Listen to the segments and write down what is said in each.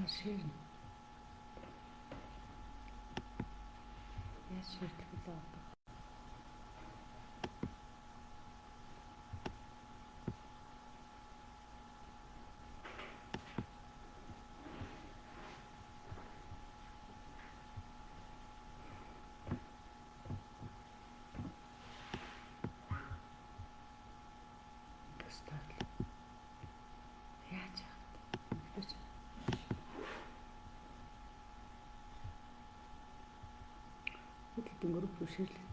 Ширнэ. Яаж шийдэх вэ? Яаж яах вэ? Өнгөрөх бишгэлээ.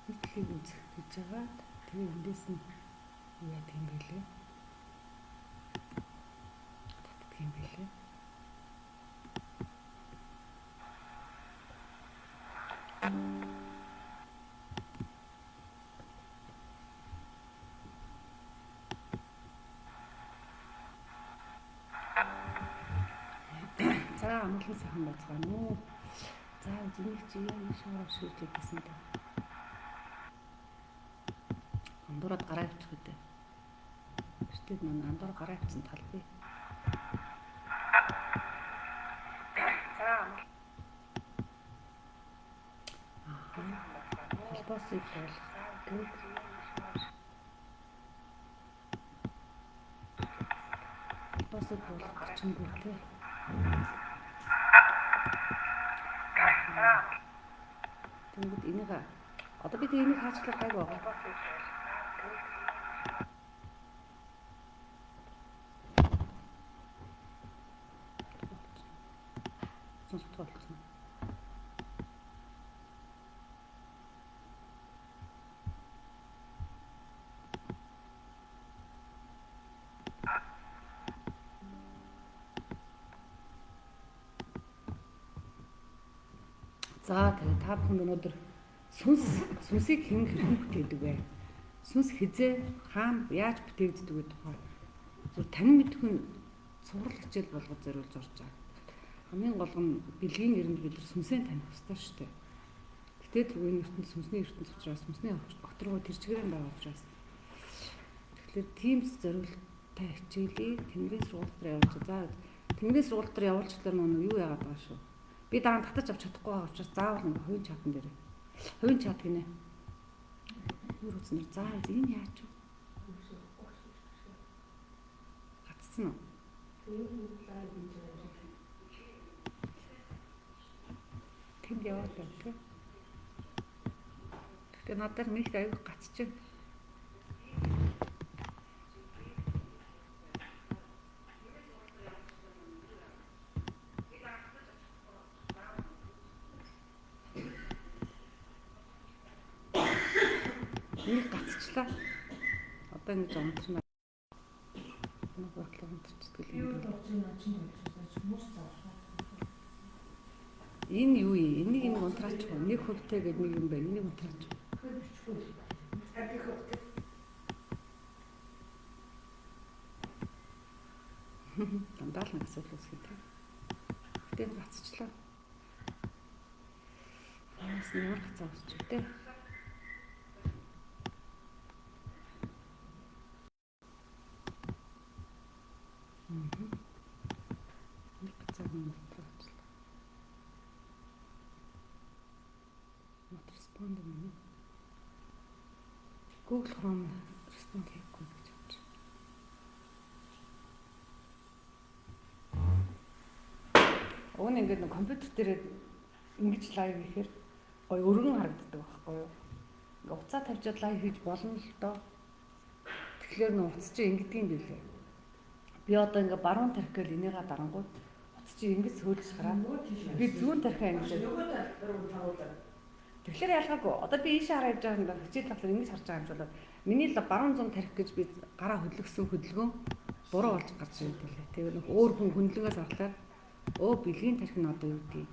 Нийтлийг үзэх гэж байгаа. Тэгээ эндээс нь яа гэм бэлээ. Татдаг юм бэлээ. За амгалан сайхан байцгаана уу. За зэнийг чи яа шаараа шийдлээ гэсэн дээ. Андуураад гараа авчих үү. Гэтэл манай андуур гараа авчихсан тал бий. За холбоосыг болох холбоосыг болох гэрчингүү те. Тэнгүүд энийг одоо бид энийг хаачлах гайг байгаа. Сонсогдох болсон. За тэгээ та бүхэн өнөөдөр сүнсийг хэн хэрхэн бүтээдэг вэ? Сүнс хизээ хаана яаж бүтээгддэг вэ тухай зөв тань мэдхэн цуврал хичээл болгож зориулж орж байгаа. Хамгийн гол нь бэлгийн эрэнд бид сүнсээ таних хэрэгтэй шүү дээ. Гэтэ энэ ертөнд сүнсний ертөнд учраас сүнсний оторгоо тэр чигээрэн байгаа учраас тэгэхээр тийм зориулттай хичээлийг Тэнгэрийн сургууль дээр явуулж байгаа. Тэнгэрийн сургууль дээр явуулчихлаар нэг юу яагаад байгаа шүү. Би даан татаж авч чадахгүй байгаа учраас заавал нэг хувийн чатан дээр. Хувийн чат гинэ. Юу үзнэр заавал энэ яаж вэ? Гацсан уу? Тэнд яваад байна. Тэгээ надад нэг аяг гацчих. Нэг гацчлаа. Одоо ингэж унтна. Нэг бодлого унтчихдаг юм. Энэ юу юм? Энийг унтраач. Нэг хөвтэй гэдэг нэг юм байна. Энийг унтраач. Дандаа л нэг асуудал үүсгэж байна. Тэгээд гацчлаа. Яас ямар гацаа үүсчих вэ? Нэг гацаа унтраач. Not respond юм. Google Chrome respond хийхгүй гэж бодож. Өөний ингээд нэг компьютер дээр ингэж лайв хийхээр гоё өргөн харагддаг байхгүй юу? Ингээ уцаа тавьжаад лайв хийж болно л доо. Тэгэхээр нөө уц чи ингэдэг юм билээ. Би одоо ингээ баруун тарих гээл энийгээ дарангууд уц чи ингэж сөөлж хараад би зүүн тарихаа ингэж тэгэхээр ялгаагүй. Одоо би ийшээ хараад байгаа юм да. Хичээл талаар ингэж харж байгаа юм шиг болоод миний л баруун зүүн тарих гэж би гараа хөдлөсөн хөдөлгөөн буруу болж гарч ирээд байлаа. Тэгээ нэг өөр хүн хөндлөнгөөс харлаад бэлгийн тарих нь одоо юу гэдэг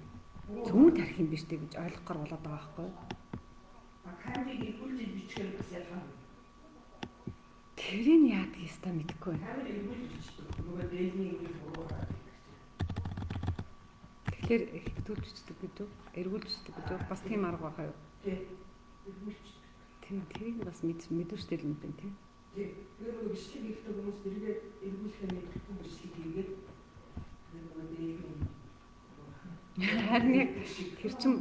зүүн тарих юм биш үү гэж ойлгох гар болоод байгаа байхгүй юу? Камерыг ирүүлж бичгээр бас ялгаа. Тэрийг яадаг юм мэдэхгүй байна. Камерыг ирүүлж бичдэг. Нөгөө дээлний ингэ буруу хараад. Тэгэхээр хэвтүүлждэг гэдэг үү? Эргүүлждэг гэдэг үү? Бас тийм арга байгаа юу? Тийм, тэрийг бас мэдвэртэй л юм байна тий. Тэр бичлэг хийдэг хүмүүс тэргээд эргүүлэхээ мэдрэхгүй бичлэг хийгээд Харин яг тэр чин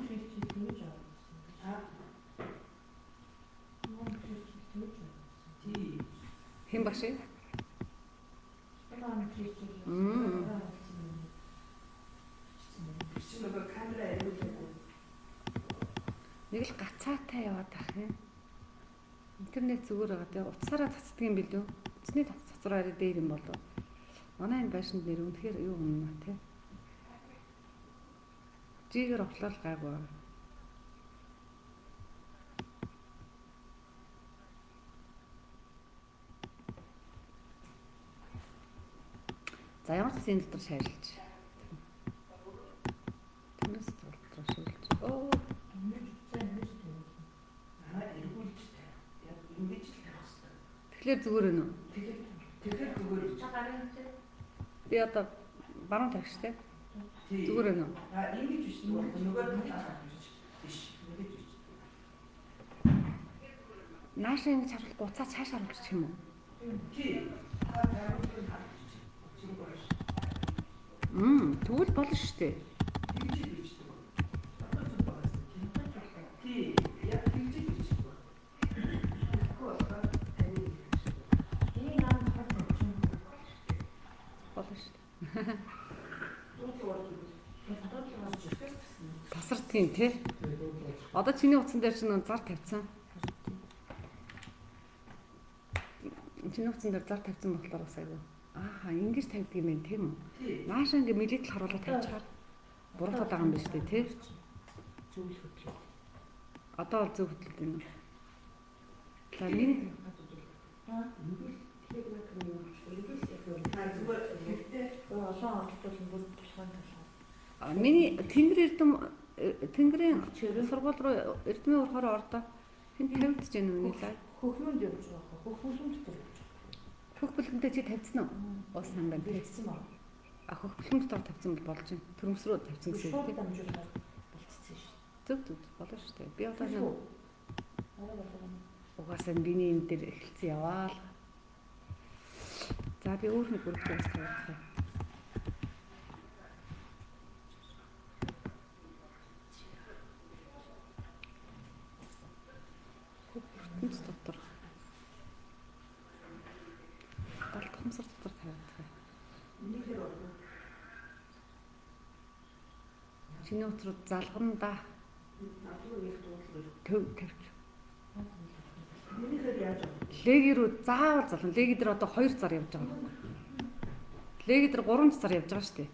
хэн багш ээ? Нэг л гацаатай яваад байх юм. Интернет зүгээр байгаа тийм утсаараа цацдаг юм билүү? Утасны цацраар дээр юм болов. Манай энэ байшинд нэр үнэхээр юу юм аа тийм. Жигээр оплол гайгүй. За ямар ч энэ дотор шаарилж. Тэрнээс дотор шаарилж. Оо. Тэгэхээр зүгээр ээ нөө. Тэгэхээр зүгээр. Би одоо баруун тавьж штэ. Зүгээр ээ нөө. Ингэж биш нөгөө биш. Наашаа ингэж харуулахгүй уцаа цааш харуулчих юм уу? Тий. Тэгвэл болно шүү дээ. Тий. Яг тэгж хийж байна. Болно шүү дээ. Тасар тийм тий. Одоо чиний утсан дээр чинь зар тавьсан. Чиний утсан дээр зар тавьсан болохоор бас айгүй. Ааха, ингэж тавьдаг юм байна тийм үү? Наашаа ингэ мэлийдэл харуулаад тавьчихаар буруутаад байгаа юм байна шүү дээ тий. Зөвлөх хөдлөө. Одоо бол зөв хөдлөлт юм. За миний миний Тэнгэрийн сургууль руу Эрдмийн урахаар ордоо хэн тавьдж гэнэ үний лай. Хөхмөнд явж байгаа. Хөхмөнд дотор явж байгаа. Хөх бүлгэндээ чи тавьсан уу? Уус сан байна. Тавьсан ба. А хөх бүлгэнд дотор тавьсан бол болж байна. Төрөмс рүү тавьсан гэсэн үг тийм. Дамжуулаад болцсон шүү. Зөв болно шүү дээ. Би одоо нэг угаасаа биний энэ дээр эхэлсэн яваал. За би өөр нэг бүрэлдэхүүн бас тавьчих. Хүнс дотор. Далд хумсар дотор тавьчих. Чиний утрууд залгана төв тавьчих. Леги рүү заавал залгана. Леги дээр одоо 2 зар явж байгаа байхгүй. Леги дээр 3 зар явж байгаа шүү дээ.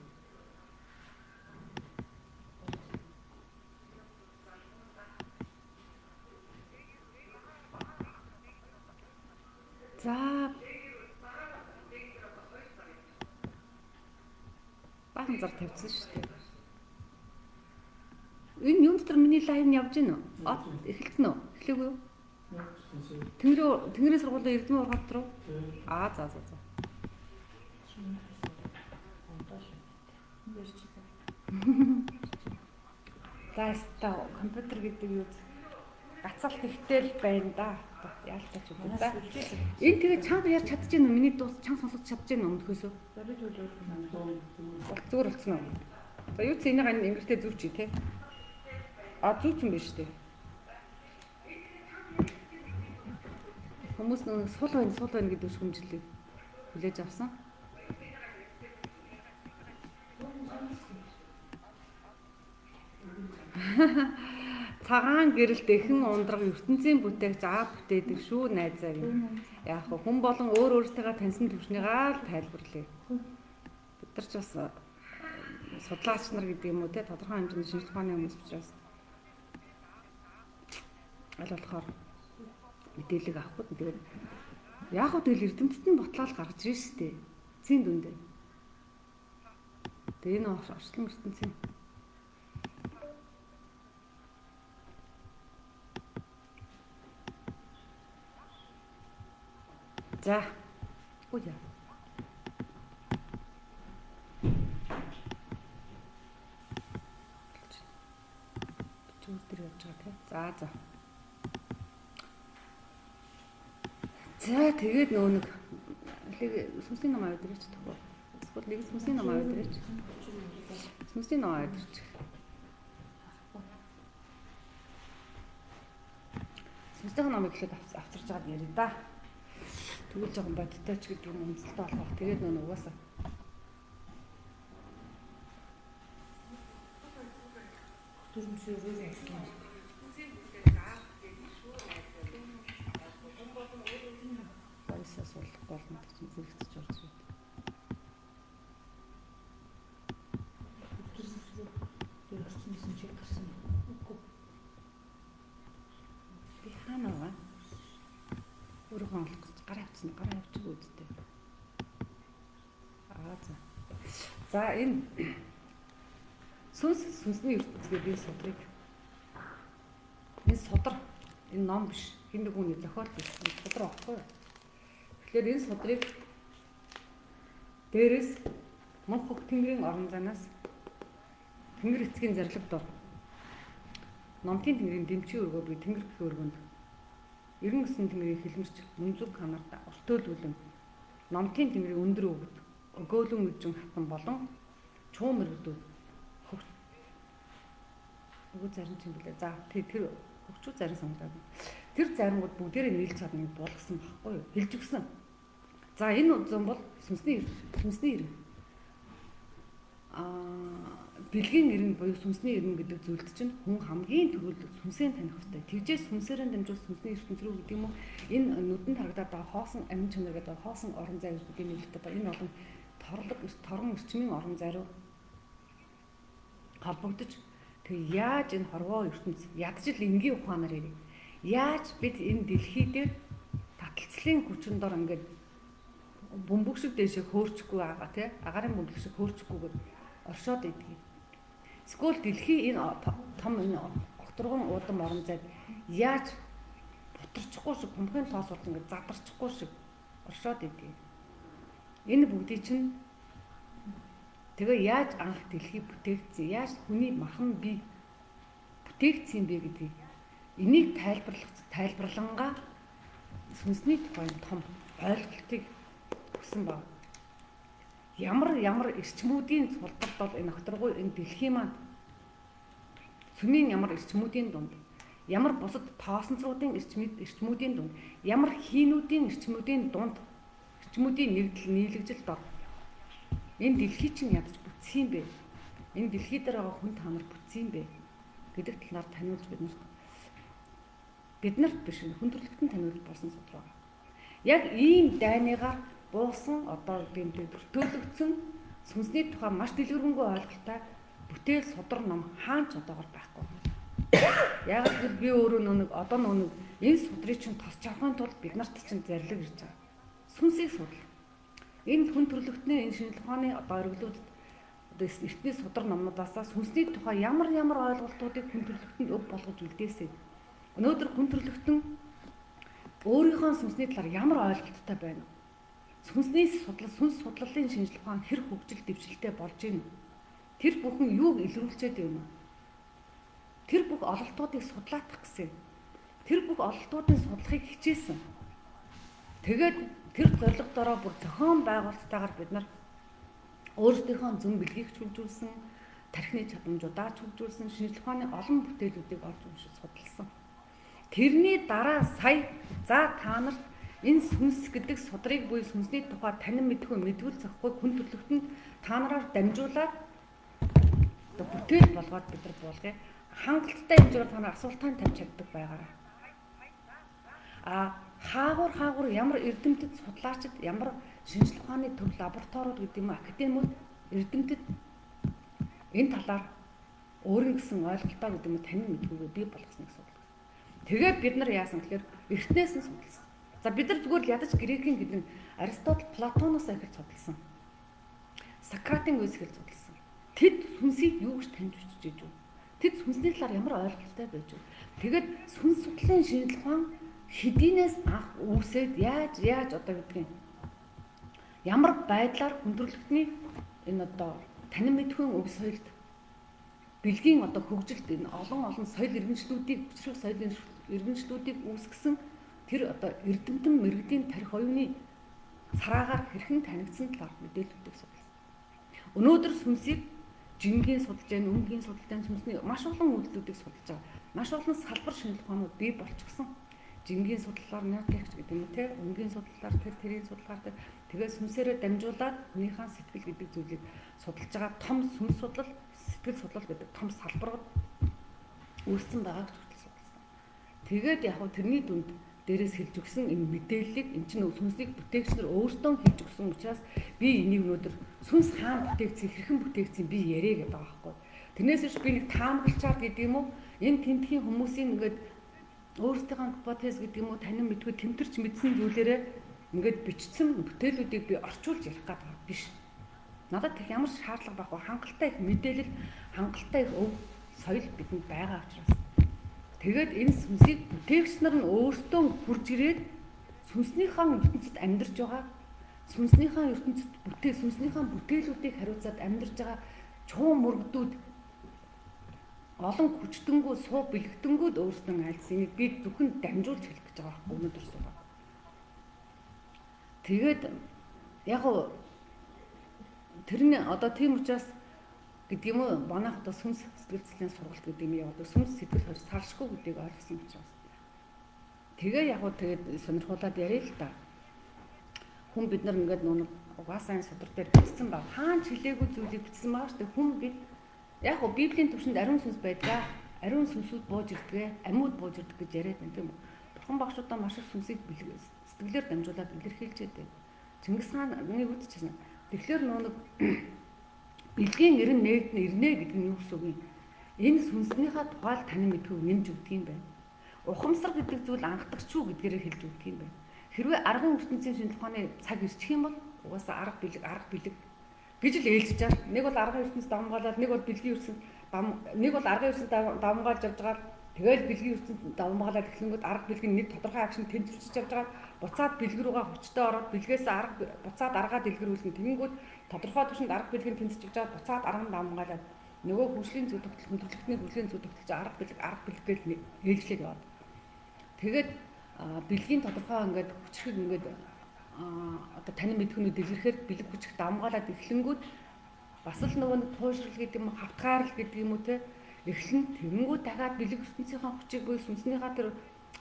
За баган зар тавьсан шүү дээ. Энэ юм дотор миний лайн явж гин үү? Эхэлсэн үү? Эхлэв үү? Тэнгэрийн сургуулийн Эрдмийн ургаалт руу. За. За ста компьютер гэдэг юу? Гацаалт ихтэй л байна да. Яалтаач үү да. Энэ тэгээ чанга ярьж чадж гин үү? Миний дуус чанга сонсож чадж гин үү өмнөхөөсөө? Зүгээр болцсон уу? За юу ч энийг ингэртэй зүв чи тий. Зүв юм биш үү? Хүмүүс нэг сул байна гэдэг шүмжлэг хүлээж авсан. Цагаан гэрэлт эхэн ундраг ертөнцийн бүтээгч бүтээдэг шүү найзаа юм. Яг хүн болон өөртөө таньсан төвшнийгаа л тайлбарлая. Бид нар ч бас судлаач нар гэдэг юм уу те тодорхой хэмжээний шинжлэх ухааны хүмүүс учраас аль болохоор мэдээлэл авахгүй. Тэгээд яг хөө тэгэл эрдэмтэд нь ботлол гаргаж ирсэн шүү дээ. Эцсийн дүндээ. Тэгээ энэ орчлон ертөнцийн за. Ой яа. За. За тэгээд нөгөө нэг сүнсний ном аваад ирээч төгөө. Эсвэл нэг сүнсний ном аваад ирээч. Сүнсний ном аваад ирчих. Сүнсний номыг ихэд авчирч байгаа яри да. Тэгвэл жоохон бодтой ч гэдэг юм үнэлтэ болох. Тэгээд нөгөө угаасаа төрөмсөөрөө яасан. Баясаас болно гэж зэрэгцэж орж ирээд. Төрөмсөөрөө дээр орсон чи гарсан. Би хаана вэ? Өөрөө олох гэж гараа авчихсан. Гараа авчих үүдтэй. За. За энэ сүнсний ертөнцийн би судрыг энэ судар энэ ном биш хин нэг хүний зохиол биш судар баггүй. Тэгэхээр энэ судрыг дээрээс мөнх хөх тэнгэрийн орон занаас тэнгэр эцгийн зарлаг дор номтын тэнгэрийн дэмчийн өргөө би тэнгэр гэх өргөнд 99 тэнгэрийн хилмэрч мөнзөг ханарт ортөөлүүлэн номтын тэнгэрийн өндөр өвгөд өгөөлөн үжин хатан болон чуум мэрэгдүүд өгөө зарим ч юм билээ. За тэр хөгчүү зарим санагдаад. Тэр заримуд бүгдээрээ нийлж чадна гэж болгосон байхгүй юу? Хэлж өгсөн. За энэ үзэн бол сүнсний ирнэ. Бэлгийн ирнэ буюу сүнсний ирнэ гэдэг зүйлд чинь хүн хамгийн түрүүнд сүнсээ таних хэрэгтэй. Тэгжээс сүнсээрээ дамжуул сүнсний ертөнц рүү гэдэг юм уу? Энэ нүдэнд харагдаад байгаа хоосон амин чанар гэдэг хоосон орон зай гэдэг нэртэй ба энэ олон торгон эрчмийн орон зай руу холбогдож тэг яаж энэ хорвоо ертөнц ядчил энгийн ухаанаар ирээ. Яаж бид энэ дэлхий дээр таталцлын хүчин дор ингээд бөмбөг шиг дэшээ хөөрчихгүй байгаа тий агарын бөмбөг шиг хөөрчихгүйгээр оршоод идэх. Эсвэл дэлхий энэ том энэ огторгон удам орон зайд яаж бутарчихгүй шиг хүмхэн тоос бол ингээд задарчихгүй шиг оршоод идэх. Энэ бүгдийг чинь тэгээ яаж анх дэлхий бүтээгдсэн, яаж хүний махан бие бүтээгдсэн бэ гэдгийг энийг тайлбарлангаа сүнсний тухайн том ойлголтыг өгсөн баг. Ямар эрчмүүдийн сулдалт бол энэ огторгой энэ дэлхий маань сүмийн ямар эрчмүүдийн дунд, ямар бусад тоосонцруудын эрчмүүдийн дунд, ямар хийнүүдийн эрчмүүдийн дунд эрчмүүдийн нэгдэл нийлэгжил дор энэ дэлхий чинь ядаж бүтсэн юм бэ? Энэ дэлхий дээр байгаа хүн та нар бүтсэн юм бэ? гэдэг талаар таниулж биднэрт биш хүн төрөлхтөн таниулж болсон судраг. Яг ийм дайныгаар буусан одоо гэмтэй бүртөөлөгдсөн сүнсний тухай маш дэлгэрэнгүй ойлголттой бүтээл судар ном хаанч одоогор байхгүй. Яг л би өөрөө нэг одоо нэг энэ судрыг чинь тосч авахын тулд бид нарт чинь зарлиг ирж байгаа. Сүнсийг судал. Энэ хүн төрөлхтний энэ шинжлэх ухааны одоо оргилууд одоо эртний судар номнуудаас сүнсний тухай ямар ойлголтуудыг хүн төрөлхтөнд өв болгож үлдээсэй. Өнөөдөр хүн төрөлхтөн өөрийнхөө сүнсний талаар ямар ойлголттой байна вэ? Сүнс судлалын шинжлэх ухаан хэр хөгжил дэвшилтэй болж байна вэ? Тэр бүхэн юуг илрүүлчихэд байна вэ? Тэр бүх ололтуудыг судлаах гэсэн. Тэр бүх ололтуудын судлахыг хичээсэн. Тэгээд тэр зорилгодороо бүр зохион байгуулалттайгаар бид нар өөрсдийнхөө зүүн бэлгийг хөгжүүлсэн, тархины чадамжуудаа хөгжүүлсэн, шинжлэх ухааны олон бүтээлүүдийг олж уншиж судалсан. Тэрний дараа сая за та нарт энэ сүнс гэдэг судрыг буюу сүнсний тухай танин мэдгүй мэдвэл зохихгүй хүн төрлөختөнд та нараар дамжуулаад одоо бүтээл болгоод бид нар буулгая. Хангалттай хэмжээгээр та нар асуултаа тавьж чаддаг байгаарай. Хаагур ямар эрдэмтэд судлаачид ямар шинжлэх ухааны төв лабораториуд гэдэг юм академиуд эрдэмтэд энэ талаар өөрийн гэсэн ойлголтоо гэдэг юм танин мэдгүйгээ бий болгосныг судлаа. Тэгээд бид нар яасан гэхээр эртнээс нь судалсан. За бид нар зүгээр л ядаж грекийн гэдэг Аристотель, Платоноос эхэлж судалсан. Сократын үеэс эхэлж судалсан. Тэд сүнсийг юу гэж таньж үзэж вэ? Тэд сүнсний талаар ямар ойлголттой байж вэ? Тэгээд сүнс судлалын шинжлэх ухаан хэдийнээс анх үүсээд яаж одоо гэдгийг ямар байдлаар хүндрэлтний энэ одоо танин мэдхүйн өв соёлд бэлгийн одоо хөгжилд энэ олон соёл иргэншлүүдийг хүчрэх соёл иргэншлүүдийг үүсгэсэн тэр одоо эрдэмтэн мэрэгдийн тарих оюуны сараагаар хэрхэн танигдсан талаар мэдээлэлүүдийг судалсан. Өнөөдөр сүнсийг жингийн судалж байна, өнгийн судалж байна, сүнсний маш олон үйлдэлүүдийг судалж байгаа. Маш олон салбар шинжилгээ ухаанууд бий болчихсон. Жингийн судлалаар нотекс гэдэг юм те, өнгийн судлалаар тэрийн судалгаар тэгээд сүнсээрээ дамжуулаад хүнийхээ сэтгэл гэдэг зүйлийг судалж байгаа том сүнс судлал, сэтгэл судлал гэдэг том салбарууд үүссэн байгааг судалсан. Тэгээд яг хөө тэрний дүнд дээрээс хэлж өгсөн энэ мэдээллийг эн чинь сүнсийг бүтээгчнэр өөрсдөө хэлж өгсөн учраас би энийг өнөөдөр сүнс хаан бүтээгдсэн хэрхэн бүтээгдсэн би яриа гэдэг байгаа байхгүй. Тэрнээс биш би нэг таамаглачаад гэдэг юм уу энэ тентхийн хүмүүсийн ингээд өөрсдийнхөө гипотез гэдэг юм уу танин мэдгүй тэмтэрч мэдсэн зүйлээрээ ингээд бичсэн бүтээлүүдийг би орчуулж ярих гэдэг байгаа биш. Надад их ямар шаардлага байхгүй хангалттай их мэдээлэл хангалттай их өв соёл бидэнд байгаа учраас тэгээд энэ сүнсийг бүтээгч нар нь өөрсдөө хурж ирээд сүнснийхээ ертөнцид амьдарч байгаа сүнснийхээ ертөнцид сүнснийхээ бүтээлүүдийг хариуцаад амьдарч байгаа чуун мөргдүүд олон хүчтэнгүү суу бэлгэдэнгүүд өөрсдөө айлсан энийг би зөвхөн дамжуулж хэлэх гэж байгаа байхгүй өнөөдөр суугаа. Тэгээд яг гоо тэр нь одоо тийм учраас гэдэг юм уу манайх одоо сүнс сэтгэл зүйн сургалт гэдэг юм одоо сүнс сэтгэл хоёр салшгүй гэдгийг ойлгосон учраас тэгээ яг гоо тэгээд сонирхуулаад яриа л та хүн бид нар ингээд нүг угаасаа энэ судар дээр бичсэн баг хаан чилээгүй зүйлийг бичсэн байгаа шүү дээ хүн бид яг гоо библийн төвшөнд ариун сүнс байдаг ариун сүнсүүд бууж ирдэг амьуд бууж ирдэг гэж яриад байна тийм үү бурхан багшудаа маш их сүнсийг сэтгэлээр дамжуулаад илэрхийлж байдаг Чингис хааны үдчихсэн тэгэхээр нүг бэлгийн эрен ирнэ гэдэг нь юу гэсэн үг юм? Энэ сүнснийхээ тухайд тань мэдгүй нэмж өгдөг юм байна. Ухамсар гэдэг зүйл анхдагчгүй гэдгээрээ хэлж өгдөг юм байна. Хэрвээ аргын ертөнцийн шинжилгээ ухааны цаг ирчих юм бол угаасаа арга бэлэг гэж л ээлжиж байгаа. Нэг бол аргын ертөнцид давмгаалаад, нэг бол бэлгийн ертөнцид нэг бол аргын ертөнцид давмгаалж явж байгаа. Тэгээд бэлгийн ертөнцид давмгаалаад эхлэнгүүт арга бэлэг нь нэг тодорхой акшн тэнцвэрчж явж байгаа. Буцаад бэлэг рүүгээ хүчтэй ороод бэлгээс арга буцаад аргаа дэлгэрүүлнэ. Тэгэнгүүт тодорхой түвшинд арга бэлгийн тэнцэж байгаа буцаад арга давмгаалаад нөгөө хөгжлийн зүй тогтол хүндрэлтний хөгжлийн зүй тогтолж арга бэлэг гэж ээлжлээд яваад. Тэгээд бэлгийн тодорхой ингээд хүчрэг ингээд одоо тань мэдхүний дэлгэрхээр бэлэг хүчрэг давмгаалаад эхлэнгүүт бас л нөгөө туушрал гэдэг юм хавтгаарл гэдэг юм уу те эхлэн тэгэнгүүт дахиад бэлэг ертөнцийнхээ хүчийг буюу сүнснийхаа тэр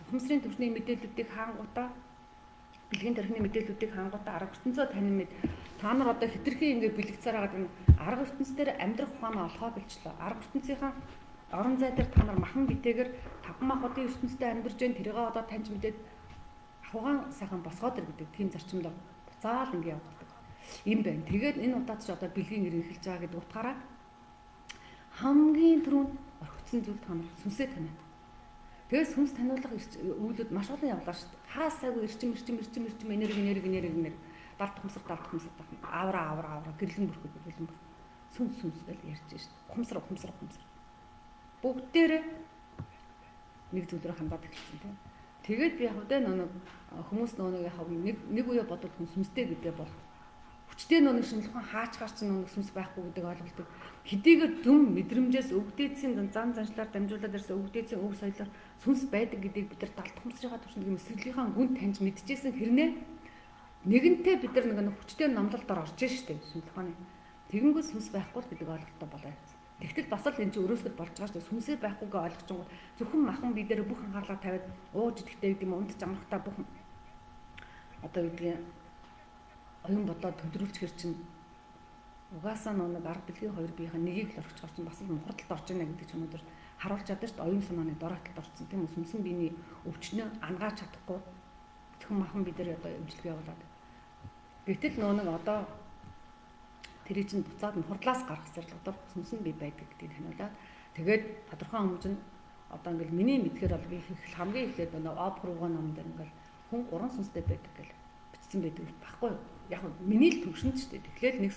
ухамсарын төвчний мэдээллүүдийг хаангуудаа бэлгийн тархины мэдээллүүдийг хаангуудаа арга ертөнцөө танин мэд та нар одоо хитрхи ингээд бэлэгцээр хагаад энэ арга ертөнцээр амьдрах ухаанаа олгоо болчлоо. Арга ертөнцийн орон зай дээр та нар махан битээгэр таван махбодын ертөнцтэй амьдарч байна. Тэрийгээ одоо таньж мэдээд ахугаан сайхан босгоод ир гэдэг тийм зарчимд буцаал ингээд явагддаг. Им байна. Тэгээд энэ удаад ч одоо бэлгийн нэр эхэлж байгаа гэдэг утгаараа хамгийн түрүүнд орхицсан зүйл та нар сүнсээ таниад. Тэгээд сүнс таниулах үйлүүд маш олон явлаа шүү дээ. Хаасаагүй эрчим энерги далд хумсар авра гэрлэн бүрхүүд сүнс гэж ярьж шүү дээ. Хумсар бүгдээрээ нэг зүйлээр хандаад эхэлсэн тийм. Тэгээд би яг үдэ нэг хүмүүс нэг үе бодвол хүн сүнстэй гэдэг бол хүчтэй нэг шинжилгээ хаачгаар ч нэг сүнс байхгүй гэдэг ойлголтыг хэдийгээр дүн мэдрэмжээс өвгдээдсийн зан заншлаар дамжуулаад ирсэн өвгдээдсийн өв соёлоор сүнс байдаг гэдгийг бид нар далд хумсрынхаа төвшөнд эсрэглийнхаа гүн таньж мэдчихсэн хэрнээ нэгэнтээ бид нар нэг хүчтэй номлолдоор орж штеп шинжилгээний тэгэнгүүт сүнс байхгүй гэдэг ойлголттой болоо явсан. Тэгтэл бас л энэ чинь өрөөсгөл болж байгаа шүү дээ. Сүнсээ байхгүйгээ ойлгочгоо зөвхөн махан бие дээр бүх анхаарлаа тавиад ууж идэхтэй гэдэг юм ундч амрахтаа бүх одоо гэдгийг оюун бодлоо төдрүүлчихэр чинь угаасаа нэг арга бэлгийн хоёр биеийн нэгийг л орчихор чинь бас л мухардалд орж ийнэ гэдэг ч юм уу дөр харуулж чаддаг шүү дээ. Оюун санааны дороотолд орсон тийм үү? Сүнсэн биений өвчнөө ангааж чадахгүй зөвхөн махан бие дээр одоо эмчилгээ явуулаад. Гэтэл нэг одоо тэрийг чинь буцаад мухардлаас гаргах зэрлэгдэр сүнсэн бие байдаг гэдгийг таниулаад тэгээд тодорхой хэмжээнд одоо ингээл миний мэдхээр бол би хамгийн эхлээд нэг опрууга ном дээр ингээл хүн 3 сүнстэй байдаг гэж бичсэн байдаг байхгүй яг миний л төвшөнд ч дээ. Тэгэхээр нэг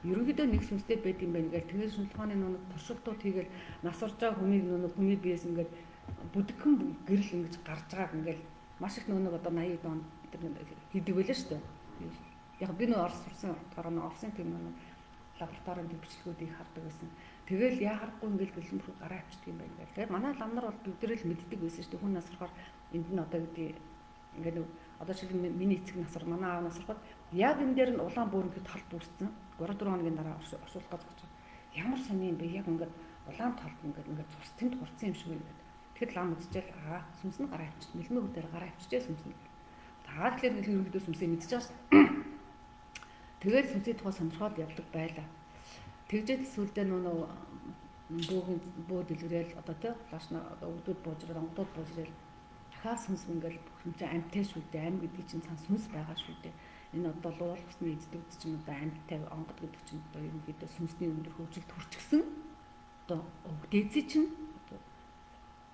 ерөнхийдөө нэг сүнстэй байд юм байна гэж тэгээд шинжилгээний нэг туршилтууд хийгээл нас орж байгаа хүний биеэс ингээд бүдгхэн гэрэл ингэж гарч байгааг ингээл маш их нэг одоо 80 он хийдэг байлаа шүү дээ. Яг би нэг Орос сурсан дараа нэг Оросын тийм нэг лабораторийн бичлэгүүдийг хардаг байсан. Тэгэл яагарахгүй ингээл гэлэмбэр гараа авчдаг юм байна гэх. Тэгээд манай лам нар бол бүгдээрээ л мэддэг байсан шүү дээ. Хүн насрахаар энд нь одоо гэдэг ингээд одоо шиг миний эцэг насар манай аав насрахад яг энэ дээр нь улаан бөөрөнгөд толд үүссэн. 3-4 хоногийн дараа оршуулах гэж байна. Ямар сони юм бэ? Яг ингээд улаан толд ингээд цус тэнд хурцсан юм шиг байна. Тэгэхэд лам үзчихэл сүнс нь гараа авчиж, мэлмэг дээр гараа авчижээ сүнс нь. Таа тэгэхээр ерөнхийдөө сүнсээ мэдчихэж байна. Тэгээд сүнсээ тухай сонирхоод явдаг байлаа. Тэгжээд сүлдээ нөө бөө дэлгэрэл одоо тий лашна одоо өвдөд бууж ирэл онгодод бууж ирэл дахиад сүнс ингээл бүх юм чинь амьтай шүү дээ. Ам гэдэг чинь цан сүнс байгаа шүү дээ. Энэ одоо луул усны эздэг чинь одоо амьтай онгод гэдэг чинь одоо ерөнхийдөө сүнсний өндөр хөгжилд хүрчихсэн. Одоо өвдөдөө чинь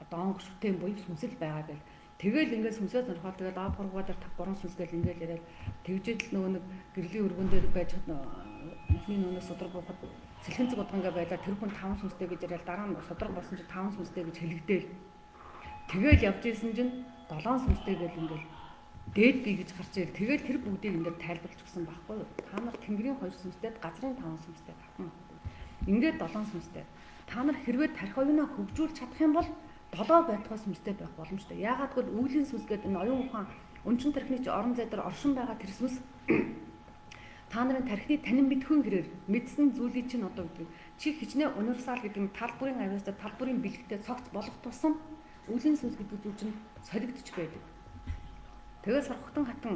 одоо онгор шүтэн буюу сүнсэл байгаа гэл. Тэгэл ингээд сүнсээ сонирхоод тэгэл аав хургугаа дээр 5-3 сүнс гэл ингээд яриад тэгжээд л нөгөө нэг гэрлийн өргөн дээр байж эхний нөгөө содрог буухад сэлхэн зүг удгангаа байлаа тэр хүн 5 сүнстэй гэж яриад дараа нь содрог болсон чинь 5 сүнстэй гэж хэлэгдээл. Тэгэл явж исэн чинь 7 сүнстэй гэл ингээд дээд бий гэж гарч ирэл. Тэгэл тэр бүгдийг ингээд тайлбарлаж өгсөн байхгүй юу? Та нар тэнгэрийн 2 сүнстэй газрын 5 сүнстэй гарна. Ингээд 7 сүнстэй. Та нар хэрвээ тарих оюунаа хөгжүүлж чадах юм бол 7 байтугай сүнстэй байх боломжтой. Яагаад гэвэл өвлийн сүнс гэдэг энэ оюун ухаан өнчин тархины чи орон зай дээр оршин байгаа тэр сүнс та нарын тархины танин мэдхүйн хэрээр мэдсэн зүйлийг чинь одоо гэдэг чи хичнээн универсал гэдэг нь тал бүрийн авьяастай тал бүрийн бэлэгтэй цогц болох тусам өвлийн сүнс гэдэг зүйл чинь солигдож байдаг. Тэгээс сурхтан хатан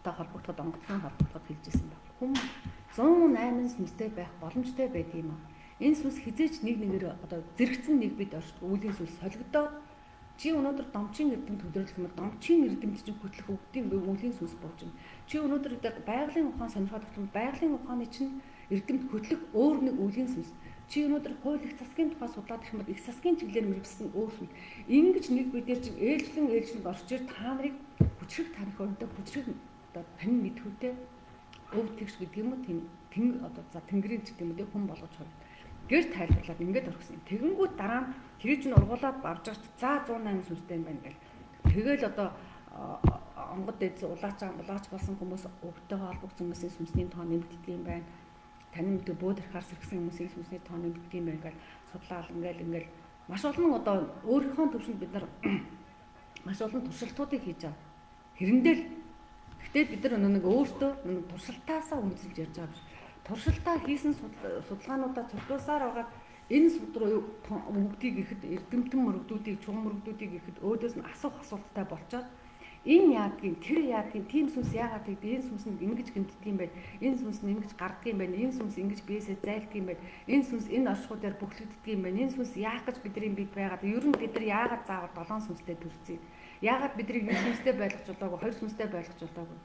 одоо холбогдоход онгоцны холбогдоход хэлжсэн баг. Хүн 108 сүнстэй байх боломжтой байдаг юм аа. Энэ сүнс хизээч нэг нэгээр одоо зэрэгцэн нэг бид оршдог өвлийн сүнс солигдоод чи өнөөдөр домчин эрдэмт төдөрлөх юм домчин эрдэмт чинь хөтлөх өвдгийн өвлийн сүнс бууж байна. Чи өнөөдөр байгалийн ухаан сонирхоод гэх юм байгалийн ухааны чинь эрдэмт хөтлөх өөр нэг өвлийн сүнс. Чи өнөөдөр хууль их засгийн тухай судлаад их юм бол их засгийн чиглэлээр мэргэжсэн өөр сүнс. Ингэж нэг бидээр чинь ээлжлэн орж ир та нарыг хүчрэг таних өрөндөө хүчрэг одоо тань мэдхүүтэй өв тэгш гэдэг юм уу тийм одоо за тэнгэрийн ч гэдэг юм үү хүн болгож байна. Гэр тайлбарлаад ингээд орхисон. Тэгэнгүүт дараа нь тэр чинь ургуулад барж байгт за 108 сүнстэй юм байна гэл. Тэгэл одоо онгод дэд улаач болсон хүмүүс өвгтэй холбогдсон хүмүүсийн сүнсний тоо нэмэгддэг юм байна. Танин мэдээ бөөд архаар сэргсэн хүмүүсийн сүнсний тоо нэмэгддэг юм байна гэл судлаад ингээл маш олон одоо өөрийнхөө төвшөнд бид нар маш олон туршилтуудыг хийж байгаа. Хэрэндээ л гэхдээ бид нар нэг өөртөө нэг туршилтаасаа үнэлж ярьж байгаа биш. Туршилтаа хийсэн судалгаануудаа цуглуулсаар байгаа энэ судруу бүгдийг ихэд эрдэмтэн мөрөгдүүдийг чуган мөрөгдүүдийг ихэд өөдөөс нь асуулттай болчоод энэ яадгийн тэр яадгийн тийм сүнс яагаад гэдэг энэ сүнс нь ингэж гэмтдэг юм байна энэ сүнс нь ингэж гардаг юм байна энэ сүнс ингэж биесээ зайлдаг юм байна энэ сүнс энэ оршихуудаар бүхлэгддэг юм байна энэ сүнс яах гэж бидний бид байгаад ер нь бид нар яагаад заавал 7 сүнстэй төрсөн яагаад бидний 1 сүнстэй байлгаж болоогүй 2 сүнстэй байлгаж болоогүй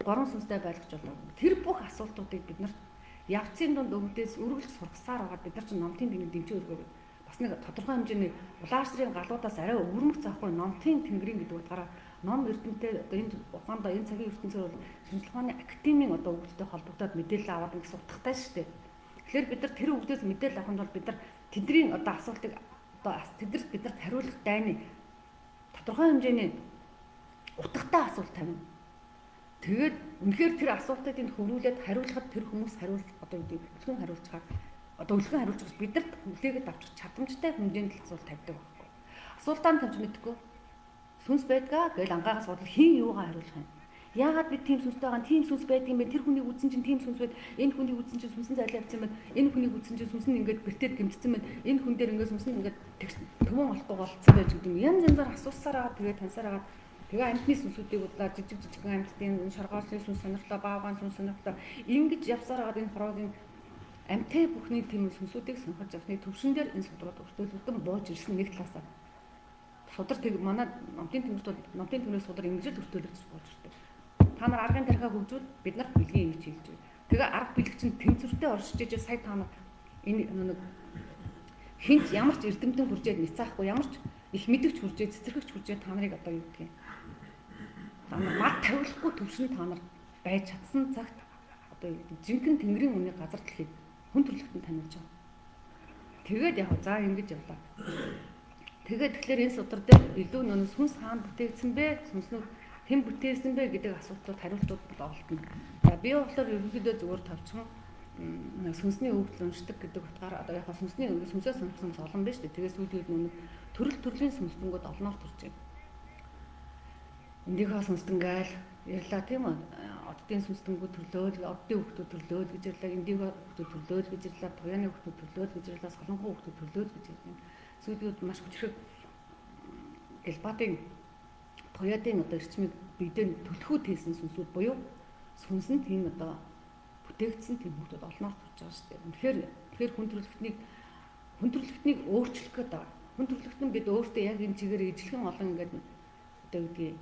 3 сүнстэй байлгаж болоогүй тэр бүх асуултуудыг бид нар явцын дунд өвдөөс үргэлж сургасаар байгаа бид нар ч номтын тэнгэр дэмжиж өргөө бас нэг тодорхой хэмжээний улаан галуудаас арай өвөрмөх заахгүй номтын тэнгэрийн гэдэг утгаараа ном эрдэмтэй одоо энэ ухаанд энэ цагийн ертөнцийн бол шинжилгээ ухааны академийн одоо өвдөлтөй холбогдоод мэдээлэл аваад гэсэн утгатай шүү дээ. Тэгэхээр бид нар тэр өвдөөс мэдээлэл авахын тулд бид нар тэдний одоо асуултыг одоо бидэрт хариулах дайны тодорхой хэмжээний утгатай асуулт тавина. Тэгээд үнэхээр тэр асуултыг энд хөрвүүлээд хариулахад тэр хүмүүс одоо үлгэн хариулж байгаа бидэрт хүлээгээд авчих чадамжтай хэмжээнд л асуулт тавьдаг байхгүй. Асуултаа нь тавьж мэдэхгүй. Сүнс байдгаа гэж ангаагаас бодлоо хин юугаа хариулах юм. Яагаад бид тийм сүнстэй байгаа тийм сүнс байдаг юм бэ? Тэр хүнийг үзсэн чинь тийм сүнс байд. Энэ хүнийг үзсэн чинь сүнсэн зайлаа авсан байна. Энэ хүнийг үзсэн чинь сүнс нь ингээд бэртээд гэмтсэн байна. Энэ хүн дээр ингээд сүнс нь ингээд төвөн олохгүй болцсон байж гэдэг юм. Янз янзаар асуусаар байгаа тэгээд тансаар байгаа. Тэгээ амьтны сүнсүүдийг бодлоо жижиг амьтдын шаргаалны сүнс сонирхлоо баавгаан сүнс сонирхлоо ингэж явсаар байгаа энэ хороогийн амьтаа бүхний тийм сүнсүүдийг сонирхож авсны төвшин дээр энэ судрууд өртөөлөгдөн бууж ирсэн нэг талаасаа судар тэг манай номтын төмрөөс судар ингэж л өртөөлөгдөж бууж ирдэг. Та нар аргын тархиа хөгжүүл бид нар бэлгийн ингэж хэлж байна. Тэгээ арга бэлэг чинь тэнцвэртэй оршиж ижээ сая та нар энэ нэг хинт ямар ч эрдэмтэн хүржээд нэцаахгүй ямар ч их мэдгч хүржээд цэцэрхэгч хүржээд та нарыг одоо юу гэх юм. Та нар мад тавилахгүй төвшин та нар байж чадсан цагт одоо жинхэнэ тэнгэрийн үнийн газар дэлхийд хүн төрлөختөнд таниулж байгаа. Тэгээд яг за ингэж явлаа. Тэгээд тэгэхээр энэ судар дээр илүү нөө сүнс хаана бүтээгдсэн бэ? Сүнснүүд хэн бүтээсэн бэ гэдэг асуултууд хариултууд олдно. За би болохоор ерөнхийдөө зүгээр тавьчихсан сүнсний өгдөл уншдаг гэдэг утгаараа одоо яг сүнсээ сонирхсан хүмүүс олон байна шүү дээ. Тэгээд сүүлүүд нүг төрлийн сүнстэнгүүд олноор төрж байна. Эндийнхаа сүнстэнгээл ярьлаа тийм үү? Оддын сүнстэнгүүд төрлөөл, оддын хүүхдүүд төрлөөл гэж ярьлаа, эндийнхаа хүүхдүүд төрлөөл гэж ярьлаа, туяаны хүүхдүүд төрлөөл гэж ярьлаа, солонгон хүүхдүүд төрлөөл гэж ярьлаа. Сүүлүүд маш хүчрэг гэлбатын туяадын одоо эрчмийг бидэн төлхөө тээсэн сүнсүүд буюу сүнс нь тийм одоо бүтээгдсэн тийм хүүхдүүд олноор төрж байгаа шүү дээ. Тэгэхээр хүн төрөлхтнийг өөрчлөх гээд байгаа. Хүн төрөлхт нь бид өөртөө яг энэ чигээр ижилхэн олон ингээд одоо үгүй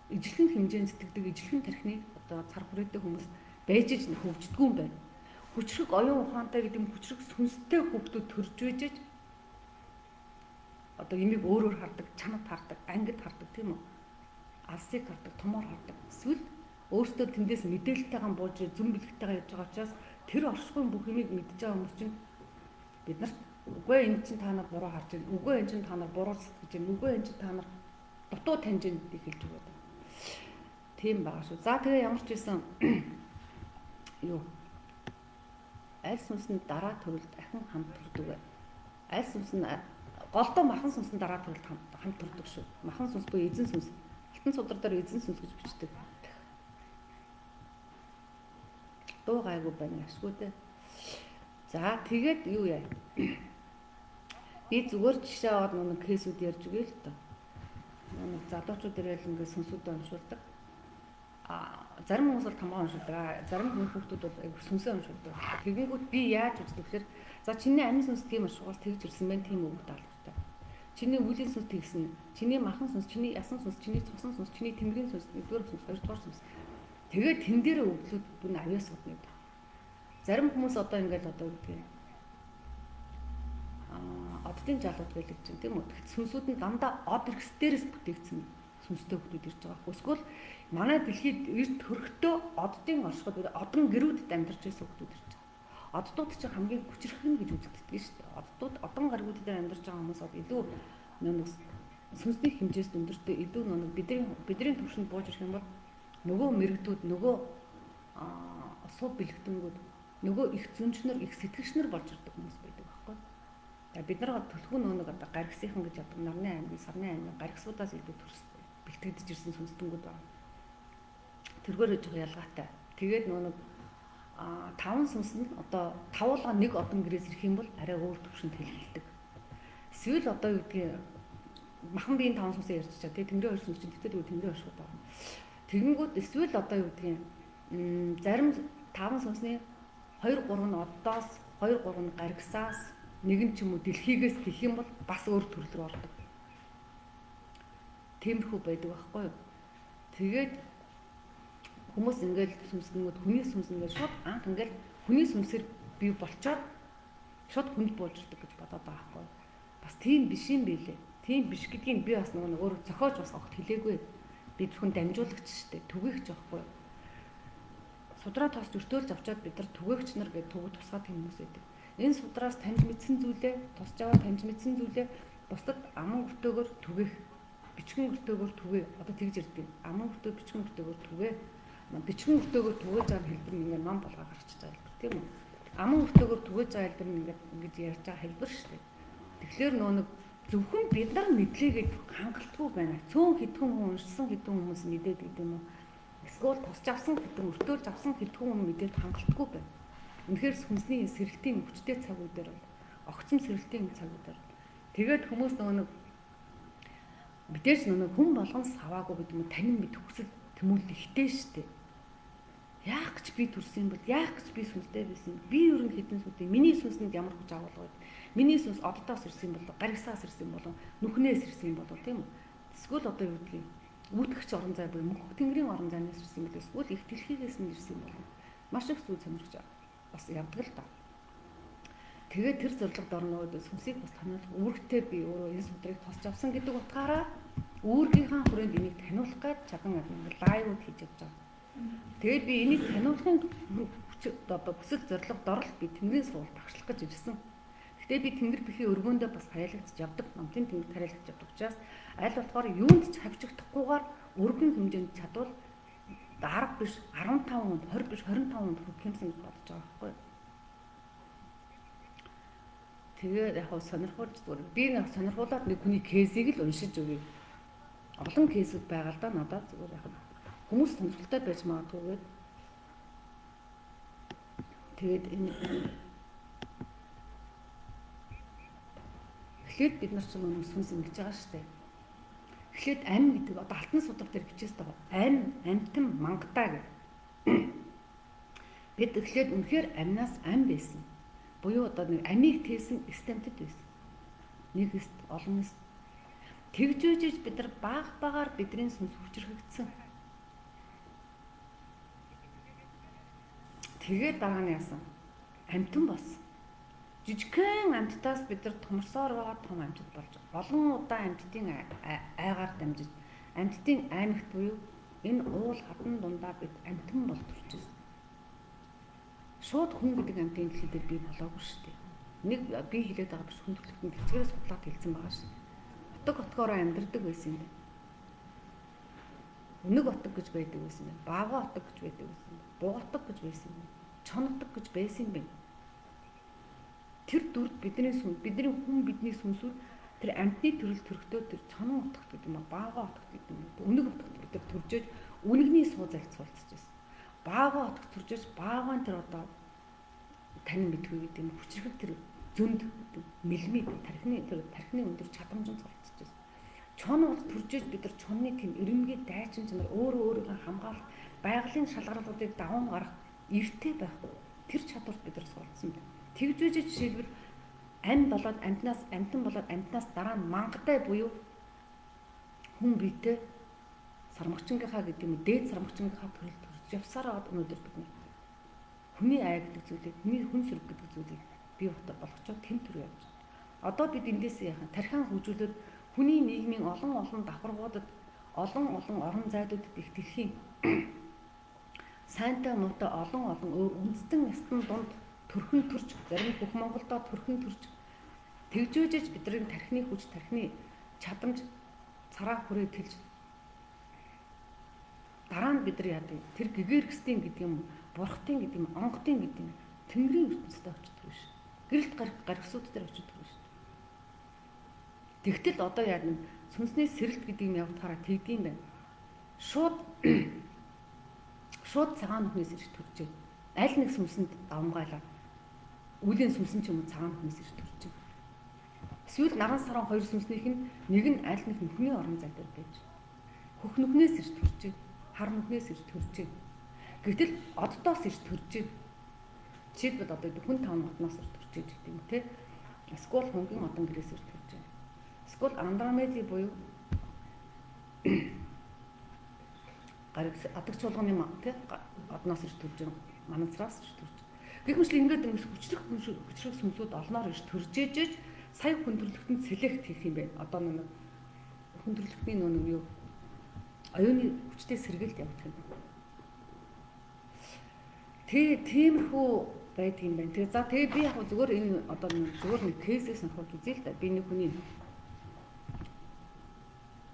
ижилхэн хэмжээнд сэтгэдэг ижилхэн тархиныг одоо цар хүрээтэй хүмүүс байж иж хөгждгүү юм байна. Хүчрэг оюун ухаантай гэдэг нь хүчрэг сүнстэй хүүхдүүд төрж үйжэж одоо имийг өөрөөр хардаг, чанад хардаг, ангид хардаг тийм үү? Алсыг хардаг, томоор хардаг. Эсвэл өөртөө тэндээс мэдээлэлтэйгэн бууж зүм бэлгтэйгээ явж байгаа учраас тэр оршихуй бүх юмыг мэдж байгаа хүмүүс чинь бид нарт үгүй энэ чинь та нар буруу харж байна. Үгүй энэ чинь та нар буруу сэтгэж байна. Үгүй энэ чинь та нар дутуу таньж байна гэдгийг хэлж өгöd. Тийм байгаа шүү. За тэгээ ямар ч байсан юу аль сүнс нь дараа төрөлд ахин хамт төрдөг вэ? Аль сүнс нь голдоо махан сүнс нь дараа төрөлд хамт төрдөг шүү. Махан сүнс буюу эзэн сүнс. Алтан судар дээр эзэн сүнс гэж бичдэг. Дуу гайгүй байна ашгүй дээ. За тэгээд юу яа? Би зүгээр жишээ аваад нэг кейсүүд ярьж өгье л доо. Нэг залуучууд ирэл ингээд сүнсүүдээ уншуулдаг. Зарим хүмүүс бол томгоо уншуулдаг. Зарим хүүхдүүд бол сүнсээ уншуулдаг. Тэгэнгүүт би яаж үздэг вэ? За чиний амин сүнс тийм ашгуул тэгж ирсэн байх тийм үг даалгавтай. Чиний үлийн сүнс тэгсэн. Чиний махан сүнс, чиний ясан сүнс, чиний цусан сүнс, чиний тэнгэрийн сүнс, нэгдүгээр сүнс, хоёрдугаар сүнс. Тэгээд тэн дээр өглөөд бүн авьяас гот нэг. Зарим хүмүүс одоо ингээд одоо үгүй. Оддын жалууд гэлж чинь тийм үү? Тэгэхэд сүнсүүд нь дандаа од эргэс дээрээс бүтээгдсэн сүнстэй хүмүүс ирж байгаа. Эсвэл манай дэлхийд эрт хөрөхдөө оддын оршиход одон гэрүүдэд амьдарч байсан хүмүүс ирж байгаа. Оддууд чинь хамгийн хүчрхэн гэж үзэгддэг шүү дээ. Оддууд одон гаргууд дээр амьдарч байгаа хүмүүс илүү нэг сүнсний хэмжээс өндөртэй илүү нэг бидний төвшөнд бууж ирэх юм бол нөгөө мэрэгдүүд нөгөө сууд бэлгэдэнгүүд нөгөө их зөнчнөр их сэтгэгчнэр болж ирдэг хүмүүс байдаг байхгүй. Бид нар төлхөө нэг одоо гаргисынхан гэж яддаг нарны аймгийн сарны аймгийн гаргисуудаас илүү төрс бэлтгэж ирсэн сүнстэнгүүд байна. Тэргээр хийж байгаа ялгаатай. Тэгээд нөгөө таван сүнс нь одоо тавуулга нэг одон гэрээс ирэх юм бол арай өөр төвшөнд хэлэгддэг. Эсвэл одоо юу гэдгийг махан биеийн таван сүнсээ ярьж чаа. Тэгээд тэнгэрийн хоёр сүнс чинь тэгтээ тэнгэрийн хоёр шууд байна. Тэгэнгүүт эсвэл одоо юу гэдгийг зарим таван сүнсний 2-3 нь одоос 2-3 нь гаргисаас нэг нь ч юм уу дэлхийгээс гэх юм бол бас өөр төрөл рүү ордог. Тиймэрхүү байдаг байхгүй юу? Тэгээд хүмүүс ингээл сүнсгүүд хүний сүнс ингээл шууд анх ингээл хүний сүнсээр бий болчоод шууд хүнд буулж ирдэг гэж бодоод байгаа байхгүй юу? Бас тийм биш юм билээ. Тийм биш гэдгийг би бас нөгөө өөр зохиож бас огт хэлээгүй. Би зөвхөн дамжуулагч шүү дээ. Түгээгч байхгүй юу? Судраа тоос өртөөлж авчаад бид нар түгээгч нар гэдэг түгэд тусгаад хүмүүс байдаг. Энэ судраас таньж мэдсэн зүйлээ, тусч аваад таньж мэдсэн зүйлээ бусдад аман өртөөгөр түгээх, бичгэн өртөөгөр түгээ. Одоо тэгж ирдэг. Аман өртөө бичгэн өртөөгөр түгээ. Бичгэн өртөөгөр түгээж байгаа хэлбэр нь ингээд ном болгоо гарчиж байгаа хэлбэр тийм үү? Аман өртөөгөр түгээж байгаа хэлбэр нь ингээд ингэж ярьж байгаа хэлбэр шүү дээ. Тэгэхээр нэг зөвхөн бид нар мэдлээгээд хангалтгүй байна. Цөөн хэдхэн хүн уншсан хэдхэн хүмүүс мэдээд гэдэг юм уу? Эсвэл тусч авсан хэдэн өртөөлж авсан хэдхэн хүн мэдээд хангалтгүй байна. Үнэхээр сүнсний сэрэлтийн хүчтэй цаг үедэр бол огцом сэрэлтийн цаг үедэр. Тэгээд хүмүүс нэг мэдээж хүн болгон саваагүй гэдэг юм танин мэд хүсэл тэмүүлэл ихтэй штэ. Яах гэж би төрсөн бол яах гэж би сүнстэй байсан. Би ер нь хэдэн сүнстэй миний сүнсэнд ямар хүч агуулга байд. Миний сүнс оддоос ирсэн бол гаргисаас ирсэн бол нүхнээс ирсэн бол тийм үү. Эсвэл одоо юу гэдгийг үүтгэгч орон зай буюу мөнх тэнгэрийн орон зайнаас ирсэн бол эсвэл их дэлхийгээс нь ирсэн бол маш их зүйл сонирхож бас явдаг л да. Тэгээд тэр зорилгод орноод сүнсийг бас таниулах үүрэгтэй би өөрөө энэ судрыг тосч авсан гэдэг утгаараа үүргийнхаа хүрээнд энийг таниулах гэж чадан лайвууд хийж явж байгаа. Тэгээд би энийг таниулахын бүсэл зорилгод орол би тэнгэрийн суул багшлах гэж ирсэн. Гэтэ би тэнгэр бүхий өргөөндөө бас хариалгаж явдаг. Номтын тэнгэр хариалгаж явдаг учраас аль болохоор юунд ч хавчихдахгүйгээр өргөн хэмжээнд чадвал 10 биш 15 хүнд 20 биш 25 хүнд хэмсэн гэж бодож байгаа байхгүй. Тэгээд яг сонирхолж зүгээр би нэг сонирхуулаад нэг хүний кейсийг л уншиж өгье. Олон кейсүүд байгаа л да надад зүгээр яг хүмүүс сонирхолтой байж магадгүй. Тэгээд энэ эхлээд бид нар ч нэг сүнс ингэж байгаа шүү дээ. Эхлээд ам гэдэг одоо алтан судар дээр бичээс байгаа. Амтэн мангатаа гэх. Бид эхлээд үнэхээр амнаас ам байсан. Буюу одоо нэг амийг тээсэн стамтд байсан. Нэг эст олон эст тэгжүүжиж бид нар багаар бидний сүнс хүчрхэгдсэн. Тэгээд дараа нь яасан? Амтэн болсон. Жижигхэн амьтдаас бид нар томорсоор байгаа том амьтд болж олон удаа амьтдын айгаар дамжиж амьтдын аймагт буюу энэ уул хатан дундаа бид амтэн бол төрчихсэн. Шууд хүн гэдэг амьтын хэлээр би болоогүй шүү дээ. Нэг би хэлээд байгаа биш хүн төрөлхтөнд тэгчгээс судлаад хэлсэн байгаа шүү. Утга утгаараа амьдардаг байсан юм байна. Өнөг утга гэж байдаг байсан юм байна. Баага утга гэж байдаг байсан юм байна. Бугатга гэж байсан юм байна. Чон утга гэж байсан юм байна. Тэр дүрд бидний сүнс, бидний хүн бидний сүнсүүд тэр амьтны төрөл төрхтөө тэр чонон утгах гэдэг юм ба баага утгах гэдэг юм. Өнөг утгах тэр төржөөж үнэгний суу залт суулцаж байсан. Баага утгах төржөөж баагаан тэр одоо тань мэдгүй гэдэг юм хүчрхэг тэр зөнд мэлмид тархины өндөр чадамжин суулцаж байсан. Чон утг төржөөж бид нар чонны тийм эренгийн дайчин чанар өөрийгөө хамгаалах байгалийн шалгаруулуудыг даван гарах эртээ байх. Тэр чадварт бид нар суулцсан байна. Тэгжүүж жишээлбэл амтан болоод амтнаас дараа нь мангатай буюу хүн биетэй сармагчингийнхаа гэдэг юм дээд сармагчингийнхаа төрөл төрж явсаар аваад өнөөдөр бид нар хүний ай гэдэг зүйлийг хүн сөрөг гэдэг зүйлийг бий болгочоод тэм төр явж байна. Одоо бид эндээс яхан тархиан хөгжүүлээд хүний нийгмийн олон давхаргуудад олон орон зайдуудад их дэлхийн сайнтай муутай олон өөр үндэстэн ястан дунд төрхөн төрж зарим бүх Монголдо төрхөн төрж тэгжөөжж бидний тархины хүч тархины чадамж цараа хүрээ тэлж дараа нь бид нар яадаг тэр гэгэрхстийн гэдэг юм бурхтын гэдэг юм онгодын гэдэг юм тэнгэрийн ертөнцид очдог биш гэрэлт гаргсууд дээр очдог биш. Тэгтэл одоо яа нэг сүнсний сэрэлт гэдэг юм явагдахаараа тэгдэм юм байна. Шууд цагаан нүхнээс ирж төрж байна. Аль нэг сүнсэнд давмгаалаа үлийн сүнсэн ч юм уу цагаан хүнээс ирж төрж байна. Эсвэл наран саран хоёр сүнснийх нь нэг нь аль нэг нүхний орон зай дээр байж. Хөх нүхнээс ирж төрж байна. Хар нүхнээс ирж төрж байна. Гэтэл оддоос ирж төрж байна. Жишээлбэл одоо хүн таван хотноос ирж төрж байгаа гэдэг юм те. Эсвэл хөнгөн одон гэрээс ирж төрж байна. Эсвэл Андромеди буюу гарагс адагч чуулганы те одноос ирж төрж байна. Манацраас ирж төрж. Гэхдээ ингээд хүчрэх сүнсүүд олноор ирж төрж ээжж сая хүндрэлтэнд селект хийх юм байна. Одоо нэг хүндрэлтний нэг юу оюуны хүчтэй сэргэлт явуулах юм. Тиймэрхүү байдаг юм байна. Тэгээ би яг зүгээр энэ одоо зүгээр нэг кейсээс сонирхож үзье л да. Би нэг хүний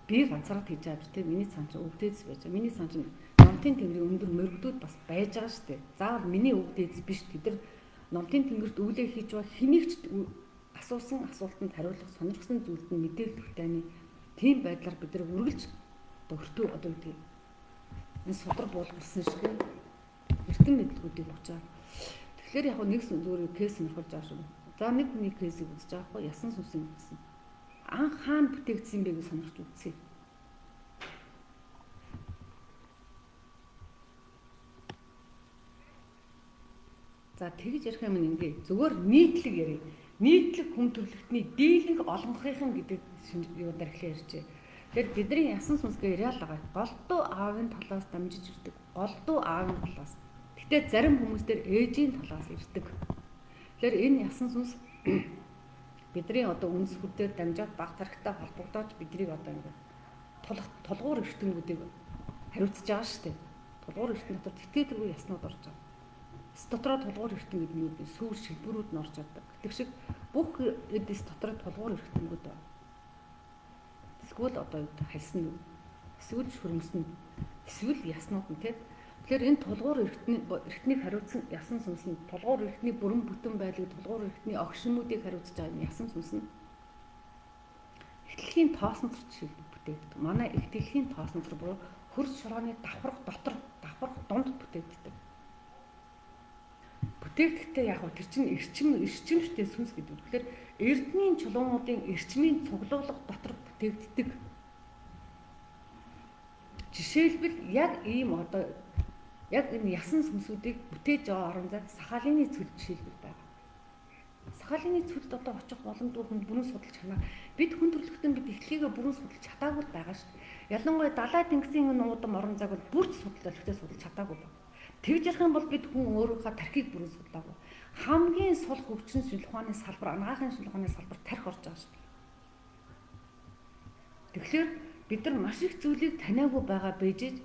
би ганцаараа хийж байгаа биз дээ. Миний цаан ч өвдөөс байж байгаа. Миний цаан ч номтын тэнгэрийн өндөр мөргөдүүд бас байж байгаа шүү дээ. Заавал миний өвдөөс биш. Тэд нар номтын тэнгэрт өвлөө хийж байгаа хэнийг ч асуусан асуултанд хариулах сонирхсан зүйлд нь мэдээлэл таны тийм байдлаар бид нар үргэлж өгтөө одоо үгүй. Энэ судар буулгалсан шиг эртэн мэдлгүүдийг бочаа. Тэгэхээр яг нэг зүгээр кейс сонирхолж байгаа шүү. За нэг хүний кейсийг үзэж байгаа хгүй ясан сүнсэн үзсэн. Анх хаана бүтээгдсэн бэ гэж сонирхож үзье. За тэгж ярих юм ингээ зүгээр нийтлэг ярив. Нийтлэг хүн төрөлхтний дийлэнх олонхын гэдэг юу дээр эхлэе ярьжээ. Тэгэхээр бидний ясан сүнсгээ яриад байгаа. Голдуу аавын талаас дамжиж ирдэг. Голдуу аавын талаас. Гэтэ зарим хүмүүс дээр ээжийн талаас ирдэг. Тэгэхээр энэ ясан сүнс бидний одоо үндэс хүрдээр дамжаад баг тархитай холбогдоод биднийг одоо ингээ толгуур ертөнгүүдийг хариуцж байгаа шүү дээ. Толгуур ертөнц дотор тэтгэдэггүй яснууд орж байгаа. Дотроо толгуур ертөнц гэдэг нь юу вэ? Сүүр шилбэрүүд нь орж чаддаг. Гэтэг шиг бүх эдэс дотроо толгуур ертөнгүүд байна. Эсвэл одоо юу хальсан нь эсвэл шүрмсэн Эсвэл яснууд нь тийм. Тэгэхээр энэ тулгуур эртнийг хариуцсан ясан сүнс нь тулгуур эртний бүрэн бүтэн байлыг тулгуур эртний огшинмүүдийг хариуцж байгаа энэ ясан сүнс нь ихтлэхийн тоосонцор жишээлбэл бүтээгддэг. Манай ихтлэхийн тоосонцор буюу хөрс шорооны давхарх дотор давхарх дунд бүтээгддэг. Бүтээгдэхдээ яг тэр чинь эрчимтэй сүнс гэдэг. Тэгэхээр эрдмийн чулуунуудын эрчмийн цуглуулга дотор бүтээгддэг. Жишээлбэл яг ийм одоо яг энэ ясан сүнсүүдийг бүтээж байгаа орон зай Сахалины цүл жишээлбэл байгаа. Сахалины цүлд одоо очих боломжгүй хүнд бүрэн судалж чанаа. Бид хүн төрөлхтөн бид ихтлэгээ бүрэн судалж чадаагүй байгаа шүү дээ. Ялангуяа далай тэнгисийн нуудам орон зайг бол бүрч судалж чадаагүй байна. Тэгж ярих юм бол бид хүн өөрийнхөө тархийг бүрэн судлаагүй. Хамгийн сул хөгжсөн шинжлэх ухааны салбар, анагаахын шинжлэх ухааны салбар тарих орж байгаа шүү дээ. Тэгэхээр бид нар маш их зүйлийг таниагүй байгаа бэжэж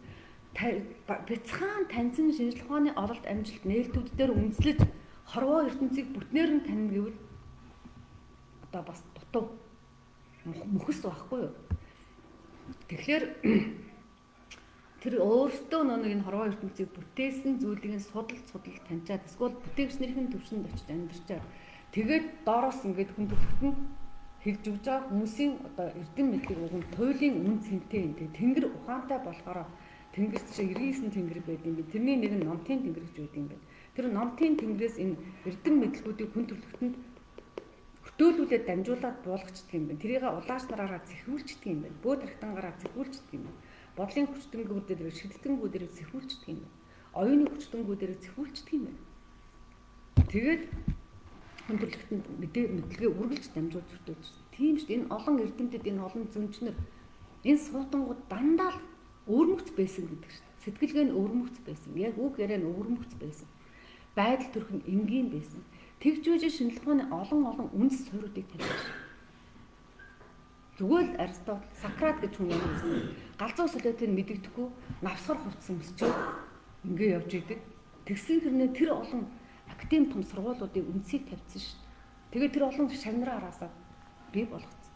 бяцхан таньсан шинжлэх ухааны ололт амжилт нээлтүүд дээр үндэслэж хорвоо ертөнцийг бүтнээр нь таньна гэвэл одоо бас дутуу мөхөс байхгүй юу. Тэгэхээр тэр өөртөө нэг энэ хорвоо ертөнцийг бүтээсэн зүйлийг судалж таньчаад эсвэл бүтээгчнэрийн төвшөнд очиж амьдарчаад тэгээд доороос ингээд хүн төрөлхтөн хэлж өгж байгаа хүмүүсийн одоо эрдэм мэдлэг уг нь туйлын үн цэнтэй юм. Тэгээд тэнгэр ухаантай болохоор тэнгэр чинь 99 тэнгэр байдаг юм би. Тэрний нэг нь номтын тэнгэр гэж байдаг юм байна. Тэр номтын тэнгэрээс энэ эрдэм мэдлгүүдийг хүн төрөлхтөнд хөтөөлүүлээд дамжуулаад буулгачдаг юм байна. Тэрийг улааш нараараа зэхүүлчдэг юм байна. Бөө тархитангаараа зэхүүлчдэг юм байна. Бодлын хүчтэнгүүдээр шидэлтэнгүүдээр зэхүүлчдэг юм байна. Оюуны хүчтэнгүүдээр зэхүүлчдэг юм байна. Тэгээд хүн төрөлхтөнд мэдлэгээ үргэлж дамжуулж өртөөж. Тийм шүү дээ. Энэ олон эрдэмтэд энэ олон зүнчнэр энэ суудангууд дандаа л өвөрмөгц байсан гэдэг шүү дээ. Сэтгэлгээ нь өвөрмөгц байсан. Яг үг яриа нь өвөрмөгц байсан. Байдал төрх нь энгийн байсан. Тэгж үжи шинжлэх ухааны олон үндэс суурьуудыг тавьж. Зүгээр л Аристотель, Сократ гэж хүн юм байсан. Галзуу солиотыг мэдэгдэхгүй, навсгар хувцсан өсчөө ингээ явж идэг. Тэгсэн хэрнээ тэр олон академи том сургуулиудын үндсийг тавьсан шүү дээ. Тэгээд тэр олон шавнараа араасаа бий болгоцсон.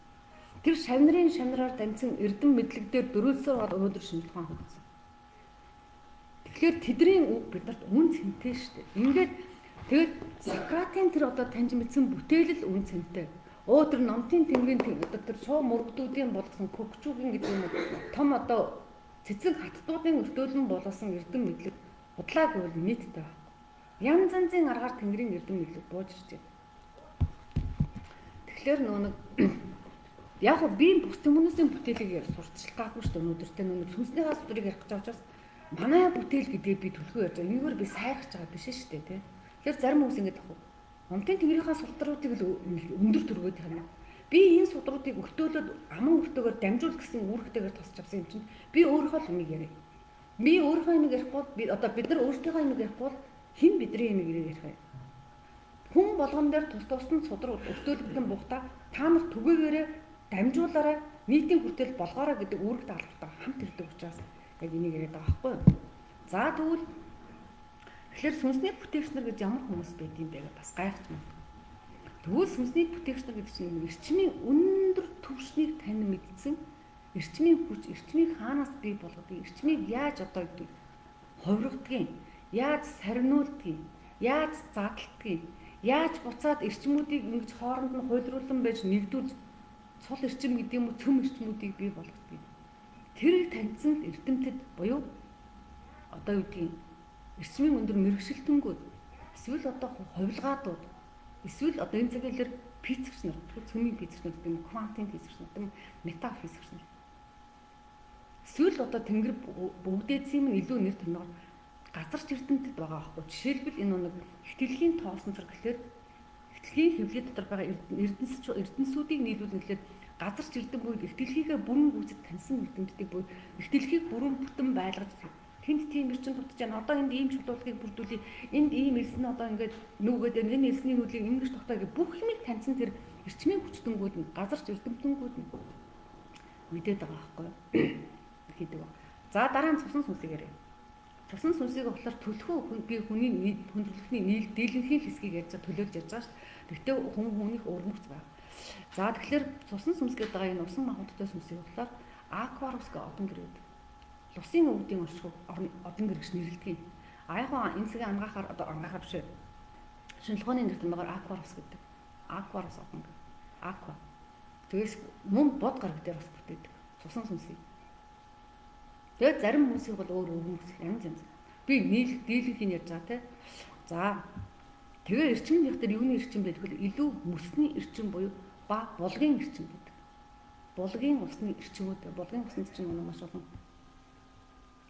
Тэр шавнараар дамжсан эрдэм мэдлэг дээр дөрүүлсэн бол өнөөдөр шинжлэх ухаан хөгжсөн. Тэгэхээр тэдний үг биднэрт үн цэнтэй шүү дээ. Ингээд тэгээд Сократын тэр одоо таньж мэдсэн бүтээлэл үн цэнтэй. Тэр номтын тэнгэрийн одоо тэр шуу мөргдүүдийн болгосон кокчугийн гэдэг юм уу том одоо цэцэг хаттуудын өртөөлөн болгосон эрдэм мэдлэг бодлаа гэвэл нийттэй байна. Янз янзын аргаар тэнгэрийн эрдэм мэдлэг бууж ирж байна. Тэгэхээр нэг яг би бус хүмүүсийн бүтээлийг сурталчлах гаагүй шүү дээ. Өнөөдөртэй сүнсний хас өдрийг ярих гэж байгаа учраас манай бүтээл гэдгийг би төлхөө ярьж байгаа. Энэгээр би сайхаж байгаа биш шүү дээ, тий. Тэгэхээр зарим хүмүүс ингэж ах. Номтын тэнгэрийнхаа судруудыг л өндөр төргөөд харна. Би энэ судруудыг өртөөлөд аман өртөөгөр дамжуул гэсэн үүрэгтэйгээр тосч авсан юм чинь би өөрийнхөө л юмыг яриа. Би өөрийнхөө юмыг ярихгүй би одоо бид нар өөрсдийнхөө юмыг ярихгүй хэн бидний юмыг ярих вэ? Хүн болгон дээр тусдын судрууд өртөөлөгдөн бухта та нар түгээгээрээ дамжуулаарай нийтийн хүртэл болгоорой гэдэг үүрэгт албартаа хамт ирдэг учраас яг энийг яриад байгаа байхгүй юу? За тэгвэл тэгэхээр сүнсний бүтээгчнэр гэж ямар хүмүүс байд юм бэ гэж бас гайхаж байна. Тэгвэл сүнсний бүтээгчнэр гэдэг чинь эрчмийн өндөр түвшнийг тань мэдсэн эрчмийн хүч, эрчмийг хаанаас бий болгодгийг, эрчмийг яаж одоо гэдэг хувиргадгийг, яаж сарниулдгийг, яаж задлдгийг, яаж буцаад эрчмүүдийг ингэж хооронд нь хуйлруулсан байж нэгдүүлж цул эрчим гэдэг юм уу цөм эрчмүүдийг бий болгодгийг. Тэрийг таньсан эрдэмтэд буюу одоо юу гэдгийг эрчмийн өндөр мэрэгшилтэнгүүд эсвэл одоо хувилгаадууд эсвэл одоо энэ цагаар физикч нар, цөмийн физикч нар гэдэг нь квантын физикч нар, метафизикч нар. Эсвэл одоо тэнгэр бүгдээдсийн нь илүү нэр томьёо газарч эрдэмтэд байгаа аахгүй. Жишээлбэл энэ нэг ихтэлхийн тоосонцор гэхэлэр ихтэлхийн хэвлэл дотор байгаа эрдэнсүүдийг нийлүүлнэхлээр газарч эрдэм буюу ихтэлхийгээ бүрэн гүйцэд таньсан эрдэмтдийг буюу ихтэлхийг бүрэн бүтэн байлгаж тэнд тийм эрчим дутж байна. Одоо энд ийм чулуулгыг бүрдүүлээ. Энд ийм элс нь одоо ингээд нүгэд энэ элсний нүдлийг ингэж тогтоо гэх бүх юмыг таньсан тэр эрчмийн хүчтэнгүүд нь газарч эрдэмтдүүд нь мэдээд байгаа байхгүй хийдэг. За дараа нь цусан сүнсийг яриа. Цусан сүнсийг болохоор төлхөө би хүний хүндрэлтний дийлэнхийн хэсгийг ярьж төлөөлж ярьж байгаа шүү дээ. Тэгтээ хүнийх өрмөгц байна. За тэгэхээр цусан сүнс гэдэг байгаа энэ усан махбодтой сүнсийг болохоор акварус гэх одон гэр байдаг. лусын өвдийн оршихуйг одон гэр гэж нэрлэдэг юм. А яг энэ цагийн ангаахаар одоо ангаахаар биш. Шинжилгээний нэртэй байгаа акварус гэдэг. Акварус одон гэр. Аква. Тэгээс мөн бод гараг дээр бас бүтээдэг. Цусан сүнсийг. Тэгээд зарим хүмүүсийг бол өөр хүмүүс янз янз. Би дийлэнхийн ярьж байгаа те. За тэгээ эрчимнийх дээр юуны эрчим байдаг вэ? Илүү мөсний эрчим буюу ба булгийн эрчим байдаг. Булгийн усны эрчимүүд, булгийн усны чинь маш олон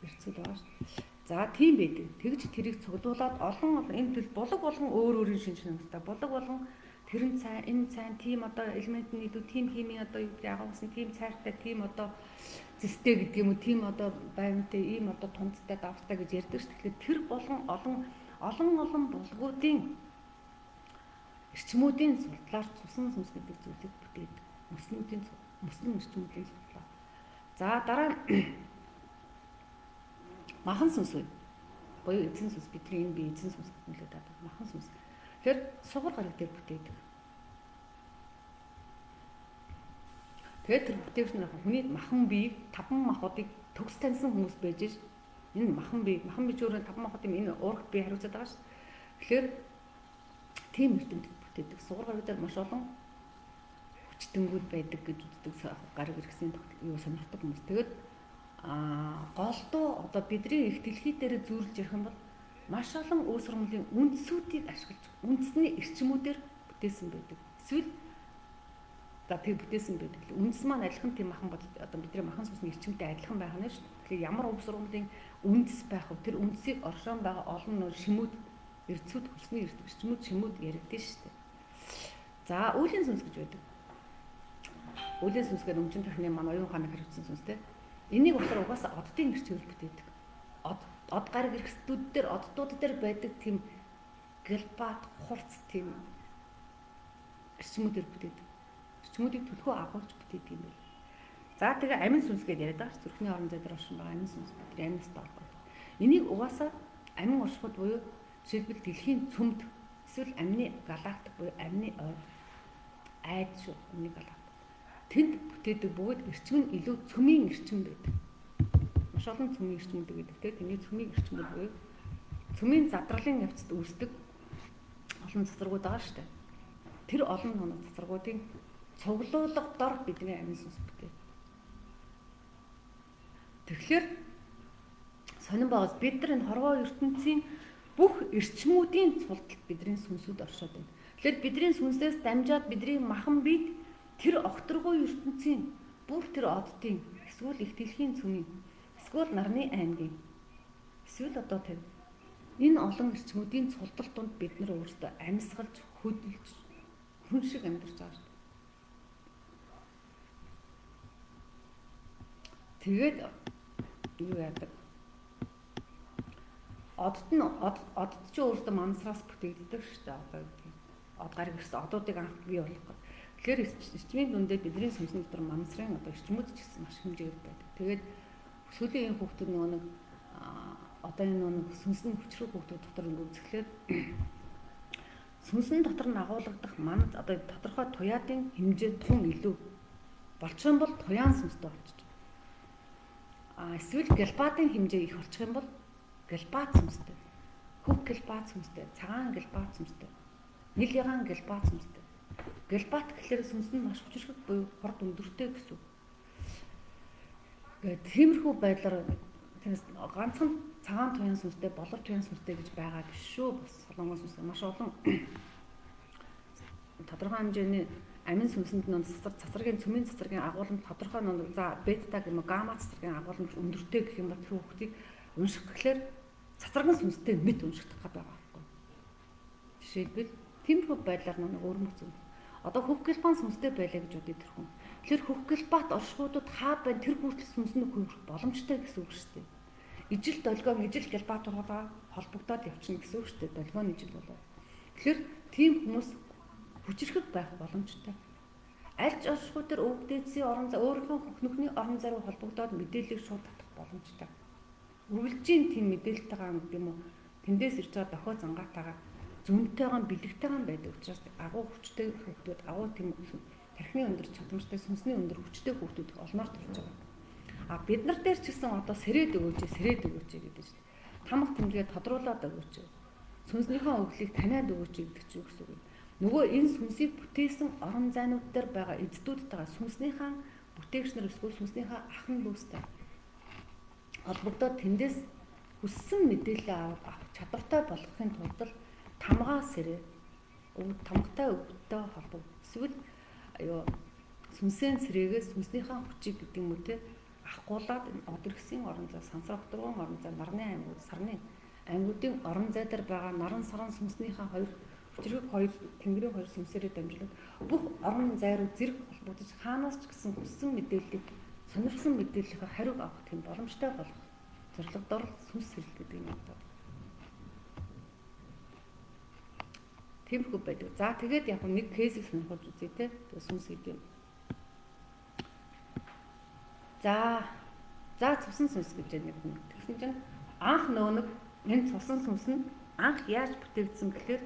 эрчүүд байгаа шүү. За тийм байдаг. Тэгж тэрийг цуглуулад олон энэ төл булаг болгон өөр өөрийн шинж чанартай. Булаг болгон тэрэн цай, энэ цай, тийм одоо элемент нь илүү тийм химийн одоо юу гэдэг агуулсан тийм цайртай, тийм одоо зэстэй гэдэг юм уу, тийм одоо байвантай, ийм одоо тунцтай, давстай гэж ярьдаг шүү. Тэгэхээр тэр болгон олон булгуудын эрчмүүдийн судлаар цусан сүнс гэдэг зүйлийг бүтээдэг. Мөсний эрчмүүдийн судлаар. За дараа нь махан сүнс үү? Боёо эзэн сүнс, бидний энэ бие эзэн сүнс гэдэг байдаг. Махан сүнс. Тэгэхээр сугар гараг дээр бүтээдэг. Тэгээд тэр бүтээгч нар хүний махан биеийг 5 махуудыг төгс таньсан хүмүүс байж ш. Энэ махан бие өөрөө 5 махуудын энэ уурах бие хариуцаад байгаа ш. Тэгэхээр тийм эрдэмтэд бүтээдэг. Сугар гараг дээр маш олон хүчтэнгүүд байдаг гэж үздэг гараг иргэсийн юу сонирхдаг хүмүүс. Тэгээд голдуу одоо бидний их дэлхий дээр зүүрлж ярих юм бол маш олон үе сургуулийн үндсүүдийг ашиглаж үндэсний эрчимүүдээр бүтээсэн байдаг. Эсвэл за тэг бүтээсэн байдаг. Үндэс маань адилхан тийм махан бол одоо бидний махан сүнсний эрчимтэй адилхан байх нь шүү. Тэгэхээр ямар үе сургуулийн үндэс байх вэ? Тэр үндэсийг оршоон байгаа олон нөр шимүүд, эрдцүүд, хүсний эрчимүүд, шимүүд яригдэн шүү. За үүлийн сүнс гэж байдаг. Үүлийн сүнс гэдэг өмчин тархины маань оюун ухааныг хариуцсан сүнстэй. Энийг болохоор угаасаа оддын эрчимээр бүтээдэг. Од гараг эрхтүүд дээр оддууд дээр байдаг тийм галбат хурц тийм эрчимүүдээр бүтээдэг. Эрчимүүдийг төлхөө агуулж бүтээдэг юм байна. За тэгээ амин сүнс гэдээ яриад байгаа. Зүрхний орон зай дээр оршин байгаа амин сүнс бидний аминс толгой. Энийг угаасаа амин оршихуд буюу жишээлбэл дэлхийн цөмд эсвэл амины галактик буюу амины ойр айд шүү амины галактик. Тэнд бүтээдэг бөгөөд эрчим нь илүү цөмийн эрчим байдаг. Маш олон цөмийн эрчимүүд гэдэг. Тэгээд тэний цөмийн эрчимүүд буюу цөмийн задралын явцад үүсдэг олон цацрагууд байгаа шүү дээ. Тэр олон цацрагуудын цуглуулга дор бидний амин сүнс бүтээдэг. Тэгэхээр сонирн байгаас бид нар энэ хорвоо ертөнцийн бүх эрчмүүдийн цулталд бидний сүнсүүд оршоод байна. Тэгэхээр бидний сүнсээс дамжаад бидний махан бид тэр огторгой ертөнцийн бүр тэр оддын эсвэл их дэлхийн цөмийн эсвэл нарны аймгийн эсвэл одоо тэр энэ олон эрчмүүдийн цултал донд бид нар өөрсдөө амьсгалж хөдөлж хүн шиг амьдарч байгаа шүү. Тэгээд юу яадаг? Одд ч өөрсдөө мансраас бүтээгддэг шүү дээ. Одоо тийм од гараг гэсэн одуудыг анх бий болгох. Тэгэхээр эрчмийн дүндээ бидний сүнсний дотор мансрын одоо эрчмүүд ч гэсэн маш хэмжээгээр байдаг. Тэгээд сүүлийн энэ хүүхдүүд нэг одоо энэ нэг сүнсний хүчрэг хүүхдүүд дотор үзэхлээр сүнсний дотор нь агуулгадах манд одоо тодорхой туяадын хэмжээ тун илүү болчих юм бол туяан сүнстэй болчих. Эсвэл галбатын хэмжээ их болчих юм бол галбат сүнстэй. Хөв галбат сүнстэй, цагаан галбат сүнстэй. Нил ягаан галбат сүнстэй. Галбат гэхлээр сүнс нь маш хүчрэг буюу хорд өндөртэй гэсэн. Тэгээд тиймэрхүү байдлаар тэрс ганцхан цагаан туяан сүнстэй, болор туяан сүнстэй гэж байгаа биш шүү. Бас солонгос сүнс маш олон тодорхой хэмжээний амин сүнсэнд нь цацрагийн цөмийн цацрагийн агуулмж тодорхой нэг за бета гэмэ гамма цацрагийн агуулмж өндөртэй гэх юм бол тэр хүүхдийг унших гэхлээр цацрагын сүнстэй мэд уншигдах байгаа байхгүй. Жишээлбэл тиймэрхүү байдлаар нэг өөрмөц юм. Одоо хөх галбан сүнстэй байлаа гэж бодъё тэр хүн. Тэгэхээр хөх галбат оршихуудад хаа байна тэр хүртэл сүнсний хөрөх боломжтой гэсэн үг шүү дээ. Ижил долгиог ижил галбатургаа холбогдоод явчихна гэсэн үг шүү дээ. Долгион ижил болоо. Тэгэхээр тийм хүмүүс хүчрэх байх боломжтой. Аль ч оршихуд төр өвгдээсийн орон зай өөрийнхөө хөхнөхний орон зай руу холбогдоод мэдээллийг шууд татах боломжтой. Үргэлжийн тийм мэдээлэлтэйгээ гэдэг юм уу? Тэндээс ирж байгаа дохио зангаатайгаа зүүнтэйгээ бэлэгтэйгээ байдаг учраас агуу хүчтэй хүүхдүүд агуу тийм тархины өндөр чадамжтай сүнсний өндөр хүчтэй хүүхдүүд олноор төрж байгаа. Бид нар дээр ч гэсэн одоо сэрээд өгөөч гэдэг чинь тамга тэмдгээ тодруулаад өгөөч. Сүнснийхээ өглийг таниад өгөөч гэдэг чинь юу гэсэн үг вэ? Нөгөө энэ сүнсийг бүтээсэн орон зайнууд дээр байгаа эздүүдтэйгээ сүнснийхээ бүтээгчнэр эсвэл сүнснийхээ ахын дүүстэй холбогдоод тэндээс хүссэн мэдээлэл авах чадвартай болгохын тулд тамгаа сэрээ тамгатай өвдөлтөй холбог эсвэл сүнсийн цэрэгээс сүнснийхээ хүчийг гэдэг юм уу те ахгуулад одөргсөн орон зай, сансар хотургын орон зай, нарны аймагуд, сарны аймагуудын орон зай дээр байгаа наран саран сүнснийхээ хоёр хүчрэг хоёр тэнгэрийн хоёр сүнсээрээ дамжуулаад бүх орон зай руу зэрэг холбогдож хаанаас ч гэсэн хүссэн мэдээллийг сонирхсан мэдээллийнхээ хариуг авах тийм боломжтой болох зорилгодоор сүнс сэрэл гэдэг юм байна. Тиймэрхүү байдаг. За тэгээд яг нэг кейсийг сонирхож үзье те. Тэгээд сүнс гэдэг юм. За цусан сүнс гэж нэг юм. Тэгсэн чинь анх нэг энэ цусан сүнс нь анх яаж бүтээгдсэн гэхээр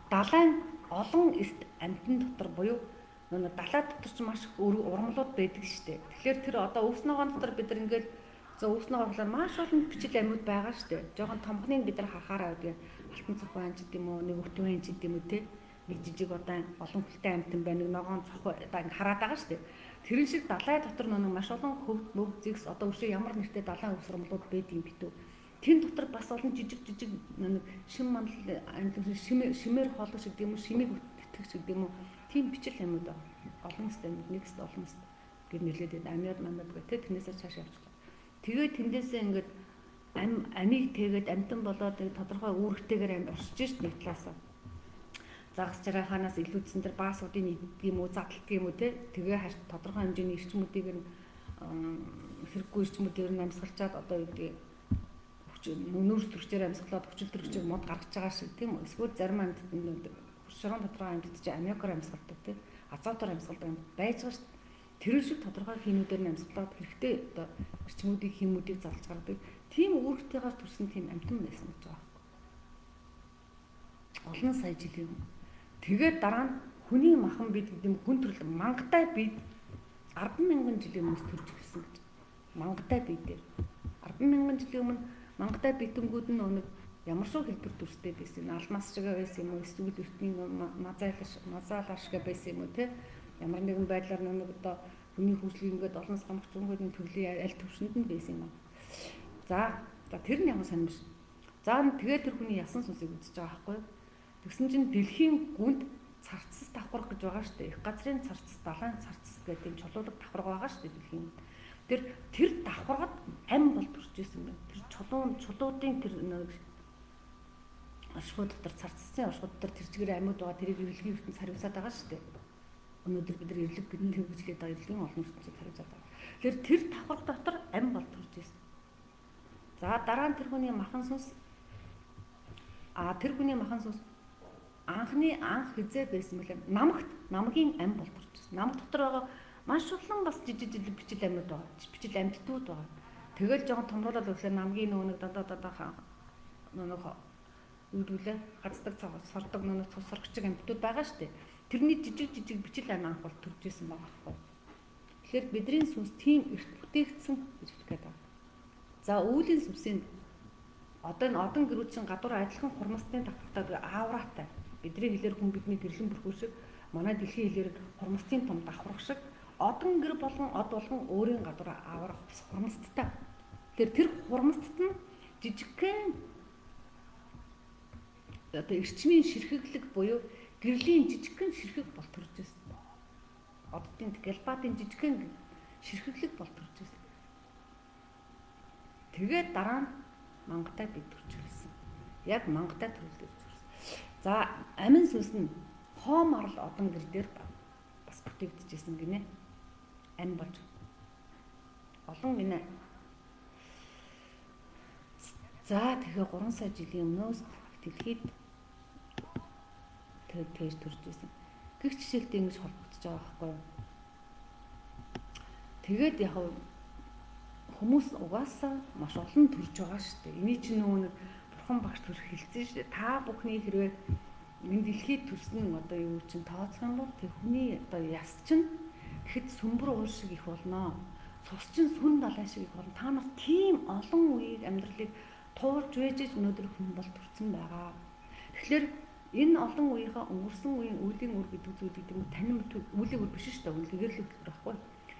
далайн олон эст амьтан дотор буюу нөгөө далай дотор ч маш их урмлууд байдаг шүү дээ. Тэгэхээр тэр одоо өвс ногоон дотор бид нар ингээд өвс ногоон болохоор маш олон бичил амьд байгаа шүү дээ. Жохон томхныг бид нар хахаараа гэдэг алтан цохоо ч гэдэм үү, нэг өвтөн ч гэдэм үү те. Нэг жижиг удаан олон хөлтэй амьтан байна, нэг ногоон цохоо одоо ингээд хараад байгаа шүү дээ. Тэрэн шиг далай дотор нөгөө маш олон хөвд мөв зэгс одоо өшөө ямар нэртэй далайн өвс урмлууд байдгийг битүү. Тэн дотор бас олон жижиг нэг шим мандал шимээр хоолой шиг гэдэм үү, шимийг итгэж гэдэг юм уу. Тийм бичил амьд олон сте нэгс олон сте гэж нэлээд амьд гэх тэрнээсээ цааш явж байгаа. Тэгээд тэндээсээ ингээд амийг тэгээд амтан болоод тодорхой үүрэгтэйгээр амь оршиж шít нэг талаас. Загас жараханаас илүүдсэн тэр баасуудын идэх юм уу, задлах юм уу те. Тэгээ харт тодорхой хэмжээний эрчмүүдийг хэрэггүй эрчмүүдээр нь амьсгалчаад одоо юу гэдэг нүүрс төрчээр амьсгалаад хүчил төрчийг мод гаргаж байгаа шиг тийм үү. Эсвэл зарим амьд шорон тодорхой амьд чи амиокор амьсгалдаг тийм азотоор амьсгалдаг юм байж байгаа шүү дээ. Тэр шиг тодорхой хийнүүдээр нь амьсгалаад хэрэгтэй одоо эрчмүүдийг хийнүүдийг залж гаргадаг. Тийм үүрэгтэйгээр төрсэн тийм амьтан байсан гэж байгаа. Олон сая жилийн өмнө. Тэгээд дараа нь хүний махан бид гэдэг юм хүн төрөл мангатай бид 10,000 жилийн өмнөөс төрж ирсэн гэж. Мангатай бид дээр 10,000 жилийн өмнө мангатай битэнгүүд нь нэг ямар шүү хэлбэр төрстэй байсан. Алмас шиг байсан юм уу? Эсвэл эртний мазаалаш шиг байсан юм уу те? Ямар нэгэн байдлаар нэг одоо хүний хөгжлийг ингээд олон самгч өнгөний төрлийн аль төвшөнд нь байсан юм аа. За тэр нь ямар сонирм биш. За тэгээд тэр хүний ясан сүнсийг үзэж байгаа байхгүй юу? Тэгсэн чинь дэлхийн гүнд царцс давхарх гэж байгаа шүү дээ. Их газрын царцс, далайн царцс гэдэг тийм чулуулаг давхарга байгаа шүү дээ дэлхийн. Тэр давхаргад ам бол төрж исэн байна. Тэр чулуудын тэр нэг оршихуй дотор царцсан оршихуй дотор тэр чигээр амьд байгаа тэрийг ирэлгийн ертөнц хариуцаад байгаа шүү дээ. Өнөөдөр бид нар ирлэг гэдэг төвчлээд байгаа ирлэгийн олон ертөнцийг хариуцаад байгаа. Тэгэхээр тэр давхарга дотор ам бол төрж исэн. За дараа нь тэр хүний махан сүнс тэр хүний махан сүнс анх хизээ байсан бэлээ. Намгийн ам бол төрж исэн. Нам дотор байгаа маш олон бас жижиг бичил амьд байгаа. Бичил амьдтууд байгаа. Тэгэл жоохон томруулаад өглөө намгийн нөгөө дадаа нөгөө юу гэдүүлээ гацдаг сордог нөгөө цус соргочиг амьтууд байгаа шүү дээ. Тэрний жижиг бичил ам анх бол төрж исэн байгаа байхгүй. Тэгэхээр бидний сүнс тийм эрт бүтээгдсэн гэж хэлэх гээд байна. За үүлийн сүнсийн одоо энэ одон гэрүүчин гадуур адилхан хурмастын давхартай аавраатай. Бидний хэлээр хүн бидний гэрлэн бүрхүү шиг манай дэлхийн хэлээр хурмастын том давхарх шиг одон гэр болон од болгон өөрийн гадуур ааврах хурмасттай. Тэр хурмастт нь жижигхэн одоо эрчмийн ширхэглэг буюу гэрлийн жижигхэн ширхэг бол төрж байсан. Оддын галбатын жижигхэн ширхэглэг бол төрж байсан. Тэгээд дараа нь мангатай бид төрж ирсэн. Яг мангатай төрөлдөж ирсэн. За амин сүнс нь хоом арал одон гэр дээр бас бүтээгдэжсэн гинэ. Ам болж олон гинэ. За тэгэхээр 3 сая жилийн өмнөөс дэлхийд тэгж төрж ирсэн. Гэх жишээлтэй ингэж холбогдож байгаа байхгүй юу? Тэгээд яг хүмүүс угаасаа маш олон төрж байгаа шүү дээ. Эний чинь нөгөө нэг бурхан багш төр хэлсэн шүү дээ. Та бүхний хэрвээ энэ дэлхийд төрсөн одоо юу чинь тооцох юм бол тэр хүний одоо яс чинь гэхэд сүмбэр уул шиг их болно. цус чинь сүн далай шиг их орно. Та нар тийм олон үеийг амьдралыг туулж вэжж өнөөдөр хүн бол төрсэн байгаа. Тэгэхээр энэ олон үеийнхаа өнгөрсөн үеийн үеийн үр гэдэг зүйлийг танин мэдгүй үеийн үр биш шүү дээ. Гэгэрлийн хөтөлбөр байхгүй.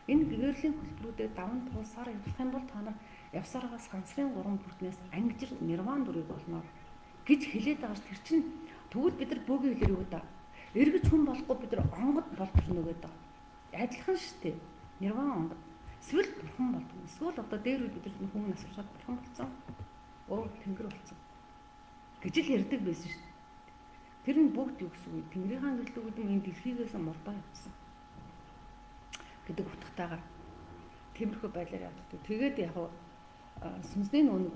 Энэ гэгэрлийн хөтөлбөрүүдэд даван туулсаар явах юм бол та нар явсараа сансрын 3 бүртнээс ангижир нирван дүрийг олно гэж хэлээд байгаа ш. Тэр чинь тэгвэл бид нар бөөгийн хэлээр юу гэдэг? Эргэж хүн болохгүй бид нар онгод болчихно гэдэг. Адилхан шүү дээ. Нирван онгод. Эсвэл бурхан болдог. Эсвэл одоо дээр үед бид нар хүн насваршаад бурхан болсон. Оо тэнгэр болсон. Гэж л ярьдаг байсан шүү. Тэр нь бүгд юу гэсэн үг? Тэнгэрийн гэрлүүгүүд нь энэ дэлхийгээс мурдаа явсан гэдэг утгатайгаар тиймэрхүү байдлаар явдаг. Тэгээд яг сүнсний нүг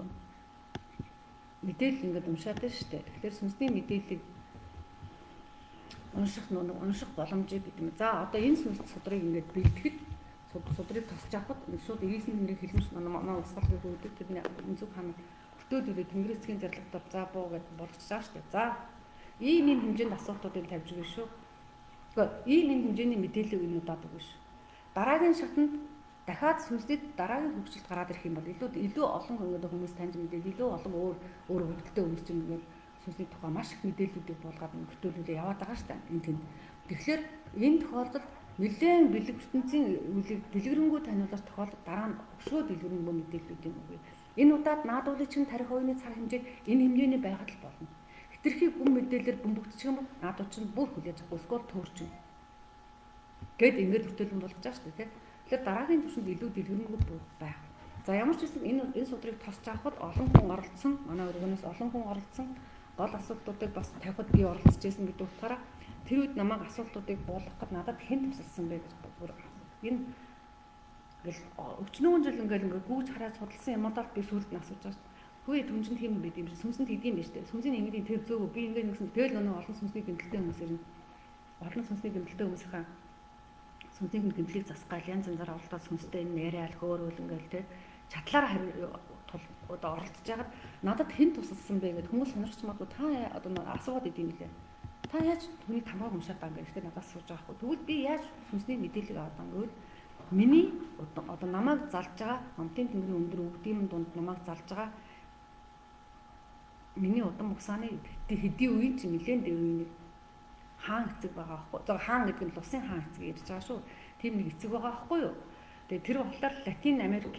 мэдээлэл ингээд уншаад байна шүү дээ. Тэгэхээр сүнсний мэдээллийг унших боломжийг гэдэг юм. За одоо энэ сүнс судрыг ингээд бэлтгэхэд судрыг тосч авахд шууд ирээсэн тэнгэрийн хэлмж манай усгалыг өгдөг. Тэр өнцөг ханаа хөтөөдөлөө тэнгэрийн эцгийн зарлагтаар за буу гэж болгочихсан шүү дээ. За ийм хэмжээнд асуултуудыг тавьж өгнө шүү. Ийм хэмжээний мэдээлэл өгнө удаад өгнө шүү. Дараагийн шатанд дахиад сүнсдэд дараагийн хөгжилд гараад ирэх юм бол илүү олон хүмүүс таньж мэдээд илүү олон өөр хөгжилтэй хүмүүс чинь ингээд сүнсний тухай маш их мэдээллүүдийг буулгаад хөтөлүүлээ яваад байгаа шүү дээ. Энэ тэнд. Тэгэхээр энэ тохиолдолд нэлээд бэлэг ертөнцийн үлийг дэлгэрэнгүй таниулах тохиолдолд дараа нь өшөө дэлгэрэнгүй мэдээллүүд юм уу. Энэ удаад наадуулын чинь тарих хувийн цаг хэмжээ энэ хэмжээний байгаад л болно. Хитрхи гүн мэдээлэлээр бөмбөгдчих юм бол наадууд чинь бүр хүлээж авахгүй эсвэл төөрчин. Гэт ингээд хөтөлбөр болгож байгаа шүү дээ. Тэгэхээр дараагийн түвшинд илүү дэлгэрэнгүй байх. За ямар ч гэсэн энэ судрыг тосч авахд олон хүн оролцсон, манай өргөнөөс олон хүн оролцсон, гол асуудлуудыг бас тавихад би оролцож байсан гэдэг утгаараа тэр үед намайг асуултуудыг буулгахад надад хэн тусалсан бэ гэж бүр энэ ингээл өчнөө жил ингээл гүүж хараад судалсан юмудаа би сүүлд нь асууж байгаа шүү. Хөөе түнжинд хэм байд юм шиг сүнсэнд хийдэм байж тээ. Сүнсийн ингэдийн тэр зөөгөө би ингээд нэгсэн тэгэл өнөө олон сүнсний гэмтэлтэй хүмүүсээр нь олон сүнсний гэмтэлтэй хүмүүсийн сүнсний гэмтлийг засгаал янз янзаар оролдоод сүнстэй нэрэл хөөрөөл ингээл тэ чадлаараа одоо оролцож байгаад надад хэн тусалсан бэ гэд хүмүүс сонирхч магадгүй та одоо асууад идэв юм лээ. Та яаж түүний тамгааг уншаад байгаа юм гэхээр надаас сууж байгаа хгүй. Тэгвэл би яаж сүнсний мэдээлэл аваад байгаа юм гэвэл миний одоо намайг залж байгаа хамтын тэнгэрийн өндөр өвдөм дунд намайг залж байгаа миний удам угсааны хэдийн үеийн чи нэлээд дээр үеийн хаан эцэг байгаа байхгүй. За хаан гэдэг нь Лусын хаан эцэг ярьж байгаа шүү. Тийм нэг эцэг байгаа байхгүй юу? Тэгээ тэр болохоор Латин Америкт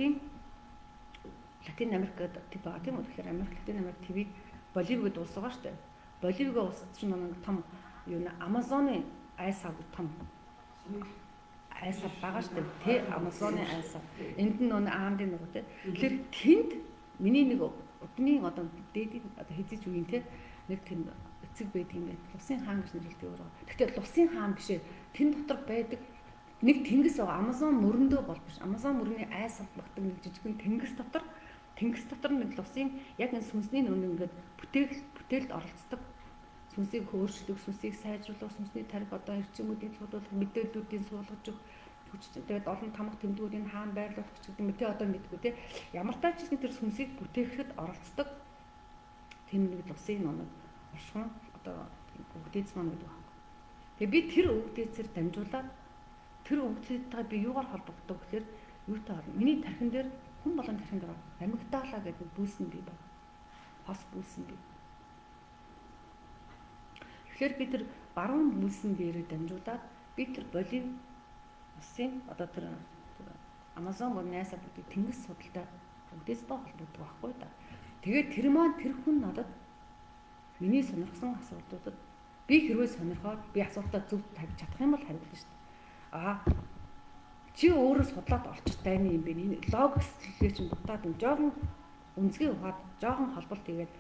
тип байгаа тийм үү? Тэгэхээр Латин Америк твийг Боливид улс байгаа шүү дээ. Боливигийн улс чинь нэг том юу нэ Амазоны айсаа том айсаа байгаа шүү дээ. Тэ Амазоны айсаа. Энд нь нөө аамдын нэг үү? Тэгэхээр тэнд миний нэг өдний одоо дээдийн одоо хэзээч үеийн те нэг тэнд эцэг байдаг юм байна. Лусын хаан гэж нэрлэдэг өөрөө. Гэхдээ Лусын хаан бишээ тэн дотор байдаг нэг тэнгис байгаа. Амазон мөрөндөө бол биш. Амазон мөрөний айс авлагдаг нэг жижигхэн тэнгис дотор нэг Лусын яг энэ сүнсний нүн ингээд бүтээлд оролцдог. Сүнсийг хөөрчлөх, сүнсийг сайжруулах, сүнсний тарих одоо эрчимүүдийн цуглуулах, мэдээллүүдийн суулгаж өгөх тэгээд олон тамга тэмдгүүдийн хаан байрлуулах гэдэг мэт одоо мэдгүй те ямар тач гэсэн тэр сүнсийг бүтээхэд оролцдог тийм нэг Лусын нүн оршин одоо өвгдээц маань гэдэг байна. Тэгээ би тэр өвгдээцээр дамжуулаад тэр өвгдээцтэй би юугаар холбогддог гэхээр юутай харна. Миний тархин дээр хүн болон тархин дээр амигдала гэдэг бүүсэн бий байна. Хос бүүсэн бий. Тэгэхээр би тэр баруун бүүсэн биеэр дамжуулаад би тэр Болив усын одоо тэр Амазон мөрнөөс бүдэг тэнгис судалтай өвгдээцтэй холбогддог байхгүй да. Тэгээд тэр маань тэр хүн надад миний сонирхсан асуултуудад би хэрвээ сонирхоод би асуултаа зөв тавьж чадах юм бол хариулна шүү дээ. Чи өөрөө судлаад олчих тайны юм бэ? Энэ логик сэтгэлгээ чинь дутаад юм. Жохон үнцгийн ухаад жохон холболт хийгээд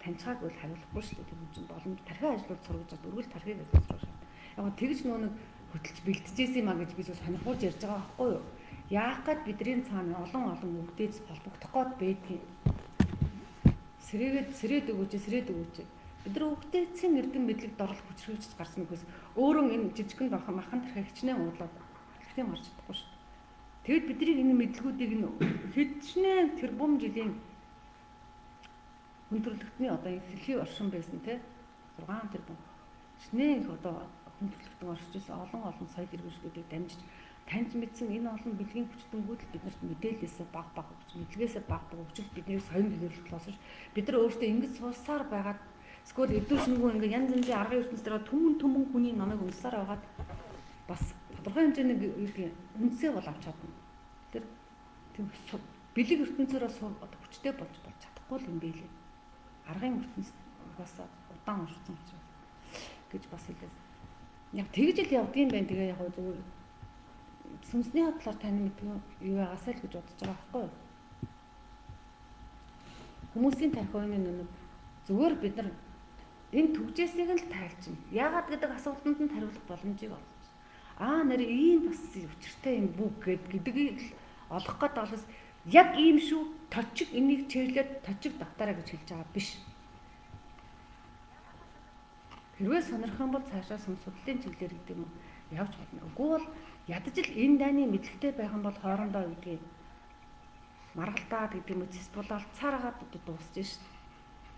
таньцааг бол хариулахгүй шүү дээ. Тэр хүн чинь боломж тархиа ажлууд сургаж чад өргөл тархийг ажлууд сургаж. Яг тэгж нөө хөтөлж бэлтжсэн юм а гэж би сонирхуулж ярьж байгаа байхгүй юу? Яах гээд бидний цаана олон өвгдөөц холбогдох гээд байдгийг сэрээд өгөөч. Бид нар өвгдөөцийн эрдэм мэдлэг дорлох хүчрхийлж гарсан нөхөөс өөрөө энэ жижигхэн мархан тархи хичнээн уудлаад хэрэгтэй марж чадахгүй шүү дээ. Тэгэд бидний энэ мэдлгүүдийг нь хичнээн тэрбум жилийн хүндрэлтний одоо дэлхийн оршин байсан те 6 тэрбум. Хичнээн их одоо хүндрэлтэн оршиж байсан олон сая тэргүүрүүдийг дамжиж таньж мэдсэн энэ олон бэлгийн хүчтэнгүүд л биднэрт мэдээлэлээсээ баг өгч, мэдлэгээсээ баг өгч бидний соён гэрэл болсон ш. Бид нар өөрсдөө ингэж сууссаар байгаад эсвэл эдгээр шингүү ингээ янз янзын аргын ертөнцийн түмэн хүний номыг унсаар байгаад бас тодорхой хэмжээний үндсээ бол авч чадна. Тэр бэлэг ертөнцөөр хүчтэй болж чадахгүй л юм байлээ. Аргын ертөнц бас удаан урсан учраас гэж бас хэлээ. Яг тэгж л явдгийн байх. Тэгээ яг зүгээр сүнсний хадлаар тань мэдгүй юу яагаасаа л гэж бодож байгаа байхгүй юу? Хүмүүсийн тархины нэг зүгээр бид нар энэ төгжээсийг л тайлчна. Яагаад гэдэг асуултанд нь хариулах боломжийг олгож. Нэр ийм бас учиртай юм бүг гэдгийг л олох гээд болос яг ийм шүү точиг энийг чирлээд точиг давтаараа гэж хэлж байгаа биш. Хэрвээ сонирх юм бол цаашаа сүнс судлалын чиглэлээр гэдэг юм явж болно. Үгүй бол ядаж л энэ дайны мэдлэгтэй байх юм бол хоорондоо гэдгийг маргалтаад гэдэг юм цэс булаад цаараагаад дуусчих шээ.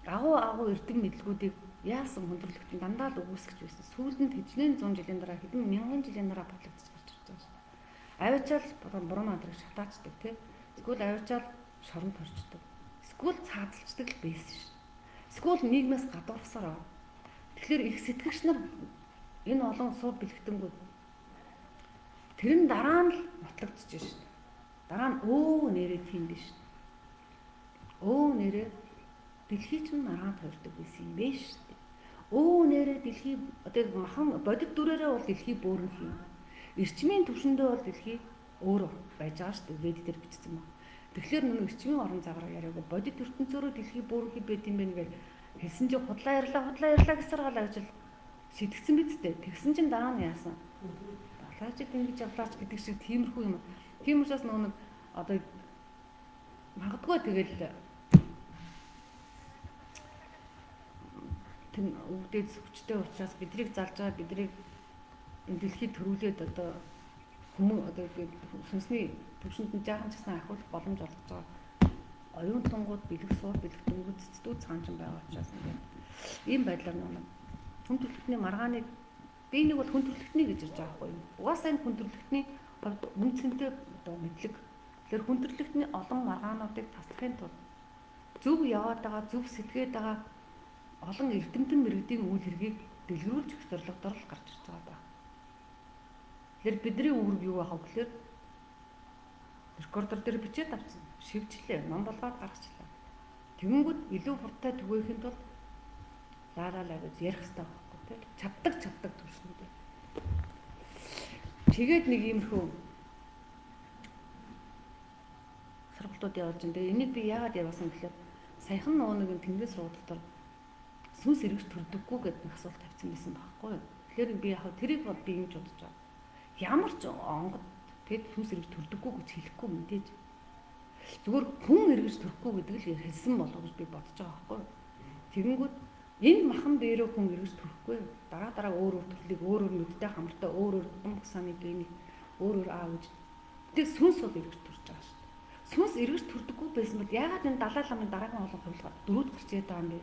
Агуу эрдэм мэдлгүүдийг яасан хүндрэлтэн дандаа л өгөөсгөж байсан. Сүүлд нь хэдэн 100 жилийн дараа хэдэн мянган жилийн дараа бодлогдож гарч ирж байгаа шээ. Авиачаал буруу мадрыг шатаачдаг тий. Эсвэл авиачаал шоронд хорчдог. Эсвэл цаадалчдаг л байсан шээ. Эсвэл нийгмээс гадуурсаар аа. Тэгэхээр их сэтгэгч нар энэ олон суур бэлгэдэнгүүд тэр нь дараа нь л нотлогдож шээ. Дараа нь нэрээ тийм биш. Нэрээ дэлхий ч маргаан тойрдог байсан юм бэ шүү дээ. Нэрээ дэлхий одоо махан бодит дүрээрээ бол дэлхий бөөрнөх юм. Эрчмийн түвшиндээ бол дэлхий өөр байж байгаа шүү дээ. Вэд дээр бичсэн юм. Тэгэхээр нүг эрчмийн орон цагаар яриаг бодит ертөнцөөрөө дэлхий бөөрнөх байт юм байна гэж хэлсэн чинь худлаа ярьлаа гэсэргал ажил сэтгцэн биз дээ. Тэгсэн чинь дараа нь яасан? Далаачд ингэж явлаач гэдэг шиг тиймэрхүү юм. Тийм учраас нэг одоо магадгүй тэгэл тэн өвдөж хүчтэй учраас бидрийг залж байгаа бидрийг энэ дэлхийд төрүүлээд одоо хүмүүс одоо сүнсний төвшөнд нь жаахан ч гэсэн ахиулах боломж олгож байгаа. Оюун тунгууд бэлэг суур бэлэгдэнгүүд цэцдүүд цаанч байгаа учраас ийм байдлаар нэг хүн төрөлхтний маргааныг би нэг бол хүн төрөлхтний гэж ирж байгаа байхгүй юу. Угаасаа энэ хүн төрөлхтний үнцэнтэй одоо мэдлэг. Тэгэхээр хүн төрөлхтний олон маргаануудыг таслахын тулд зөв яваад байгаа, зөв сэтгээд байгаа олон эрдэмтэн мэрэгдийн үйл хэргийг дэлгэрүүлж өгөх зорилгоор л гарч ирж байгаа байна. Тэгэхээр бидний үүрэг юу байх вэ гэхээр рекордер дээр бичээд авсан. Шивжлээ, ном болгоод гаргачлаа. Тэгэнгүүт илүү хурдтай түгээхэд бол лаа гэж ярих хэрэгтэй байхгүй тийм. Чаддаг төвшнүүд. Тэгээд нэг иймэрхүү сургалтууд явуулж байна. Тэгээ энийг би яагаад явуулсан гэхээр саяхан нэг тэнгэрийн сургууль дотор сүнс эргэж төрдөггүй гэдэг нэг асуулт тавьсан байсан байхгүй юу. Тэгэхээр би яг тэрийг бол би ингэж бодож байгаа. Ямар ч онгод тэгэд сүнс эргэж төрдөггүй гэж хэлэхгүй мэдээж. Зүгээр хүн эргэж төрөхгүй гэдэг л хэлсэн болов гэж би бодож байгаа байхгүй юу. Тэгэнгүүт энэ махан дээрөө хүн эргэж төрөхгүй. Дараа өөр төрлийг өөр нүдтэй хамартай өөр бамбсаны генийг өөр аавж. Тэгээ сүнс бол эргэж төрж байгаа шүү дээ. Сүнс эргэж төрдөггүй байсан бол яагаад энэ Далай ламын дараагийн олон хувилгаар дөрүүд гарч ирээд байгаа юм бэ?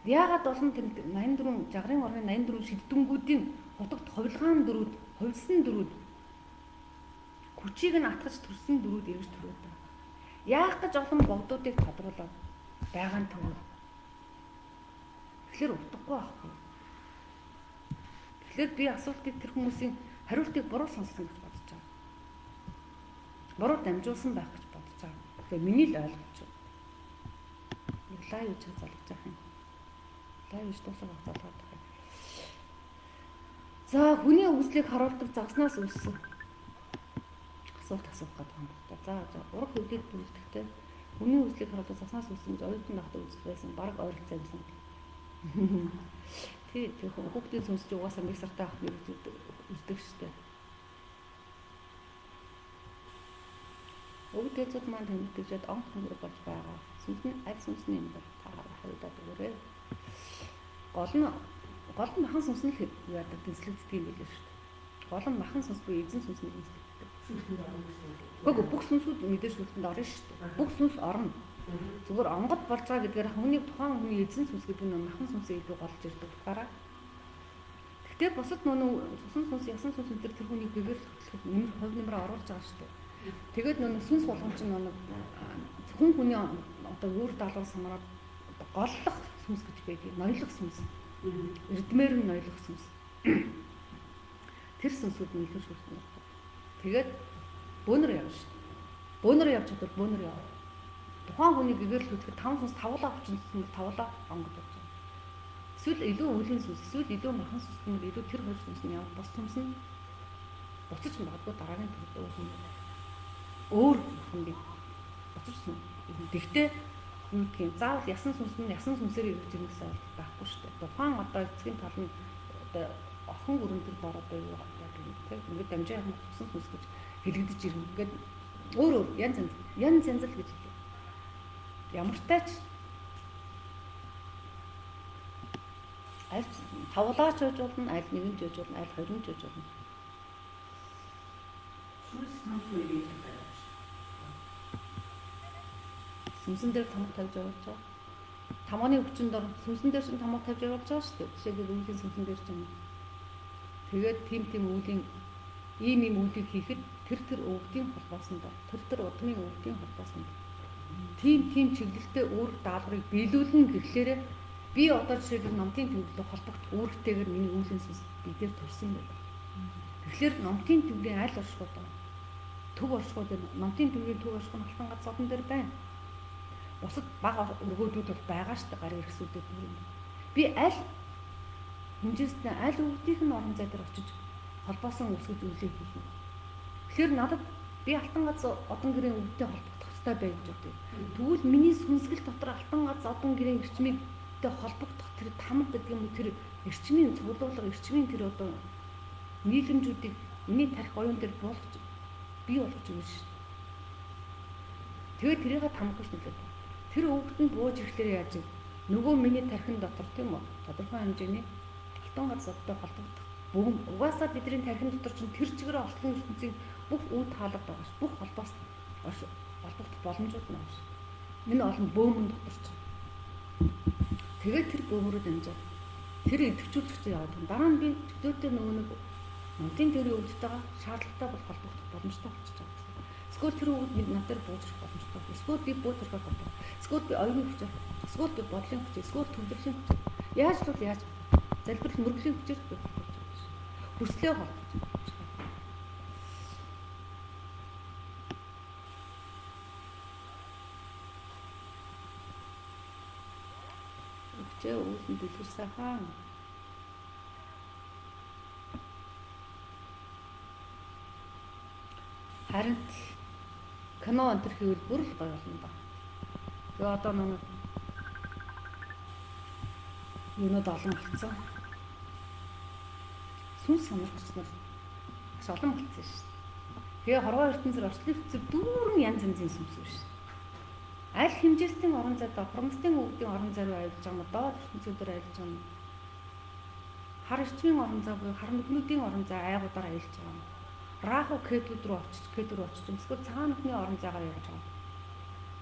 Яагаад болон тэр 84 жагрын орны 84 шиддэнгүүдийн хотогт хувилгаан дөрүүд, хувилсан дөрүүд хүчийг нь атгаж төрсэн дөрүүд эргэж төрөөд байгаа. Яах гэж олон богдуудыг тодруулаад байгаа нь төгөө. Тэгэхээр утгагүй байхгүй. Тэгэхээр би асуултыг тэр хүмүүсийн хариултыг буруу сонссон гэж бодож байгаа. Буруу дамжуулсан байх гэж бодож байгаа. Тэгэхээр миний л ойлгож байна. Нэг лайв хийж залгаж байгаа юм. Лайв хийж дуусах хугацаад байгаа. За хүний үзлийг харуулдаг загснаас үүссэн асуулт асуух гэдэг юм байна. За ураг хөвдөд бүрэлдэхтэй хүний үзлийг харуулдаг загснаас үүссэн гэж оюутан багт үзэл байсан. Бараг ойролцоо юмсан. Тэг хүүхдийн сүнс чи угаасаа нэг сартай авах нэг үздэг штеп. Өвдөцөд маань тэмдэглээд онх хөнгөр болж байгаа. Сүнс нь аль сүнсний юм бэ? Таараа хариулаад өгөөрэй. Гол нь махан сүнс нь яадаг дэнслэгддэг юм билээ шүү дээ. Гол нь махан сүнс буюу эзэн сүнс нь дэнслэгддэг. Бүх сүнсүүд мэдээж нүдэнд орно шүү дээ. Бүх сүнс орно. Зүгээр онгод болж байгаа гэдгээр тухайн хүний эзэн сүнс гэдэг нь махан сүнсээ илүү голж ирдэг болохоор. Гэтэ бусад нөө цусан сүнс, ясан сүнс энэ тэр хүнийг гэгэр нэмэр хувь нэмрээ оруулж байгаа шүү дээ. Тэгээд нөө сүнс болгон чинь нөө хүн хүний одоо өөр даалгавар самраад голлох сүнс гэж байдаг. Ноёлох сүнс. Эрдмээр нь ноёлох сүнс. Тэр сүнсүүд нь илүү шүрхэн байна. Тэгээд бөөнөр явна шүү дээ. Бөөнөр явж чадвал бөөнөр яв. Тухайн хүний гэгэрlүүлэхэд 5 сүнс тавлаа авчихсан тавлаа онгод болж байгаа. Эсвэл илүү үлийн сүнс, эсвэл илүү махан сүнс гэмээр илүү тэр хоёр сүнс нь явах бос сүнс нь буцаж магадгүй дараагийн төрөл өөр махан бий. Буцаж сүнс. Гэхдээ юу гэх юм заавал ясан сүнс нь ясан сүнсээр ирж ирэх гэсэн байхгүй шүү дээ. Тухайн одоо эцгийн тал нь одоо охин өрөндөл бороод юу яг тийм ингээд дамжаа явах тусан сүнс гэж хэлэгдэж ирнэ. Ингээд өөр янз янз л гэж хэлээ. Ямар тач аль тавлаач байж болно, аль нэгэн байж болно, аль хоёрын байж болно. Сүнс намгүй гэдэг байна. Сүнсэн дээр тамга тавьж явуулж байгаа. Тамганы өвчнөд ор сүнсэн дээр чинь тамга тавьж явуулж байгаа шүү дээ. Жишээлбэл үеийн сүнсэн дээр чинь. Тэгээд тийм үеийн ийм үйлийг хийхэд тэр өвгдийн холбоосонд тэр удмын өвгдийн холбоосонд тийм чиглэлтэй үүрэг даалгаврыг биелүүлнэ гэхлээрээ би одоо жишээлбэл номтын төвлөрөө холбогд үүрэгтэйгээр миний үеийн сүнс бидээр төрсөн байна. Тэгэхээр номтын төвийн аль оршууд төв оршууд номтын төвийн төв оршууд нь алтан гац зовон дээр байна. Бусад бага өргөөдүүд бол байгаа шүү дээ гарын эрхсүүдэд бүр юм. Би аль хэмжээстэй аль өвгдийнх нь орон зай дээр очиж холбоосон үсгэж үйлээ хийх юм. Тэгэхээр надад би алтан гац одон гэрийн өвгдтэй холбогдох хэрэгтэй байж байгаа. Тэгвэл миний сүнсгэл дотор алтан гац одон гэрийн эрчмийгтэй холбогдох тэр тамд гэдэг юм уу тэр эрчмийн цуглуулга эрчмийн тэр одоо нийлэмжүүдийг миний тарих оюун дээр буулгаж бий болгож өгнө шүү. Тэгээд тэрийг тамгаж нөлөөд. Тэр өвгдөнд бууж ирэхлээр яаж вэ? Нөгөө миний тархин дотор тийм үү? Тодорхой хэмжээний алтан гац одтой холбогдох. Бүгэн угаасаа бидний тархин дотор чинь тэр чигээр орчлон ертөнцийн бүх үе таалга байгаа ш. Бүх холбоос холбогдох боломжууд байна ш. Энэ олон бөөмөн дотор чинь. Тэгээд тэр бөөмөрөд амжаад тэр идэвхжүүлэгч яваад байна. Дараа нь би төдөөтэй нөгөө нэг номтын төрийн өвдөлтөйгээ шаардлагатай бол холбогдох боломжтой болчихж байгаа гэсэн. Эсвэл тэр өвд минь надад буужрах боломжтой. Эсвэл би буудрахад болдог. Эсвэл би оюуны хүчээр, эсвэл би бодлын хүчээр, эсвэл төвлөрлийн хүчээр. Яаж л яаж залбирал мөргөлийн хүчээр холбогдож байгаа ш. Хүслээ холбож байгаа ш. Өвчөө үүлэн дэлгэрсэн хаан. Харин кино энэ хийвэл бүр л гоё болно да. Тэгээ одоо нэг юунод олон болцсон. Сүнс сонирхч нар маш олон болцсон шүү дээ. Тэгээ хорвоо ертөнцөөр орчлын хэвцэр дүүрэн янз янзын сүнс биш. Аль хэмжээстийн орон зайд хормостын өвдгийн орон зай руу аялж байгаа юм доод ертөнцөөр аялж байгаа юм. Хар эрчмийн орон зай буюу хар нүхнүүдийн орон зай айгуудаар аялж байгаа юм. Раху кэдүүд рүү очиж эсвэл цагаан нүхний орон зайгаар явж байгаа.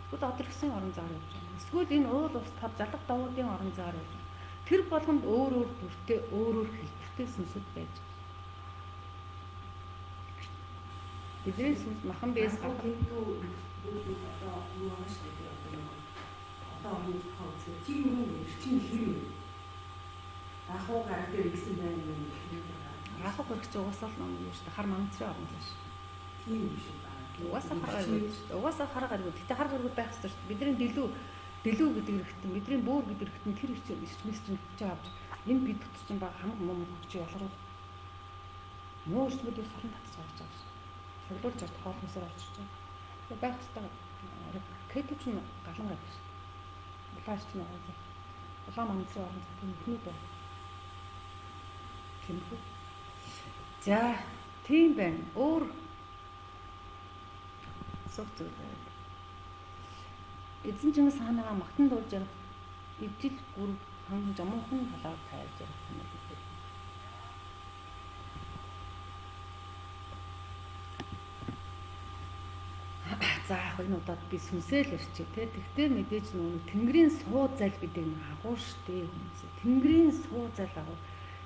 Эсвэл одорхсын орон зайгаар явж байгаа. Эсвэл энэ уул ус тав залах давуудын орон зайгаар явж байгаа. Тэр болгонд өөр бүртээ өөр хэлбэртэй сүнсүүд байж байгаа. Бидний сүнс махан бэс гэдэг одоо юу ааш гэдэг одоо юу хавц тийм юм чинь хэрэг. Раху гараад ирсэн байна юм. Раху гэрч угаасаа л ном юм шүү дээ. Хар мангацрын орон зай шүү. Тийм юм шиг байна. Угаасаа хар гаргууд шүү дээ. Угаасаа хар гаргууд. Гэтэ хар гаргууд байх хэрэгтэй шүү дээ. Бидний дэлүү гэдэг хэрэгтэн, бидний бөөр гэдэг хэрэгтэн тэр ирчмэс чинь хүч авч энэ бид дотор чинь баг хамаг мом хүч ялгарууд. Муу ирчмүүдийг сорон татж гарч байгаа шүү. Цуглуулж чад хоолносоор орчиж байгаа. Тэгээ байх хэрэгтэй. Кэдүүч нь галан гарч шүү. Улааш чинь байгаа. Улаан мангацрын орон зай нөхнүүд байна. Тэмхүү. За, тийм байна. Өөр сувт зүйл. Эзэн Чингис хаанаа магтан дуулж ярих ижил гүр хан жамхан талаар тайлж ярих юм байна. За яг энэ удаад би сүнсэл ярьчих те. Тэгтээ мэдээж нөгөө тэнгэрийн суу зал гэдэг нь агуу штэ хүмүүс. Тэнгэрийн суу зал агуу.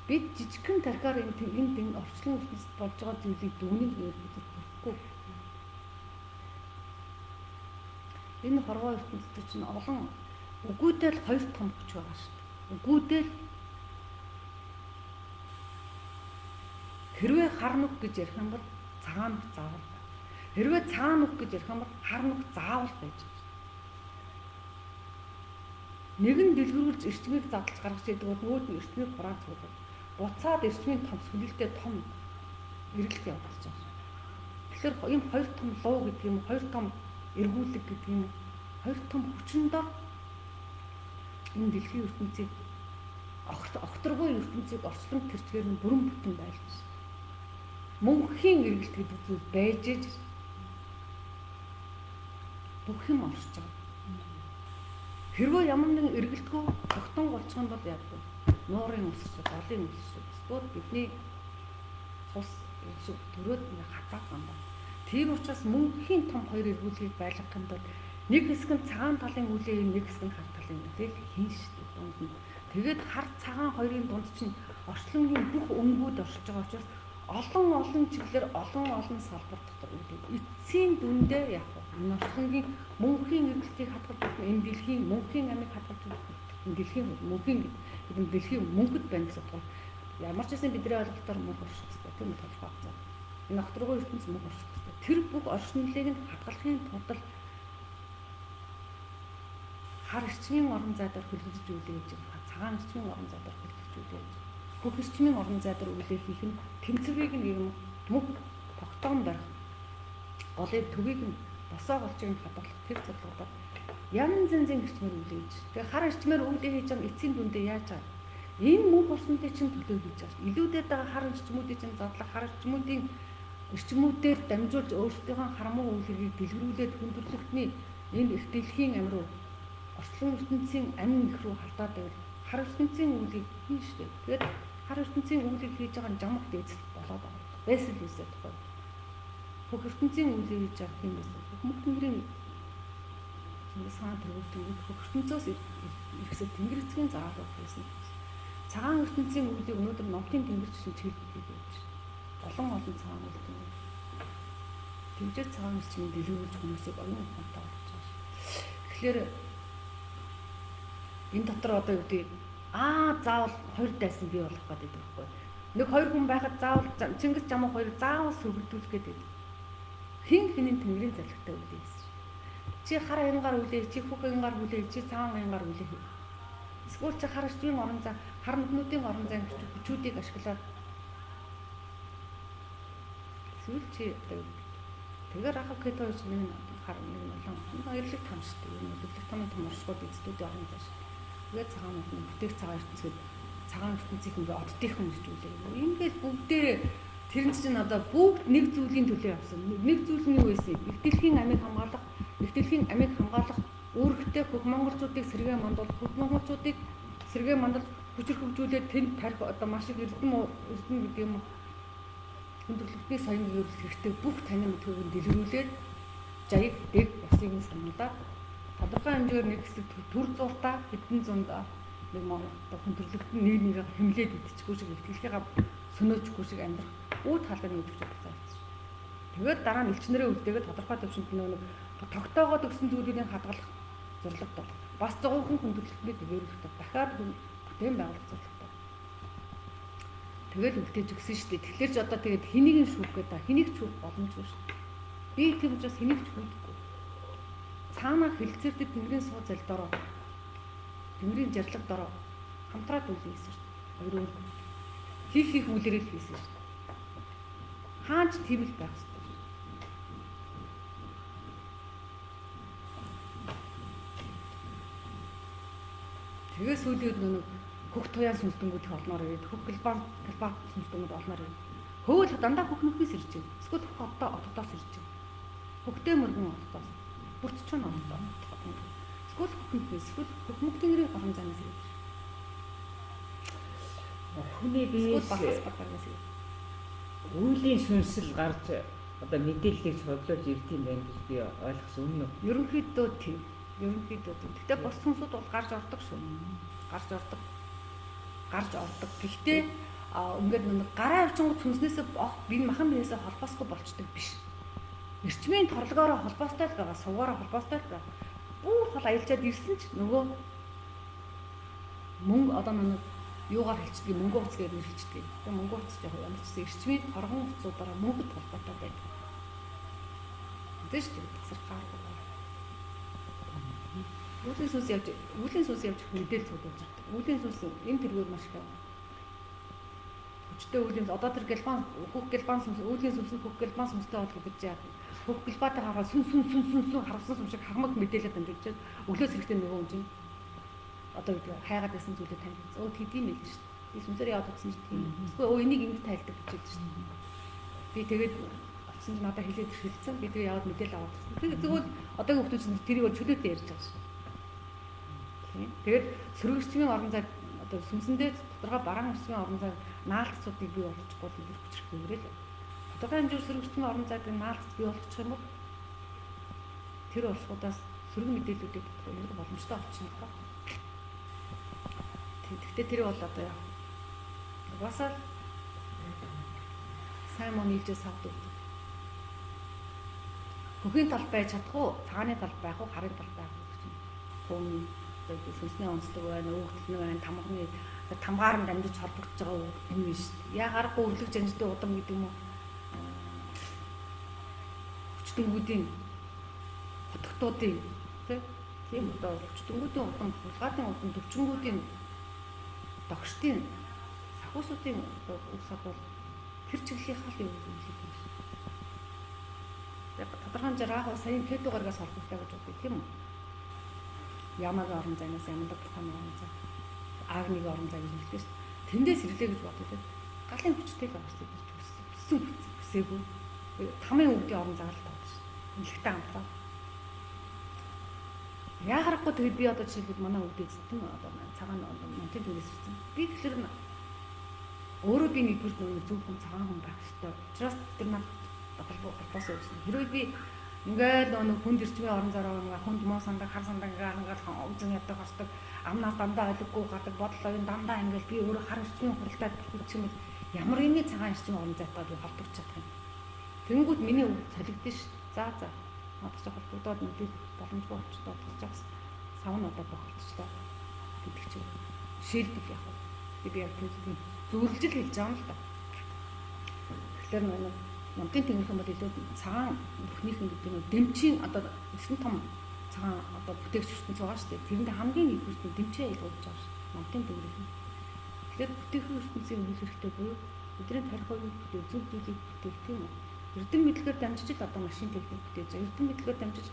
бид жижигхэн тархиар энэ орчлон ертөнцид болж байгаа зүйлийг дүгнэх хэрэггүй хэрэггүй. Энэ хорвоо ертөнцид чинь олон үгүйдэл хоёр том хүч байгаа шүү дээ. Үгүйдэл хэрвээ хар нүх гэж ярих юм бол цагаан нүх заавал. Хэрвээ цагаан нүх гэж ярих юм бол хар нүх заавал байж байгаа. Нэг нь дэлгэрүүлж эрчмийг задлаж гаргаж идэг бол нөгөөд нь эрчмийг хурааж суулгав. Буцаад эрчмийн том сүлэлтэй том эргэлт явуулж байгаа. Тэгэхээр ийм хоёр том луу гэдэг юм, хоёр том эргүүлэг гэдэг юм, хоёр том хүчиндор энэ дэлхийн ертөнцийг огторгүй ертөнцийг орчлон тэрчгээр нь бүрэн бүтэн байлж. Мөнхийн эргэлт гэдэг зүйл байж иж бүх юм оршиж байгаа. Хэрвээ ямар нэгэн эргэлтгүй тогтон голчгонд бол яг нуурын өсөж, голын өсөж, эсвэл бидний цус төрөөд хатаад байна. Тийм учраас мөнхийн том хоёр эргүүлгийг байлгахын тулд нэг хэсэг нь цагаан талын үлээ, нэг хэсэг нь хар талын үлээ хийн шүү дээ. Тэгээд хар цагаан хоёрын дунд чинь орчлонгийн бүх өнгүүд оршиж байгаа учраас олон чиглэлээр олон салбар дотор үүдээ эцсийн дүндээ яг энэ орчлонгийн мөнхийн эргэлтийг хадгалж өгөх энэ дэлхийн мөнхийн амийг хадгалж өгөх энэ дэлхийн мөнхийн гэдэг нь дэлхийн мөнхөд байна гэсэн утгаар ямар ч гэсэн бидний ойлголтоор мөнх орших хэрэгтэй тийм үү тодорхой хэмжээ. Энэ огторгой ертөнц мөнх орших хэрэгтэй. Тэр бүх оршинлыг нь хадгалахын тулд хар эрчмийн орон зайдаар хөлгөж үлээ гэж байна. Цагаан эрчмийн орон зайдаар хөлгөж үлээ гэж. Бүх эрчмийн орон зайдаар үлээ хийх нь тэнцвэрийг нь юм мөнх тогтоон барих. Голыг төвийг нь босоо голчийг нь хадгалах тэр зорилгоор янз янзын эрчмээр үлээ гэж. Тэгээ хар эрчмээр үлээ хийж байгаа эцсийн дүндээ яаж байгаа? Энэ мөнх орчныг чинь төлөө хийж байгаа. Илүүдэд байгаа хар эрчмүүдийг чинь задлах хар эрчмүүдээр дамжуулж өөрсдийнхөө харамуу үйл хэргийг дэлгэрүүлээд хүндрэлтний энэ их дэлхийн амь руу орчлон ертөнцийн амин их рүү халтаад байвал хар ертөнцийн үүлийг хийн штэ. Тэгээд хар ертөнцийн үүлийг хийж байгаа нь жамх дээдсэл болоод байгаа. Байсан л үсээ тохой. Бүх ертөнцийн үүлийг хийж байгаа юм байна. Бүх тэнгэрийн саан төрөлтөнд бүх ертөнцөөс ихсэл тэнгэр эцгийн заалуу байсан. Цагаан ертөнцийн үүлийг өнөөдөр номтын тэнгэр чинь чиглэлтэй байж. Олон цагаан ертөнцийн. Тэмцээ цагаан эрчмийн дэлгэрүүлж хүмүүсийг оюун ухаантай болгож байгаа. Тэгэхээр энэ дотор одоо юу гэдэг заавал хоёр дайсан бий болох гэдэг байхгүй. Нэг хоёр хүн байхад заавал Чингис Жамаг хоёр заавал сүргэлдүүлэх гэдэг. Хин хинийн тэнгэрийн зарлагтай үлээ гэсэн. Чи хар аянгаар үлээ, чи бүх аянгаар үлээ, чи цагаан аянгаар үлээ. Эсвэл чи хар эрчмийн орон зай, хар нүднүүдийн орон зай хүчүүдийг ашиглаад эсвэл чи тэгэхээр ахав кето гэж нэг хар нэг олон баярлаг том шүү дээ. Энэ өдөглөх том оршгууд эзлүүдийн орон зай шүү. Тэгээд цагаан нүдний бүтээх цагаан ертөнцөд цагаан ертөнцийг ингээ оддийнхан гэж үлээ. Ингээд бүгдээ тэрэн чинь одоо бүгд нэг зүйлийн төлөө явсан. Нэг зүйл нь юу байсан? Их дэлхийн амийг хамгаалах үүрэгтэй бүх монголчуудыг сэргээ мандуулах, бүх монголчуудыг сэргээ мандалж хүчээр хөгжүүлээд тэнд тарих одоо маш их эрдэм гэдэг юм хүндрэлтний соён гэрүүлэх хэрэгтэй бүх танин мэдхүйг дэлгэрүүлээд жаяг дэг усыг нь сануулаад тодорхой хэмжээгээр нэг хэсэг төр зуртаа хэдэн зунд нэг одоо хүндрэлт нь нэг хэмлээд идчихгүй шиг ихтлэхээ сөнөөжгүй шиг амьдрах үүд хаалганы үүрэг болсон. Тэгээд дараа нь элчнэрээ үлдээгээд тодорхой төвшөнд нэг тогтоогоод өгсөн зүйлүүдийг хадгалах зорилготой. Бас зовхон хүндрэлтний дэлгэрүүлэхтэй дахиад бүтээн байгуулах зорилготой. Тэгээд үлдээж өгсөн шүү дээ. Тэгэхээр ч одоо тэгээд хэнийг нь шүүх гэдэг хэнийг шүүх боломжгүй шүү дээ. Би тийм учраас хэнийг ч шүүхгүй. Цаанаа хилцээрдэг тэнгэрийн суу зал дороо тэнгэрийн жарлаг дороо хамтраад үлээ гэсэн шүү дээ. Хоёр хийх үйлэрэл хийсэн шүү дээ. Хаач тийм л байх хэрэгтэй. Тэгээ сүүлүүд нэг хөх туяан сүнсдэнгүүд олноор ирээд хөх галбаар сүнсдэнгүүд олноор ирээд хөөл дандаа хөх нүхнээс ирж байна. Эсвэл хөх отдоос ирж байна. Хөхтэй мөргөн отдоос бүрдч нь отдоо. Эсвэл хөх нүхнээс эсвэл хөх мөнгөний орон зайнаас ирж байна. Хүний биеэс үеийн сүнсэл гарч одоо мэдээллийг цуглуулж ирд юм байна гэж би ойлгосон үнэн үү? Ерөнхийдөө тийм. Гэхдээ бос сүнсүүд бол гарч ордог шүү. Гарч ордог. Гэхдээ ингээд нэг гараа авчингууд сүнснээсээ би махан биенээсээ холбоосгүй болчдөг биш. Эрчмийн торлогоороо холбоостой л байгаа, сувгаараа холбоостой л байгаа. Бүр хол аялжаад ирсэн ч нөгөө мөнгө одоо нэг юугаар хэлчихдэг мөнгө уцгаар нэрчдэг. Тэгээ мөнгө уц яг ямар ч эрчмийн хоргон уцуудаараа мөнгөд холбоотой байдаг. Тэс чинь тасархаар байгаа. Үлийн сүнс явж хөдөл цуглуулж ирдэг. Үлийн сүнс энэ тэргүүд маш их байна. Өчтөө үлийн одоо тэр галбан хөх галбан сүнс үлийн сүнс хөх галбан сүнстэй бол гэж яа. Хөх галбаатай хараа сүн харсан юм шиг хамаг мэдээлэл дамжуулж өглөөс хэрэгтэй нөгөө юм чинь. Одоо хайгаад байсан зүйлээ тань. Өө тэдийм байл шүү дээ. Би сүнсээр яваад утсан чинь тийм. Эсвэл энийг ингэж тайлдаг гэж хэлдэг шүү дээ. Би тэгээд олсон чинь надад хэлээд хэлсэн. Би тэгээд яваад мэдээлэл аваад ирсэн. Тэгээд зөвхөн одоогийн хүмүүс тэрийг чөлөөтэй ярьж байгаа шүү. Тэгээд сөрөгчмийн орон зай одоо сүнсэндээ тодорхой бараан эрчмийн орон зай наалтцуудыг бий болгочихгүй илэрх хүчрхгүйрээ л. Тодорхой хэмжээгээр сөрөгчмийн орон зайд наалтц бий болгочих юм бол тэр оршуудаас сөрөг мэдээллүүдийг тодорхой боломжтой болчихно гоо. Тэгэхдээ тэр бол одоо яг угаасаа сайн мөн нийлжээс авдаг. Хөхийн тал байж чадах уу, цагааны тал байх уу, харын тал байх уу гэж юм. Хүн сүнсний онцлог байна, өөгдөл нь байна, тамгаар нь дамжиж холбогдож байгаа юм биш шүү дээ. Яа гарахгүй өрлөг жанжтай удам гэдэг юм уу? Хүчтэнгүүдийн хотготуудын тийм одоо хүчтэнгүүдийн удам, хулгайтын удам, төвчнгүүдийн догштын сахуусуудын усад бол тэр чиглэлийнхаа л юм хэлэх юм шиг. Яг тодорхой хэмжээр яг саяын Кэдо гаргаас холбогддог гэж бодъё тийм үү? Ямаг орон зайнаас ямар том орон зай, Агниг орон зай гэж хэлдэг шүү дээ. Тэндээс ирлээ гэж боддог. Галын хүчтэй байгаа шүү дээ. Хүсээгүй. Тамийн өвдгийн орон зай л таадаг шүү. Илхтэй хамтраа. Яа харахгүй тэгээд би одоо жишээлбэл манай өвд эзэн одоо цагаан монтын дүнээс ирсэн. Би тэгэхээр өөрөө би нэгдүгээр нэг зөв хүн цагаан хүн байх хэрэгтэй. Учраас тэр над холбоос өгсөн. Хэрвээ би ингээд нэг хүнд эрчмийн орон зараа нэг хүнд муу сандаг, хар сандаг ингээд өвзөн яддаг хосдог, амнаас дандаа ойлгохгүй гадаг бодлоо дандаа ингээд би өөрөө хар эрчмийн хуралдаад бүрчих юм бол ямар юмны цагаан эрчмийн орон зайтай би холбогдож чадах юм. Тэнгүүд миний өвд солигдсон ш. За. Надад ч холбогдоод мэдээ боломжгүй болчихдоо тусчаас савн одоо бохирдчихлоо гэдэг чинь жишээлбэл яг би яг зөвлөжл хийж байгаа юм л да. Тэгэхээр нэг намтын тэнгэрхэн бол илүү цагаан бүхнийхэн гэдэг нь дэмчийн одоо 9 том цагаан одоо бүтээгч ертөнц байгаа шүү дээ. Тэрэнд хамгийн нэгдүгээр нь дэмчээ илгуулж байгаа шүү дээ. Намтын тэнгэрхэн. Тэгэхээр бүтээгчийн ертөнцийн үйл хэрэгтэй буюу бидний тарихыг бүтээх зөв зүйлийг бүтээх тийм үү? Эрдэм мэдлэгээр дамжиж л одоо машин техник бүтээж байгаа. Эрдэм мэдлэгээр дамжиж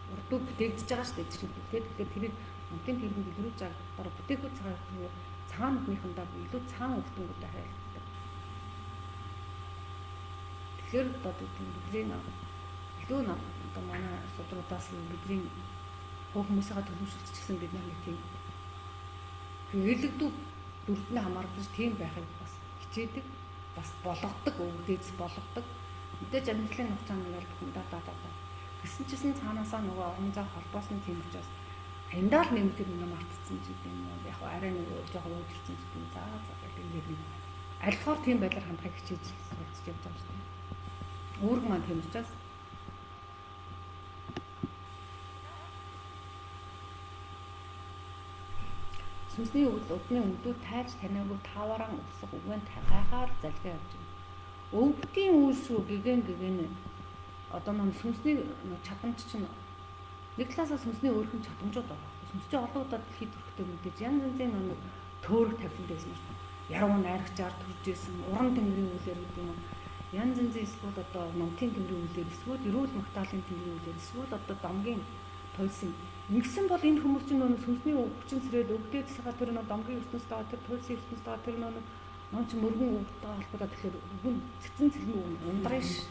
урдууд бүтээгдэж байгаа шүү дээ. Тэгэхээр тэрийг намтын тэнгэрхэн илрүүлж байгаа бүтээгүүд цагаан нүднийхэндээ илүү цагаан өвдөнгүүдэд хайлтдаг. Тэгэхээр одоо бидний илүү одоо манай судруудаас бидний хүмүүсээ төлөвшөлтчихсэн бид нар нэг тийм хэрэглэгдүү дүрдний хамаарч тийм байхыг бас хичээдэг, бас болгодог, өвдөж болгодог. Мэдээж амьдралын хугацаанд нэг бүхэндээ даа. Гэсэн чисэн цаанаасаа нөгөө орон зай холбоос нь тийм учраас андаа л нэмэлт юм мартцсан ч гэдэг юм. Яг арай нэг жоохон өөдрсөн ч гэдэг. За ингээд нэг альхоор тийм байдлаар хандхыг хичээж сурч явж байгаа шүү дээ. Үүрэг маань тийм учраас сүнсний удмын өвдөө тайлж таниагүй таваараа өсөх үгэн гайхаар залгаа явж байна. Өвдгийн үүсвэ гэгэн одоо маань сүнсний чадамж чинь нэг талаасаа сүнсний өөрхөн чадамжууд байгаа. Сүнсний олон удаа дэлхийд төрхтэй мэдээж янз янзын нэг төөрөг тавилан байсан шүү дээ. Яруу найрагчаар төрж исэн, уран тэнгэрийн үйлээр гэдэг юм. Янз янзын эсвэл одоо номтын тэнгэрийн үйлээр эсвэл эрүүл магтаалын тэнгэрийн үйлээр эсвэл одоо домгийн туйлсан. Ингэсэн бол энэ хүмүүс чинь нөгөө сүнсний хүчин сэрээд өвдөөд цагаа тэр нөгөө домгийн ертөнцтэй байгаа тэр туйлсан ертөнцтэй байгаа тэр нөгөө ч мөргөн өвдөлтөй холбоотой тэгэхээр өвгөн цэцэн цэлмэг ундраа ш.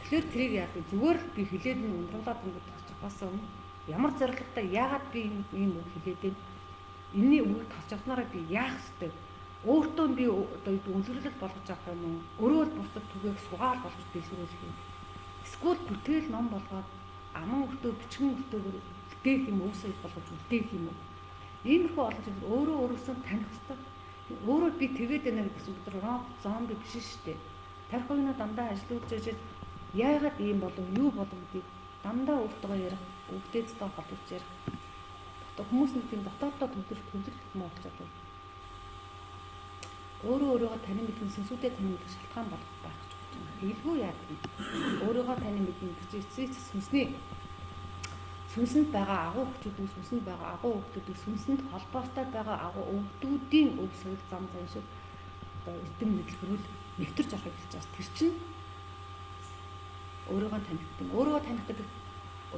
Тэгэхээр тэрийг яа гэв зүгээр би хилээд нь ундруулад ингээд тасчихваас өмнө ямар зорилготой яагаад би ийм үг хилээд байна? Энийний үгийг тасч авснараа би яах ёстой? Өөртөө би одоо үлгэрлэл болгож авах юм уу? Өөрөө л бусдад түгээх сугаал болгож дэлгэрүүлэх юм. Эсвэл бүтээл ном болгоод аман өртөө бичгэн өртөөгөр үлдээх юм уу? Үсэл болгож үлдээх юм уу? Иймэрхүү олон зүйл өөрөө өөрөөсөө таних хэрэгтэй. Өөрөө би тэгээд байна гэдэг чинь бид робот зомби биш шүү дээ. Тарих үеийн дандаа ажиллаж ажиж яагаад ийм болов юу болов гэдгийг дандаа өөртөө ярих, өвдөөцтэй холбож ярих. Хүмүүс нэг тийм дотооддоо төвлөрөх юм болчиход байна. Өөрийгөө танин мэдэн сүнсүүдэд танин мэдэх шалтгаан болох байх гэж бодож байна. Илгүй яа гэв. Өөрийгөө танин мэдэн гэж эцсийн сүнсэнд байгаа агуу хүчүүд, сүнсэнд байгаа агуу хүүхдүүд, сүнсэнд холбоотой байгаа агуу өвгдүүдийн өв соёл зам зан шиг одоо эрдэм мэдлэгрүүл нэвтэрч орохыг хэлж байгаа. Тэр чинь өөрийгөө таних гэдэг. Өөрийгөө таних гэдэг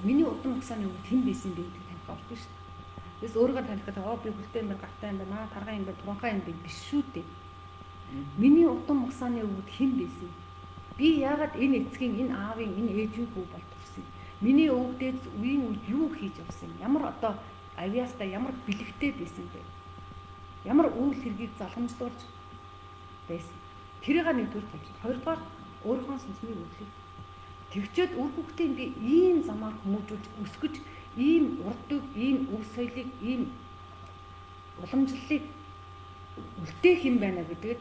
миний удам угсааны өвд хэн байсан бэ гэдэг таних ордог шүү дээ. Тэс өөрийгөө таних гэдэг би хүртэй юм байна, гартаа юм байна, тарган юм байна, туранхай юм байна биш шүү дээ. Миний удам угсааны өвд хэн байсан? Би яагаад энэ эцгийн, энэ аавын, энэ ээжийн хүү болтурсан? Миний өвгдөөд үеийн үед юу хийж явсан? Ямар одоо авьяастай, ямар бэлэгтэй байсан бэ? Ямар үйл хэргийг залгамжлуулж байсан? Тэрийг нэгдүгээр тавьчих. Хоёрдугаар өөрийнхөө сүнсний өвлийг тэгчээд үр хүүхдийн би ийм замаар хүмүүжүүлж өсгөж, ийм урддаг, ийм өв соёлыг, ийм уламжлалыг үлдээх юм байна гэдгээд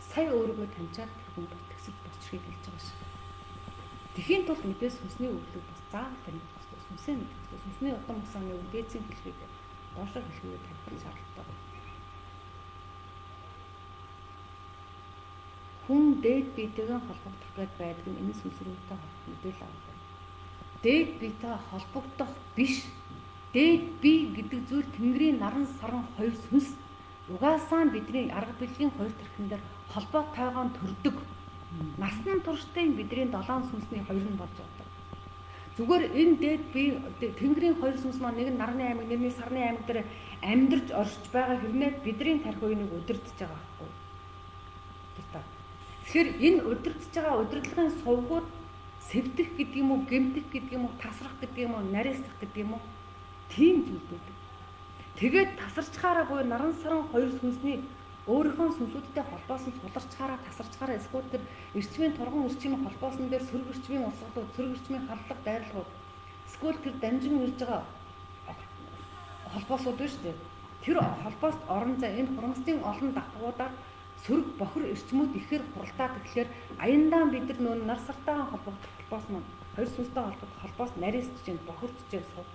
сая өөрийгөө таньчаад хүн тэгсэж босчихыг хэлж байгаа шээ. Тэхийн тулд мэдээс сүнсний өвлийг бас заавал таних хэрэгтэй. Сүнсээ мэдэх хэрэгтэй. Сүнсний удам угсааны өвдөөцийн хэлхийг доошоо хэлхийг таних шаардлагатай. Хүн дээд биетэйгээ холбогдох гээд байдаг нь энэ сүнсрүүтэй мэдээлэл авах. Дээд биетэй холбогдох биш. Дээд бие гэдэг зүйл Тэнгэрийн наран саран хоёр сүнс угаасаа бидний арга билгийн хоёр тархин дээр холбоо тойгоон төрдөг. Насан туршдаа бидний 7 сүнсний хоёр нь болж байгаа. Зүгээр энэ дээд бие Тэнгэрийн хоёр сүнс маань нэг нь нарны аймаг, нэг нь сарны аймаг дээр амьдарч оршиж байгаа хэрнээ бидний тархи үеийг удирдах байгаа байхгүй. Тэгэхээр энэ удирдах байгаа удирдлагын сувгууд сэвдэх гэдэг юм уу, гэмтэх гэдэг юм уу, тасрах гэдэг юм уу, нарийсах гэдэг юм уу? Тийм зүйл байдаг. Тэгээд тасарчхаараа буюу наран саран хоёр сүнсний өөрийнхөө сүнсүүдтэй холбоосон суларчхаараа тасарчхаараа эсвэл тэр эрчмийн торгон эрчмийн холбоосон дээр сөрөг эрчмийн усгадууд, сөрөг эрчмийн хандлага дайрлагууд эсвэл тэр дамжин ирж байгаа холбоосууд байна шүү дээ. Тэр холбоост орон зай энэ хурамсдын олон давхруудаар сөрөг бохор эрчмүүд ихээр хуралдаад тэгэхээр аяндаа бид нар нөө нар сартаа холбогдох холбоос маань хоёр сүнстэй холбогдох холбоос нарийсч чинь бохордож сууд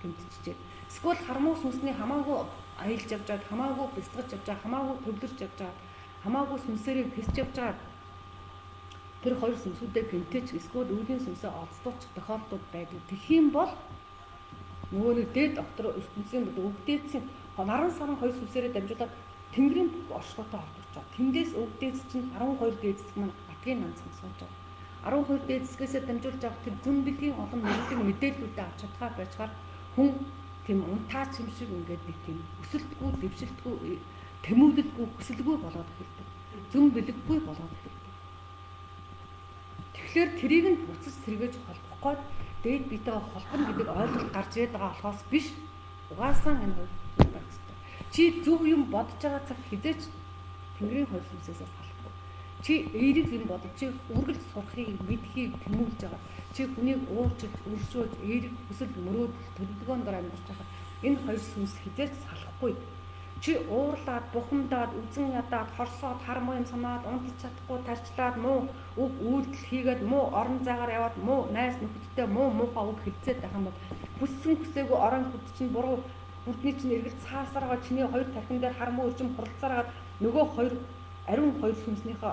гэмтчихжээ. Эсвэл хармуу сүнсний хамаагүй аялж явж байгаа, хамаагүй бэлтгэж явж байгаа, хамаагүй төвлөрч явж байгаа, хамаагүй сүнсээрээ хэсч явж байгаа. Тэр хоёр сүнсүүдээ гэмтээч эсвэл өвлийн сүнсээ олцдоочих тохиолдлууд байдаг. Тэгхийн бол нөгөө нэг дээд доктор ертөнцийн өвгдээцийн наран саран хоёр сүнсээрээ дамжуулаад Тэнгэрийн бүх оршихуйтай холбож байгаа. Тэндээс өвгдөөц чинь 12 дээдсэг маань гадгийн нанцсан сууж байгаа. 12 дээдсгээс дамжуулж авах тэр зөнбөлийн олон мэдээллүүдээ авч чадхаар байцгаар хүн тийм унтаач юм шиг ингээд нэг тийм өсөлтгүй, дэвшилтгүй, тэмүүлэлгүй, хүсэлгүй болоод ирдэг. Зөн бэлэггүй болоод ирдэг. Тэгэхээр тэрийг нь буцаж сэргээж холбохгүй дээд биетэй холбоно гэдэг ойлголт гарч ирээд байгаа болохоос биш. Угаасаа энэ байх. Чи зөв юм бодож байгаа цаг хизээч Тэнгэрийн хоёр сүнсээс салахгүй. Чи эерэг юм бодож, чи үргэлж сурахыг, мэдхийг тэмүүлж байгаа. Чи хүнийг уурчиж, өршөөж, эерэг хүсэл мөрөөдөл төлөвлөгөөнд амьдарч байгаа. Энэ хоёр сүнс хизээч салахгүй. Чи уурлаад, бухимдаад, үзэн ядаад, хорсоод, хармуу юм санаад, унтаж чадахгүй, тарчлаад, муу үг үйлдэл хийгээд, муу орон зайгаар яваад, муу найс нөхөдтэй муухай үг хэлцээд байх юм бол хүссэн хүсээгүй орон хүд чинь буруу Бүрдний чинь эргэлт цаасаргаа чиний хоёр тархин дээр хармуу өржим хуралцаараад нөгөө хоёр ариун хоёр сүнснийхээ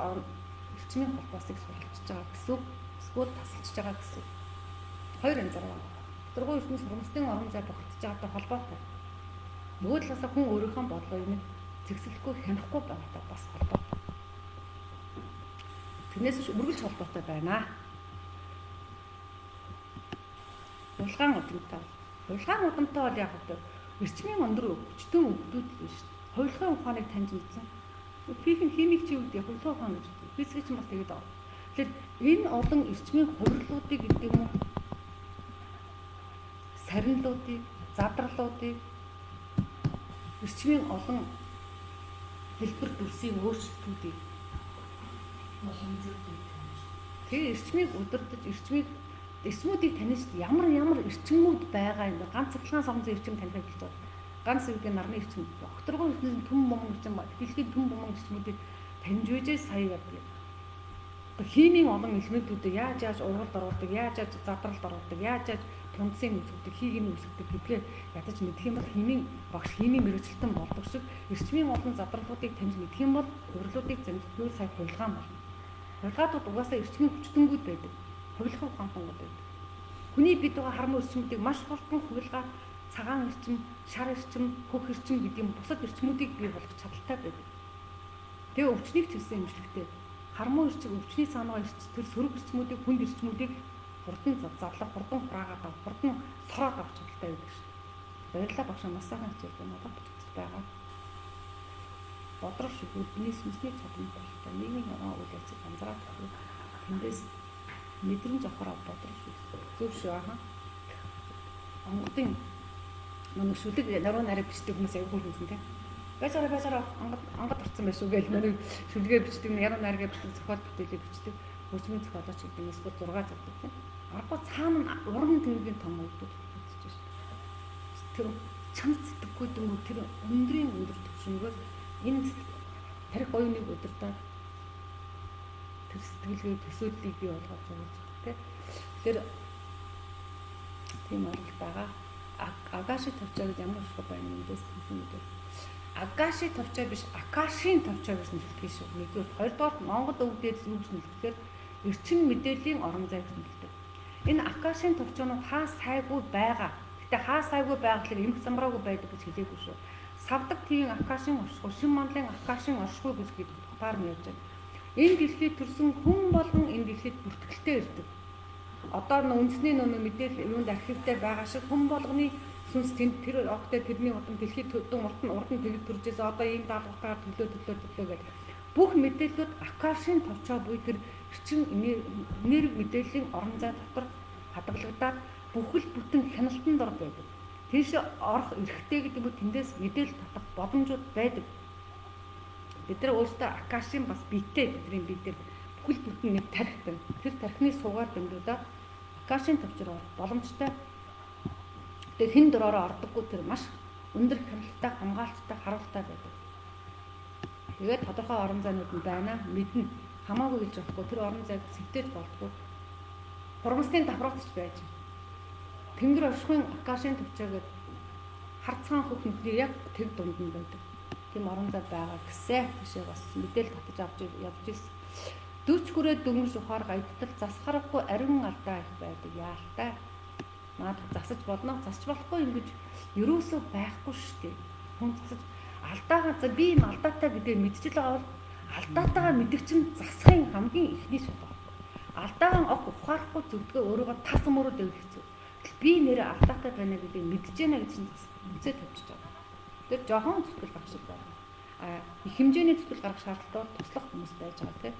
эрчмийн холбоосыг суралцж байгаа гэсэн үг. Эсвэл тасалж байгаа гэсэн үг. Хоёр янзаар байна. Дөрвөн ертөнцийн хурамсдын орон зай бохирдож байгаатай холбоотой. Нөгөө талаасаа хүн өөрийнхөө бодлого юм зэгсэлгүй хянахгүй байгаатай бас холбоотой. Тэрнээс үргэлж холбоотой байна. Улгаан удамтай. Улгаан удамтай бол яг одоо эрчмийн өндөр хүчтэн өвгдүүд л биш. Хувилгын ухааныг таньж мэдсэн. Физик химик чи үүдээ хувилгын ухаан гэж үү. Физик ч бас тэгээд байгаа. Тэгэхээр энэ олон эрчмийн хувирлуудыг гэдэг юм уу? Сарнилуудыг, задралуудыг эрчмийн олон хэлбэр дүрсийн өөрчлөлтүүдийг тэгээ эрчмийг удирдах, эрчмүүдийг таних ямар эрчимүүд байгаа юм бэ? Ганц цахилгаан сонгосон эрчим таних гэж байна. ганц үеийн нарны эрчим огторгон төм бомон эрчим дэлхийн төм бомон эрчмүүдийг таньж үйжээ сая гэдэг. Химийн олон элементүүдийг яаж ургалд оруулдаг, яаж задралд оруулдаг, яаж тундсын үүсгдэг, хийгийн үүсгдэг гэдгээ ядаж мэдэх юм бол химийн багш химийн мэргэжилтэн болдог шиг эрчмийн олон задралуудыг таньж мэдэх юм бол урилуудыг зэмлэхнээр сая хувилгаан болно. Хувилгаадууд угаасаа эрчмийн хүчтэнгүүд байдаг. Хувилгах ухаантангууд байдаг. Хүний бид байгаа хармуу эрчмүүдийг маш хурдан хувилгаа, цагаан эрчим, шар эрчим, хөх эрчим гэдэг юм бусад эрчмүүдийг бий болгох чадaltaй байдаг. Тэгээ өвчнийг ч гэсэн эмчилгэтэй. Хармуу эрчим, өвчний цаанаа тэр сөрөг эрчмүүдийг, хүнд эрчмүүдийг хурдан задлах, хурдан хураагаад авах, хурдан сороод авах чадaltaй байдаг шүү дээ. Баярлалаа багш маш сайхан хичээлээ надад бичиж байгаа. Бодрох шиг бидний сүнсний чадамж болтой. Нийгмийн үйл ажиллагааг анзаарах хэрэг. Тэндээс мэдрэмж авахраа бодрох шиг. Зөв шүү аа. Онгодын нэг шүлэг наруу нараа бичдэг хүмүүс аягүй хүмүүс тийм. Бажаараа ангад орсон байх шүү гэж нарыг шүлгээ бичдэг, яруу найргаа бичдэг, зохиол бүтээлээ бичдэг, хөгжмийн зохиолооч гэдэг нь эсвэл 6 зурдаг тийм. Аргагүй цаана уран тэмдгийн том үйлдэл бүтээж шүү. Тэр чанар сэтгэхгүй дөнгөж тэр өндрийн өндөр төвшнгөөс энэ тарих оюуныг удирдах тэр сэтгэлгээ төсөөллийг бий болгож байгаа тийм. Тэр тийм арга байгаа. Агаши товчоо гэж ямар их байна эндээс мэдээ. Агаши товчоо биш, акашийн товчоо гэж нэрлэдэг шүү. Нэгдүгээр, хоёрдугаар Монгол өвдөөс юу гэж нэрлэхээр эрчим мэдээллийн орон зай гэж нэрлэдэг. Энэ акашийн товчоонууд хаа сайгүй байгаа. Гэтэ хаа сайгүй байгаа гэхээр эмх замраагүй байдаг гэж хэлээгүй шүү. Савдаг тийм акашийн оршихуй, шин манлын акашийн оршихуй гэж утгаар нь ярьж байна. Энэ дэлхийд төрсэн хүн болгон энэ дэлхийд бүртгэлтэй ирдэг. Одоо үндэсний мэдээлэл юунд архивтай байгаа шиг хүн болгоны сүнс тэр огтой тэрний уран дэлхийд урд нь тэгж төржээс одоо ийм даалгавраар төлөө гэдэг. Бүх мэдээллүүд акашийн товчоо буй тэр эрчим энерги мэдээллийн орон зай дотор хадгалагдаад бүхэл бүтэн хяналтанд ор байдаг. Тийш орох эрхтэй гэдэг нь тэндээс мэдээлэл татах боломжууд байдаг. Бид нар өөрсдөө акашийн бас биетэй бидний бие дээр бүхэл бүтэн нэг тарих байна. Тэр тархины суугаар дэмжүүлээд акашийн товчроо орох боломжтой. Тэгээ хэн дөрөөрөө ордоггүй тэр маш өндөр хяналттай, хамгаалалттай, харуултай байдаг. Тэгээд тодорхой орон зайнууд нь байна, мэднэ. Хамаагүй гэж бодохгүй тэр орон зайг сэвтэж болдгоо. Хурмсны давхрагч байж. Тэнгэр оршихын акашийн төвчөөгээд харцгаан хөхнөдний яг тэг дунд нь байдаг. Тийм орон зай байгаа гэсээ тийшээ бас мэдээлэл татаж авч явж ирсэн. 40 хүрээд дөнгөж ухаар гайдтал засахарахгүй ариун алдаа их байдаг яалтай. Наад засаж болно, засч болохгүй юм гэж ерөөсөө байхгүй шүү дээ. Хүн засаж алдаагаа би энэ алдаатай гэдээ мэдчихэл байгаа бол алдаатайгаа мэдэх чинь засахын хамгийн ихний шалтгаан. Алдаагаа ухаарахгүй зүгдгээ өөрийгөө тас мөрөд өгөх хэцүү. Би нэрээ алдаатай байна гэдээ мэдэж байна гэж чинь үзээ тавьчих жаа. Тэр жоохон зүтгэл гарах шиг байна. Их хэмжээний зүтгэл гарах шаардлагатай туслах хүмүүс байж байгаа тийм.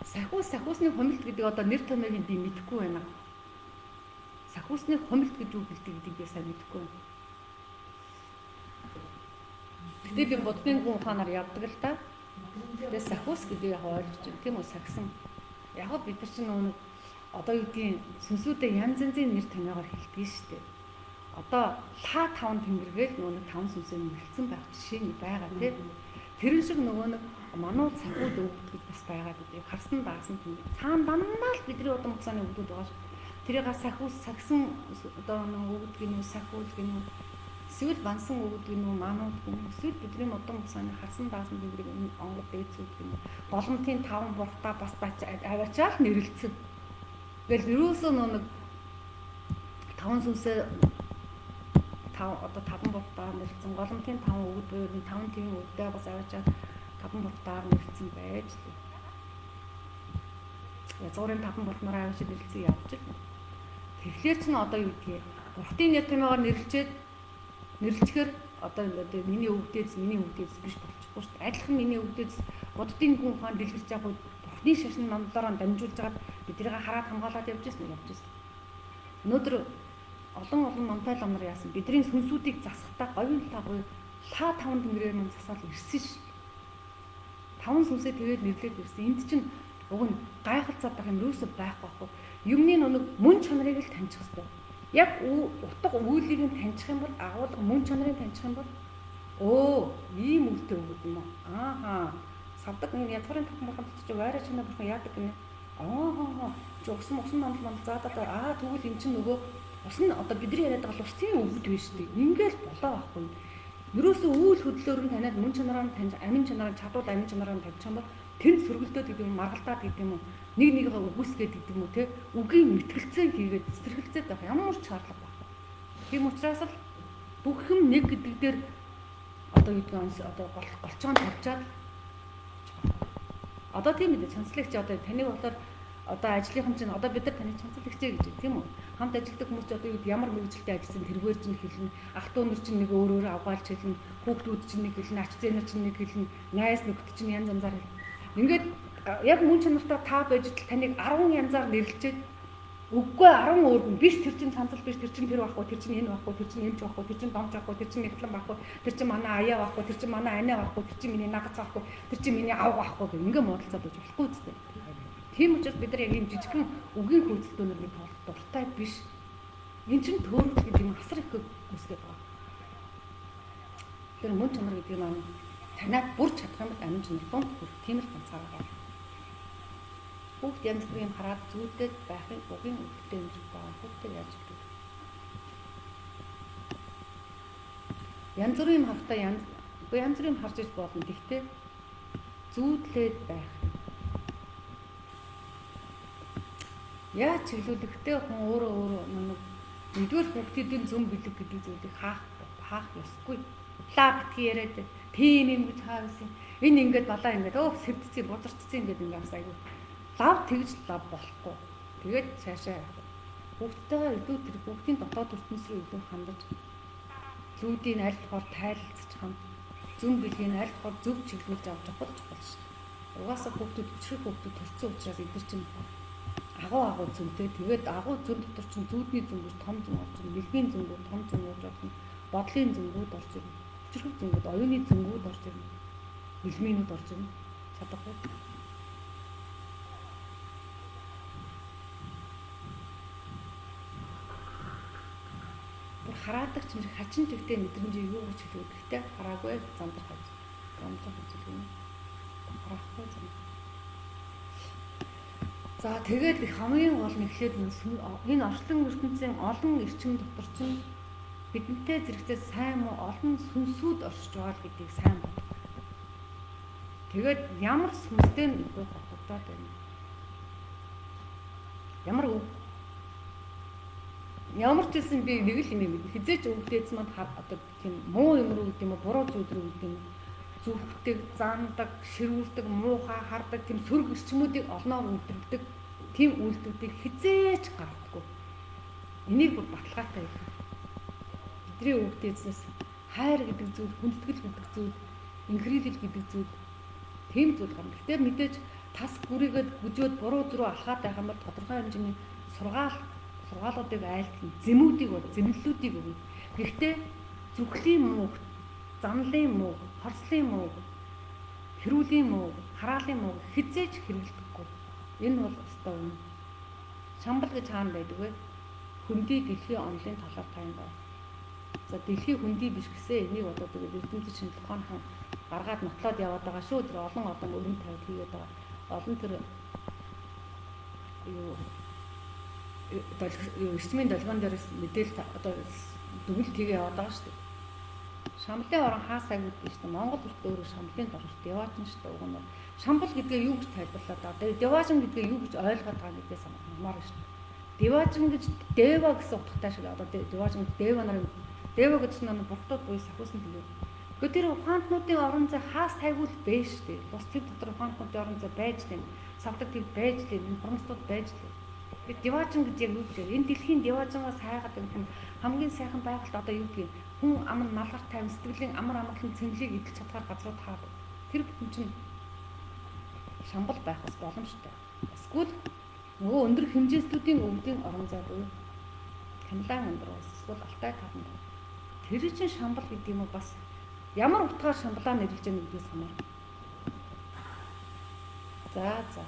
Сахиусны хомилт гэдэг одоо нэр томьёог би мэдэхгүй байна. Сахиусны хомилт гэж үг хэлдэг би сайн мэдэхгүй байна. Гэтэ би буддын гүн ухаанаар явдаг л да. Тэгээ сахиус гэдэг яг ойлгож байна. Тийм үү сахисан. Яг бид нар чинь нэг одоо юу гэдгийг сүнсүүдээ янз янзын нэр томьёогоор хэлдэг шүү дээ. Одоо лаа 5 тэнгэргээл нөгөө 5 сүнсээр нэлсэн байх жишээ нь байгаа тийм. Тэрэн шиг нөгөө нэг мануу сахиуд өгдөг бас байгаа гэдэг. Харсан даасан тэнгэр. Цаана дандаа л бидний удаан хугацааны өгдүүд байгаа шүү. Тэрийг сахиус сагсан одоо нөгөө өгдөг нь сахиул гэнэ. Эсвэл бансан өгдөг нь манууд гэнэ. Эсвэл бидний удаан хугацааны харсан даасан тэнгэрийг онгод дээцүүд гэнэ. Боломтын 5 буртаа бас аваачаал нэрлэлцэн. Тэгэл юусоо нэг 5 сүнсээ 5 буртаа нэрлэлцэн. Голомтын 5 өгд буюу 5 тийм өгдөө бас аваачаал 5 буртаар нэрлэлцэн байж л. Язгуурын 5 буртнараа аваачаал нэрлэлцэн явж л. Тэгэхээр ч н одоо юу гэдгийг буртын нэр томьёогоор нэрлэлцэхээр одоо миний өвдөөс биш болчихгүй шүү дээ. Адилхан миний өвдөөс буддын гүн ухаан дэлгэрч яг бурхны шашин номлолоор дамжуулж хагаад биднийг хараад хамгаалаад явж ирсэн. Өнөөдөр олон номтой ламнар яасан бидний сүнсүүдийг засахтаа говийн лагуй лаа 5 тэнгэрээр мань засаал ирсэн ш. 5 сүнсээ тэгээд нэрлээд ирсэн. Энд чинь Уг нь гайхалцаад байх юм юусоо байхгүй байхгүй. Юмны нэг мөн чанарыг л таньчих хэрэгтэй. Яг утга үйлийг нь таньчих юм бол агуулга мөн чанарыг таньчих юм бол ийм үлтэй өгöd юм аа. Ааха. Савдаг нэг язгуурын тахын бурханд чи вайраа чиний бурхан яадаг гинэ. Чи усан мандал заадаа тэгвэл эн чинь нөгөө ус нь одоо бидний яриад байгаа ус тийм өгöd биш үү? Ингээл болоо байхгүй. Ерөөсөө үйл хөдлөөр нь таниад мөн чанараа нь таньж, амин чанараа нь чадвал амин чанараа нь тавьчих юм бол тэнд сөргөлдөөд гэдэг юм, маргалдаад гэдэг юм уу, нэг нэгээ үгүйсгээд гэдэг юм уу те, үгийн мэтгэлцээ хийгээд цэцэрлэгцээд байх ямар ч шаардлага байхгүй. Тийм учраас л бүх юм нэг гэдэг дээр одоо юудаг анс одоо голчоон тавьчаад одоо тийм үү чанцлагч одоо таныг болохоор одоо ажлынхан чинь одоо бид нар таны чанцлагчээ гэж тийм үү хамт ажилладаг хүмүүс ч одоо ямар мэргэжилтэд ажилласан тэргээр чинь хэлнэ ах トゥ нар чинь нэг өөрөөр авгаалж хэлнэ хүүхдүүд чинь нэг хэлнэ ач зээнэр чинь нэг хэлнэ найз нөхд чинь янз янзаар ингээд яг мөн чанартай та байж тал таныг 10 янзаар нэрлэлчээд үгүй 10 өөр хүн биш тэр чинь цанцал биш тэр чинь тэр байхгүй тэр чинь энэ байхгүй тэр чинь эмч байхгүй тэр чинь домч байхгүй тэр чинь нэгтлэн байхгүй тэр чинь манай аяа байхгүй тэр чинь манай анаа байхгүй тэр чинь миний нагц байхгүй тэр чинь миний авга байхгүй гэх ингээ муудалцаад байж болохгүй үстэй. Тийм учраас бид нар яг юм жижигхэн үгийн хөөцөлтөөр нэг тоолох дуртай биш. Энд чинь төөрөл гэдэг юм асар их үсгээд байгаа. Тэр мөн чанар гэдэг нь танаад бүр чадах юм бол амин чанар дунд хүрэх тийм л ганцаараа байна. Хүүхд янз бүрийн хараад зүйдээд байхын угийн өвдөлтөд амжилт байгаа. Хүүхдээ яаж хэлэх вэ? Янз бүрийн хавтаа янз бүрийн харж иж болно. Гэхдээ зүүдлээд байх. Яаж чиглүүлэхтэй хүн өөрөө нэг нэгдүгээр хүүхдийн зөв бэлэг гэдэг зүйлийг хаах ёсгүй. Битгий яриад тийм юм гэж хаагсан. Энэ ингээд балаа ингээд сэвдцээ бузарцсан ингээд ингээд авсаа айгүй. Лав тэгж лав болохгүй. Тэгээд цаашаа хүүхдтэйгээ илүү тэр хүүхдийн дотоод ертөнц рүү илүү хандаж зүүдийн аль болохоор тайлцж хамт зүүн бэлгийн аль болохоор зөв чиглүүлж авч явах чухал шүү дээ. Угаасаа хүүхдүүд өчрөх хүүхдүүд төрсөн учраас эдгээр чинь агуу зүйтэй. Тэгээд агуу зүүн дотор чинь зүүдний зөнгөөр том зүүн орж ирнэ. Бэлгийн зөнгөөр том зүүн орж ирнэ. Бодлын зөнгүүд орж ирнэ. Өчрөх зөнгүүд, оюуны зөнгүүд орж ирнэ. Бэлмийнүүд орж ирнэ. Чадахгүй. Хараадаг ч юм шиг хачин тэгтэй мэдрэмж юу гэж хэлэх вэ? Гэхдээ хараагүй замдар хаж. Замдар хаж гэнэ. Харахгүй зам. За тэгээд хамгийн гол нь эхлээд энэ орчлон ертөнцийн олон эрчим дотор чинь бидэнтэй зэрэгцээ сайн муу олон сүнсүүд оршиж байгаа гэдгийг сайн бод. Тэгээд ямар сүнстэй нь их бодогдоод байна. Ямар ч гэсэн би нэг л юм хизээч өвдөөц манд одоо тийм муу юм руу гэдэг юм уу буруу зүйл рүү гэдэг юм зүвхдэг, зандаг, ширүүлдэг, муухай хардаг тийм сөрөг эрчмүүдийг олноор үлдэрдэг тийм үйлдэлүүдийг хизээч гардаггүй. Энийг бүр баталгаатай юм. Бидний өвдөөцнээс хайр гэдэг зүйл, хүндэтгэл гэдэг зүйл, инхрийлэл гэдэг зүйл тийм зүйл гарна. Гэхдээ мэдээж тас гүрийгээд гүжөөд буруу зүрөө алхаад байх юм бол тодорхой хэмжээний сургаалуудыг айлтган, зэмлэлүүдийг өгнө. Гэхдээ зүрхлийн муу, замлын муу, хорслын муу, хэрүүлийн муу, хараалын муу хизээж хэрэглэдэггүй. Энэ бол өстой юм. Шамбал гэж хаана байдаг вэ? Хөндөй дэлхийн онлын талаар тань байна. За дэлхийн хөндөй биш гэсэн энийг одоо тэгээд ертөнцийн шинэ тухайн гаргаад нотлоод яваад байгаа шүү. Тэр олон өрн тавьд хийгээд байгаа. Олон тэр эрчмийн долгион дээрээс мэдээлэл одоо дүгнэлт хийгээ яваад байгаа шүү дээ. Шамлын орон хаасаа гэдэг нь шүү дээ. Монгол урт өөрөө шамлын дорорт яваачна шүү дээ. Уг нь шамбал гэдгээ юу гэж тайлбарлаад байгаа. Тэгээд деважин гэдгээ юу гэж ойлгоод байгаа гэдгээс хамаар шүү дээ. Деважин гэж дева гэсэн утгатай шиг одоо деважин дева нарын дева гэдэг нь буртууд буюу сахиусан төлөв. Гэхдээ тэр ухаантнуудын орон зай хаас сайгуул бэ шүү дээ. Бус тэр дотор ухаантнуудын орон зай байж лээ. Савдаг тэр байж лээ. Хормстууд байж лээ. Деважин гэж яг юу гэхээр энэ дэлхийн деважингаас хайгаад юм хамгийн сайхан байгальд одоо юу гэх хүн ам нь малгар тайван сэтгэлийн амар амгалан цэнгэлийг идэл чадхаар газрууд хаадаг. Тэр бүхэн чинь шамбал байх бас боломжтой. Эсвэл нөгөө өндөр хэмжээстүүдийн өвдийн орон зай буюу Хямлан өндрөөс эсвэл Алтай тавнд. Тэр чинь шамбал гэдэг юм уу бас ямар утгаар шамблаа нэрлэж байгаа гэдгээс хамаарна. За.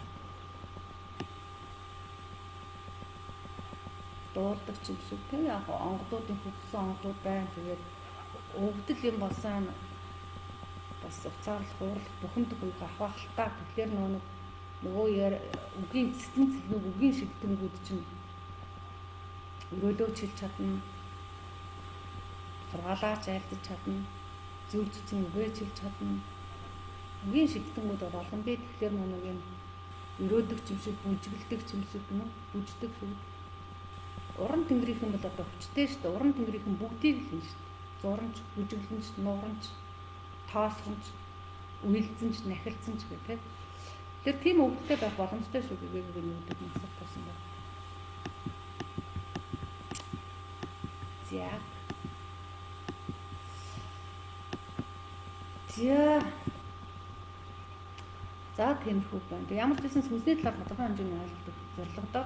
дуулдаг ч юм шиг тийм яг онгодуудын хөвсөн онгодууд байна. Тэгээд өвдөл юм болсон бас уцаарлах, уурлах, бухимдах үеийг авах халтаа. Тэгэхээр нөгөө үгийн цэцэн цэлнэг үгийн шигтгэнгүүд чинь өрөөлөө чилж чадна. Сургаалаач айлдаж чадна. Зүйл цэцэн үгээ чилж чадна. Үгийн шигтгэнгүүд бол олон бий. Тэгэхээр нэг юм өрөөдөг юм шиг, бүжгэлдэг юм шиг нөө бүждэг шүү. Уран тэнгэрийнхэн бол одоо хүчтэй шүү дээ. Уран тэнгэрийнхэн бүгдийг л хийн шүү дээ. Зуранч, бүжиглэнч, нууранч, тоосгонч, үйлдэлцэнч, нахилцэнч гэх тийм. Тэр тийм өвдөлтэй байх боломжтой шүү гэвэл нүдэг нь асуух болсон байна. За тиймэрхүү байна. Тэг ямар ч байсан сүнсний талаар тодорхой хэмжээний ойлголт зорилгодоо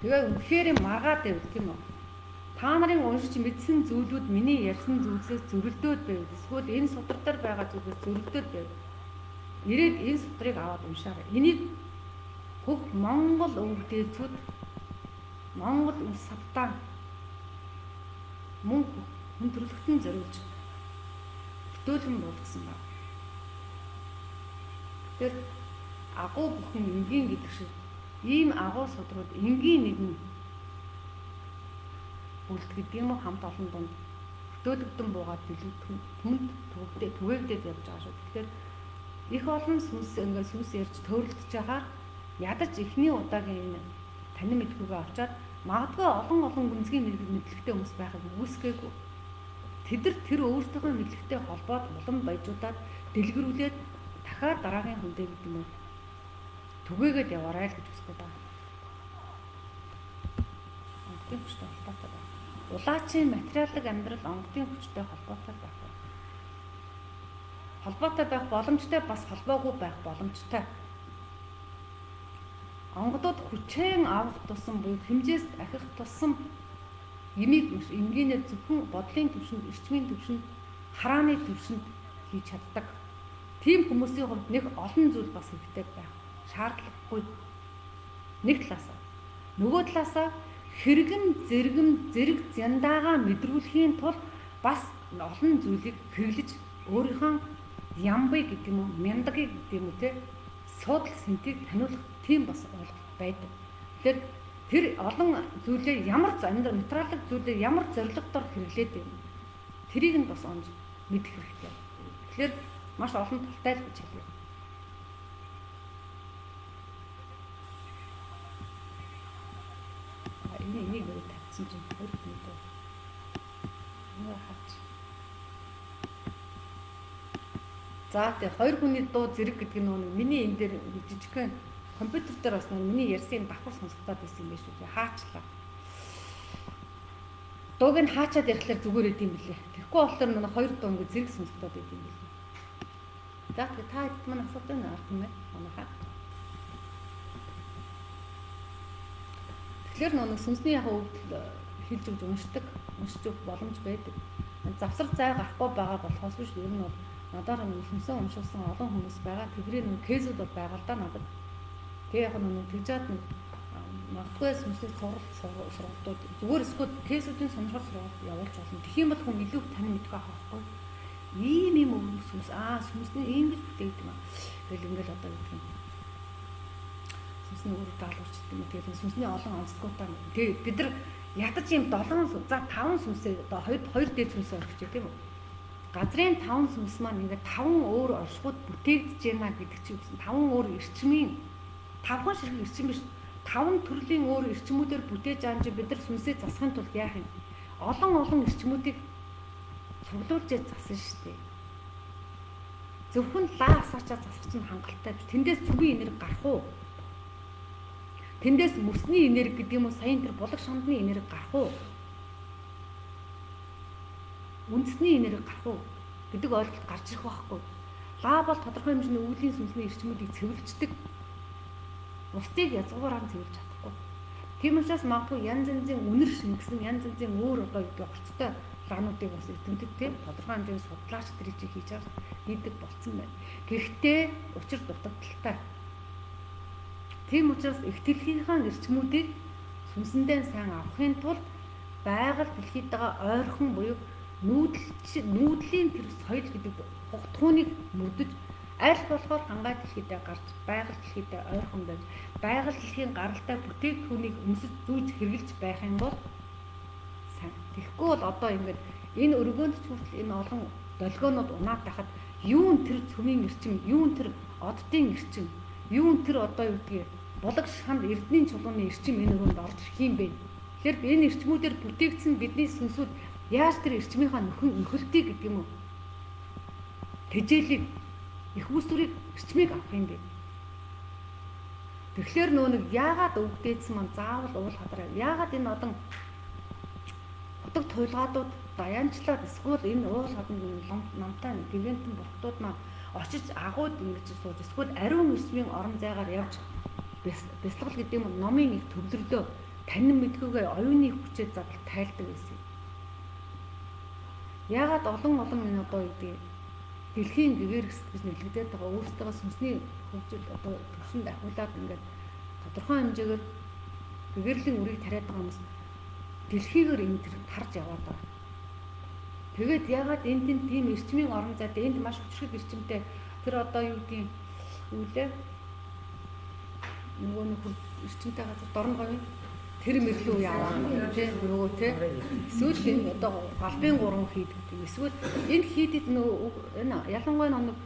тэгээ үнэхээр маргаад байв тийм үү. Та нарын уншиж мэдсэн зүйлүүд миний ярьсан зүйлсээс зөрөлдөөд байв. Эсвэл энэ сутар дээр байгаа зүйлээс зөрөлдөөд байв. Ирээд энэ сутрыг аваад уншаарай. Энийг бүх Монгол өвгдээцүүд Монгол улс савтаа мөн хүн төрөлхтөн зориулж хөтөлбөр болгосон байна. Тэр агуу бүхэн энгийн гэдэг шиг ийм агуу судрууд энгийн нэгэн үлд гэдэг юм уу хамт олон донд хөтөлбөртөн буугаад дэлгэрдэг түнд түгээгдээд явж байгаа шүү. Тэгэхээр их олон сүнс ярьж төрөлдөж байгаа ядаж эхний удаагийн энэ танин мэдхүүгээ авчаад магадгүй олон гүнзгий мэдлэгтэй хүмүүс байхыг үүсгээгүй. Тэр өөрсдийнхөө мэдлэгтэй холбоод улам баяжуудаад дэлгэрүүлээд дахиад дараагийн хүндээ гэдэг юм уу түгээгээд яваарай л гэж үсгээд байгаа. Онгодын хүчтэй холбоотой байна. Улаачийн материалын амьдрал онгодын хүчтэй холбоотой байх. Холбоотой байх боломжтой бас холбоогүй байх боломжтой. Онгодод хүчээр авах тусам буюу хэмжээс ахих тусам энгийнээр зөвхөн бодлын түвшинд, эрчмийн түвшинд, харааны түвшинд хийж чаддаг. Тийм хүмүүсийн хувьд нэг олон зүйл бас хэрэгтэй байх шаардлагагүй. Нэг талаасаа. Нөгөө талаасаа зэрэг зяндаага мэдрүүлэхийн тулд бас олон зүйлийг хэрэглэж өөрийнхөө ямбыг гэдэг юм уу, мяндагыг гэдэг юм уу те суудл сэнтийг таниулах тийм бас ойлголт байдаг. Тэгэхээр тэр олон зүйлээ ямар материалын зүйлээ ямар зорилгоор хэрэглээд байна. Тэрийг нь бас онж мэдэх хэрэгтэй. Тэгэхээр маш олон талтай л гэж хэлье. Энийг өөр тавьсан чинь өөр юм даа. Нөө хаач. За тэгээ хоёр хүний дуу зэрэг гэдэг нь миний энэ дээр жижигхэн компьютер дээр бас миний ярьсан юм давхар сонсогдоод байсан юм биш үү? Хаачлаа. Дууг нь хаачаад ярихлаар зүгээр идэм билээ. Тэгэхгүй болохоор нэг хоёр дуу ингэ зэрэг сонсогдоод идэм билээ. За тэгээ та хэд маань асуудаг нь ард юм бэ? Манайхаа. Тэгэхээр нэг сүнсний яг өвдөл хэлж өгч уншиж өгөх боломж байдаг. Завсар зай гарахгүй байгаа болохоос биш ер нь бол надаар нэг сүнсээ уншуулсан олон хүмүүс байгаа. Тэдний нэг кейсүүд бол байгаа л да надад. Тэгээ яг нэг тэгжээд нэг магадгүй сүнсний сургалтууд зүгээр эсвэл кейсүүдийн сонирхол сургалт явуулж болно. Тэгэх юм бол хүн илүү тань мэдгүй авахгүй. Ийм өвгөн сүнс сүнсний ингэж бүтээгдэв юм. Тэгэл ингээл одоо гэдэг юм. Сүнсний өөр даалгаварчдаг юм. Тэгээд сүнсний олон онцгойтой. Тэгээд бид нар ядаж ийм 7 за 5 сүнсээ одоо 2 дээд сүнсээ орчих тийм үү? Газрын 5 сүнс маань ингээд 5 өөр оршихуйд бүтээгдэж байна гэдэг чинь 5 өөр эрчмийн 5 ширхэг эрчим биш 5 төрлийн өөр эрчмүүдээр бүтээж байгаа чинь бид нар сүнсээ засахын тулд яах юм? Олон эрчмүүдийг цуглуулж засан шүү дээ. Зөвхөн лаа асаачаа засах чинь хангалттай биш. Тэндээс цүгийн энерги гарах уу? Тэндээс мөсний энерги гэдэг юм уу саяын тэр булаг шандны энерги гарах уу? Үндэсний энерги гарах уу гэдэг ойлголт гарч ирэх байхгүй. Лаа бол тодорхой хэмжээний өвлийн сүнсний эрчмүүдийг цэвэрлждэг. Бусдыг язгуураар цэвэрлж чадахгүй. Тийм учраас магадгүй янз янзын үнэр шингэсэн янз янзын өөр одоо орцтой плануудыг бас эзэмдэг тийм тодорхой хэмжээний судлаач тэр хийж байгаа хийдэг болцсон байна. Гэхдээ учир дутагдaltaй. Тийм учраас их төрхийнхаа эрчмүүдийг сүнсэндээ сайн авахын тулд байгаль дэлхийдээ ойрхон буюу нүүдлийн тэр соёл гэдэг хугтхууныг мөрдөж аль болохоор хангаа дэлхийдээ гарч байгаль дэлхийдээ ойрхон байж байгаль дэлхийн гаралтай бүтээгдэхүүнийг өмсөж зүүж хэрэглэж байх юм бол сайн. Тэгэхгүй бол одоо ингээд энэ өргөөнд ч хүртэл энэ олон долгионууд унаад тахад юун тэр цөмийн эрчим, юун тэр оддын эрчим, юун тэр одоо юу гэдгийг булаг шанд эрдэнийн чулууны эрчим энэ өрөөнд орж ирэх юм бэ. Тэгэхээр энэ эрчмүүдээр бүтээгдсэн бидний сүнсүүд яаж тэр эрчмийнхаа нөхөлтийг гэдэг юм уу? Тэжээлийг их үүсвэрийг эрчмийг авах юм бэ. Тэгэхээр нөө нэг яагаад өвгдээдсэн маань заавал уул хадраа. Яагаад энэ одон утга туйлгаадууд даянчлаад эсвэл энэ уул хадрын намтай гэгэнтэн бурхдууд маань очиж агууд ингэж сууж эсвэл ариун эрчмийн орон зайгаар явж бясалгал гэдэг юм номын их төвлөрлөө танин мэдхүүгээ оюуны хүчээ задал тайлдаг байсан. Яагаад олон энэ одоо гэдэг дэлхийн гэгээр гэж нэрлэгдээд байгаа өөрсдөө сүнсний хөгжил одоо төвшөнд ахуулаад ингээд тодорхой хэмжээгээр гэгэрлийн үрийг тариад байгаа хүмүүс дэлхийгээр энэ төр тарж яваад байгаа. Тэгээд яагаад энд тийм эрчмийн орон зайд энд маш хүчрхэг эрчимтэй тэр одоо юу гэдгийг үлээ нөгөө нэг эрчимтэй газар дорн говь тэр мэрлүү яваа тийм нөгөө тийм эсвэл энэ одоо галбын 3 хийд гэдэг эсвэл энэ хийдэд нөгөө энэ ялангуяа нэг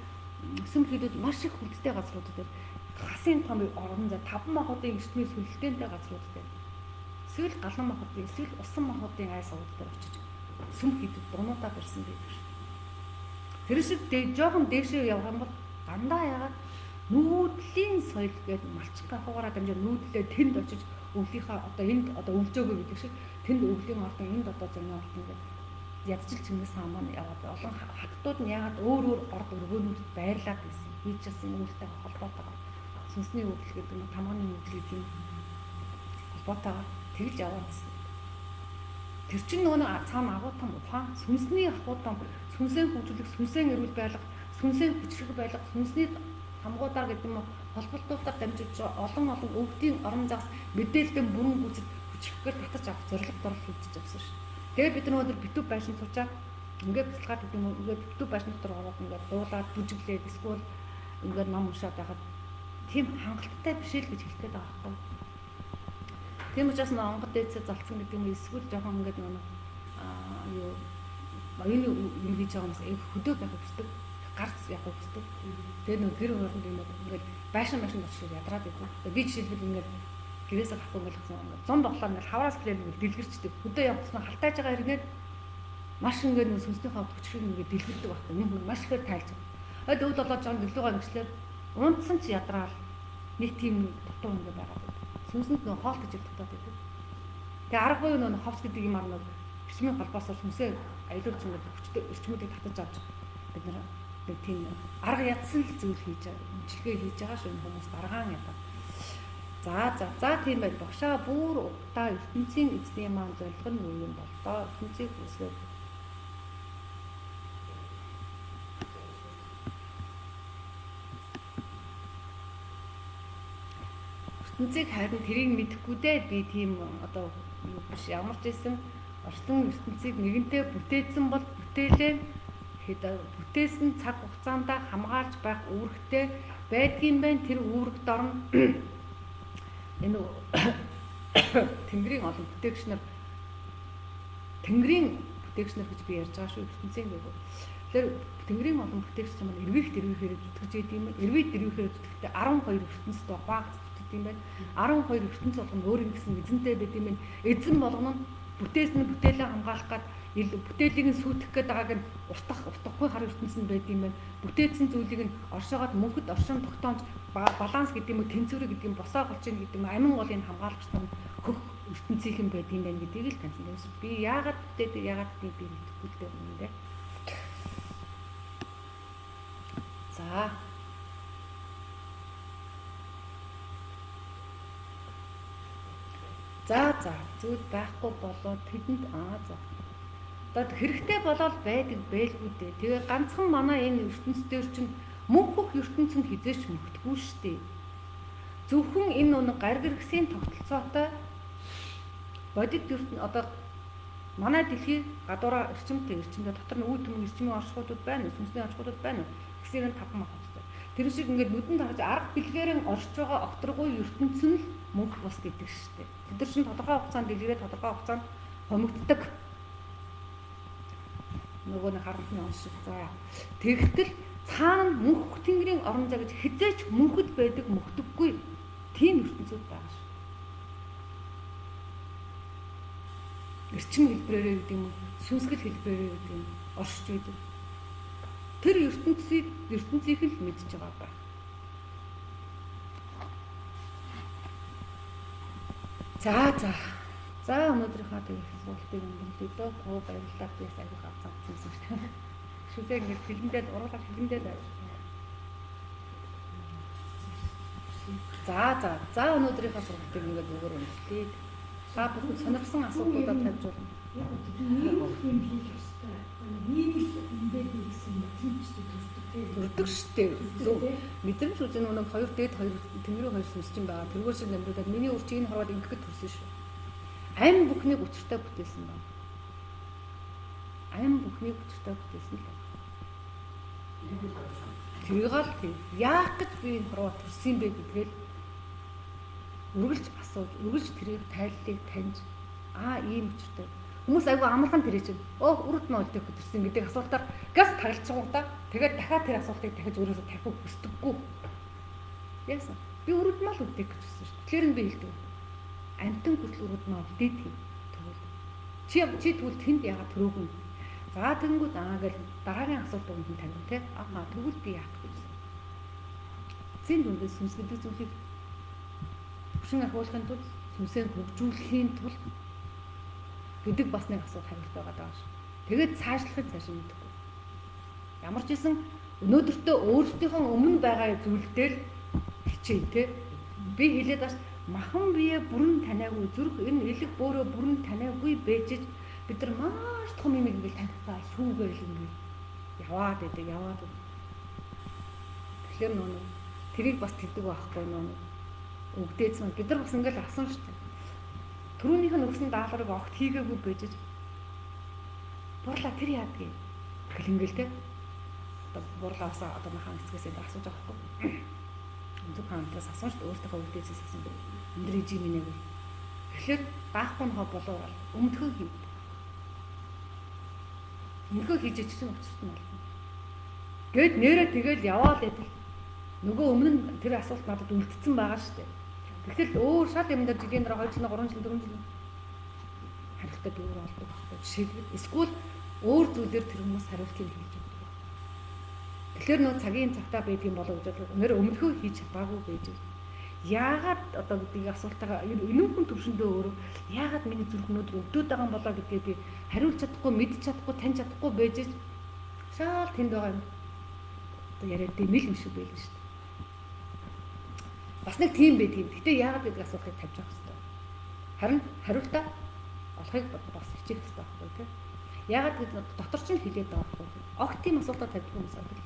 өсөм хийдэд маш их хүчтэй газруудад хасын том орон зай 5 махуудын эрчмийн сүлэлтэнтэй газрууд дээр эсвэл галан махуудын эсвэл усан махуудын айс ууд дээр очиж өсөм хийдэд дуунуудаа барьсан байдаг. Тэр шиг жоохон дээшээ явах юм бол дандаа ягаад нүүдлийн соёл гэдэг малчин ахугаараа дамжаа нүүдлээ тэнд очиж өвлийнхаа одоо энд одоо өвлжөөгөө гэдэг шиг тэнд өвлийн ордон энд одоо зэний ордон гэдэг ядчил Чингис хаан маань яваад олон хаттууд нь ягаад өөр орд өргөөнүүдэд байрлаад байсан. Хийж ясан үүртэй холбоотойгоо сүнсний өвлөл гэдэг нь тамганы өвлөлийн тийм холбоотойгоо тэгж яваад байсан. Тэр чинь нөгөө цаана агуу том ухаан сүнсний агуу том сүнсээ хөгжүүлэх, сүнсээ эрүүл байлгах, сүнсээ хүчрэх байлгах, сүнсний хамгуудаар гэдэг юм уу холболтуудаар дамжиж олон өвгдийн орон загас мэдээлэлтэй бүрэн гүйцэд хүчрэхээр татаж авах зорилго дорол хийчих авсан шүү. Тэгээд бид нөгөө битүү байшин суучаад ингээд бяцлагаад гэдэг юм уу ингээд битүү байшин дотор ороод ингээд дуулаад бүжиглээд эсвэл ингээд ном уншаад байхад тийм хангалттай биш л гэж хэлгээд байгаа байхгүй. Тийм учраас нэг онгод дээдсээ залцсан гэдэг юм эсвэл жоохон ингээд нөгөө юу оюуны юм хийж байгаа юмс хөдөө байх хүсдэг. Гарц явах хүсдэг. Тэгээд нөгөө гэр хооронд ингээд байшин дотор ядраад идэв. Би жишээлбэл ингээд гэрээсээ гарахгүй ингээд зам боглоо ингээд хавраас плен ингээд дэлгэрчдэг. Хөдөө явцсан халтайж байгаа хэрнээд маш ингээд нөгөө сүнснийхээ хүчрийг ингээд дэлгэрдэг байхгүй. Юм маш ихээр тайлж байгаа. Өвд болоод жоон гэлүүгээ ингэслээр унтсан ч ядраал нэг тийм дутуу ингээд байгаа. Сүнсэнд нөгөө хоол гэж дутаад байдаг. Тэгээ аргагүй нөгөө ховс гэдэг юм аа нөгөө эрчмийн холбоосоор сүнсээ аялуулж ингээд хүчтэй эрчмүүдийг татаж авч бид нар нэг тийм арга ядсан зүйл хийж байгаа. Имчилгээ хийж байгаа шүү хүмүүс даргаан ядаа. За тийм байл багшаа бүр удаа ертөнцийн эзний маань зорилго нь юу юм бол доо ертөнцийг үсгээд ертөнцийг харин тэрийг мэдэхгүй дээ би тийм одоо юу биш ямар ч байсан ортон ертөнцийг нэгэнтээ бүтээсэн бол бүтээлээ бүтээсэн цаг хугацаанд хамгаалж байх үүрэгтэй байдгийн байна. Тэр үүрэгт орно энэ Тэнгэрийн олон бүтээгчнэр Тэнгэрийн бүтээгчнэр гэж би ярьж байгаа шүү ертөнцийн гэв. Тэгэхээр Тэнгэрийн олон бүтээгчнэр маань эрвэхээр зүтгэж идэв юм. Эрвэхээр зүтгэхдээ 12 ертөнцид баг зүтгэдэг юм байна. 12 ертөнц болгоно өөр юм гэсэн эзэнтэй байд юм байна. Эзэн болгоно нь бүтээсэн бүтээлээ хамгаалах гээд бүтээлийг нь сүйтгэх гээд байгааг нь устгахгүй хар ертөнцөнд байд юм байна. Бүтээсэн зүйлийг нь оршоогоод мөнхөд оршин тогтоомж баланс гэдэг юм уу тэнцвэрэг гэдэг юм босоо голч ин гэдэг юм амин голыг хамгаалагч нар хөх ертөнцийнхэн байд юм байна гэдгийг л таньсан. Би яагаад бүтээдэг яагаад би мэдэхгүй л дээ юм даа. За зүйл байхгүй болоод тэдэнд одоо хэрэгтэй болоод байдаг байлгүй дээ. Тэгээ ганцхан манай энэ ертөнцийн чинь мөнхөх ертөнцөнд хизээч мөхтгүү штэ. Зөвхөн энэ нэг гаргэргсийн тогтолцоотой бодит ертөнд одоо манай дэлхий гадуураа эрчимтэй дотор нь үе төмөн эрчимийн оршихуйдууд байна уу? Сүнсний оршихуйдууд байна уу? Гэсээр нь тавхан махтай. Тэр шиг ингээд нүдэнд харж арга бэлгээрэн оршиж байгаа окторгүй ертөнц нь л мөнх бус гэдэг шүү дээ. Тэд нар чинь тодорхой хугацаанд дэлгэрээ тодорхой хугацаанд хомигддаг. Нөгөө нэг харанхны он шиг. За тэгтэл цаана мөнх тэнгэрийн орон зай гэж хизээч мөнхөд байдаг мөхдөггүй тийм ертөнцүүд байгаа шүү. Эрчим хэлбэрээр гэдэг юм уу? Сүнсгэл хэлбэрээр гэдэг юм оршиж байдаг. Тэр ертөнцийг л мэдж байгаа ба. За өнөөдрийнхөө сургалтыг өндөрлөе. Гоо баярлалаа би сая хавцаасан шүү дээ. Шүлээ ингээд хэлэндээ уруулаад хэлэндээ байна. За өнөөдрийнхөө сургалтыг ингээд өгөр өндөрлөе. Та бүхэн сонирхсан асуултуудаа тавьж болно. Яг тийм хийж өстэй. Нийгэл ингээд гэсэн тэмцдэг төрдөг штеп. Мэдрэмж үзэн нэг 2 дээд 2 тэнгэрийн 2 сүнс чинь байгаа. Тэргээр шиг нэмрүүдээ миний үрч энэ хорвоод ингээд төрсөн шүү. Ам бүхнийг өчртэй бүтээсэн байна. Ам бүхнийг өчртэй бүтээсэн л. Тэрийг л тийм. Яах гэж би энэ хорвоо төрсөн бэ гэдгээл үргэлж асууж, үргэлж тэрийг тайллыг таньж ийм өчртэй. Хүмүүс айгүй амархан тэрэж чинь үрд нь олдох гэсэн гэдэг асуултаар газ тагалцсангуудаа тэгээд дахиад тэр асуултыг дахиж өөрөөсөө тавих хүсдэггүй. Яасан? Би үрд мал үдэх гэж хэлсэн шүү дээ. Тэгэхээр нь би хэлдэг. Амтан хүртэл үрд мал үдээд тийм. Тэгвэл чи тэгвэл тэнд яагаад төрөөгөн? За тэгэнгүүт гэл дараагийн асуулт өгөн тавина тий. Тэгвэл би яах гэж. Зин дүндээ сүнс гэдэг зүйлийг төвшин ахиулахын тулд сүнсээ хөгжүүлэхийн тулд гэдэг бас нэг асуулт хариулт байгаа даа шүү. Тэгээд цаашлахыг цааш мэдхгүй. Ямар ч гэсэн өнөөдөртөө өөрсдийнхөө өмнө байгаа зүйлдээ хичээе те. Би хэлээд бас махан бие бүрэн таниагүй зүрх энэ элэг бөөрөө бүрэн таниагүй бэжж бид нар маш том юм ингээл танихтаа шүүгээл ингээл яваад байдаг. Тэгэхээр нөө тэрийг бас тэгдэг байхгүй нөө өгдөөцсөн бид нар бас ингээл асан шүү дээ. Түрүүнийх нь өгсөн даалгаврыг огт хийгээгүй бэжж бурлаа тэр яадгийг гэл ингээл те. Бурлаасаа одоо махан эцгээс асууж байгаа байхгүй. Зөв хамтраас асууж өөртөө өгдөөцсөн асуусан. Өндөр ижи минь яг. Тэгэхээр даахгүй нөхө болоо өмдгөө хий. Өмдгөө хийж чинь учирсан болно. Гэт нэрээ тэгэл яваал гэдэг. Нөгөө өмнө нь тэр асуулт надад үлдсэн байгаа шүү дээ. Гэтэл өөр шал юм дээр жилийн дараа 2 жил 3 жил 4 жил хариултаа би өөр олдог байхгүй. Жишээлбэл эсвэл өөр зүйлээр тэр хүмүүс хариултыг хийж өгдөг. Тэгэхээр нөө цагийн цагтаа байдаг юм болов гэж өнөр өмнөхөө хийж чадаагүй байж. Яагаад одоо гэдгийг асуултаа энүүхэн төвшөндөө өөрөө яагаад миний зүрх өнөдөр өвдөд байгаа юм болоо гэдгээ би хариулж чадахгүй, мэдж чадахгүй, таньж чадахгүй байж шал тэнд байгаа юм. Одоо яриад дэмэл юм шиг байлаа шүү дээ. Бас нэг тийм байд юм. Гэтэ яагаад гэдэг асуултыг тавьж авах хэрэгтэй. Харин хариултаа олохыг бас хичээх хэрэгтэй байхгүй тийм. Яагаад гэдэг дотор ч хэлээд байгаа байхгүй. Огт тийм асуултаа тавьдаг хүмүүс байдаг.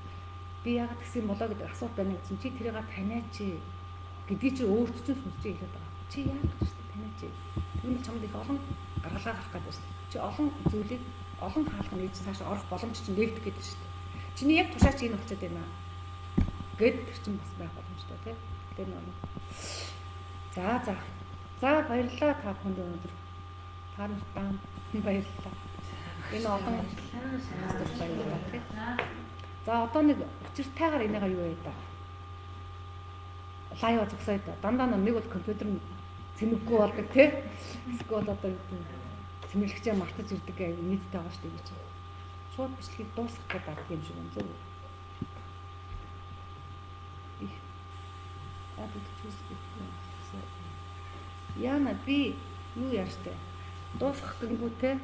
Би яагаад гэсэн болоо гэдэг асуулт байна гэсэн чи тэрийг таниач гэдгийг чи өөрт чинь сүнс чи хэлээд байгаа. Чи яагаад гэж таниач. Түүний чамд их олон гаргалгаа гарах гэдэг шүү дээ. Чи олон зүйлийг олон хаалганы ээж цааш орох боломж чинь нэгдэх гэдэг шүү дээ. Чиний яг тушаач энэ болчиход байна. Гэт тэр чинь бас байх боломжтой тийм. Тэр нэг. За баярлалаа та бүхэнд өнөөдөр. Та нартай баярлалаа. Энэ олон баярлалаа тийм. За одоо нэг учиртайгаар энийгээ юу яа да. Лайв зогсоо да. Дандаа нэг бол компьютер нь цэмэггүй болдог тийм. Эсвэл одоо цэмэглэгчээ мартаж ирдэг нийттэй байгаа шүү дээ гэж. Шууд бичлэгийг дуусгах гэдэг юм шиг юм зөв. Яна би юу яарчтай дуусгах гэнгүүтээ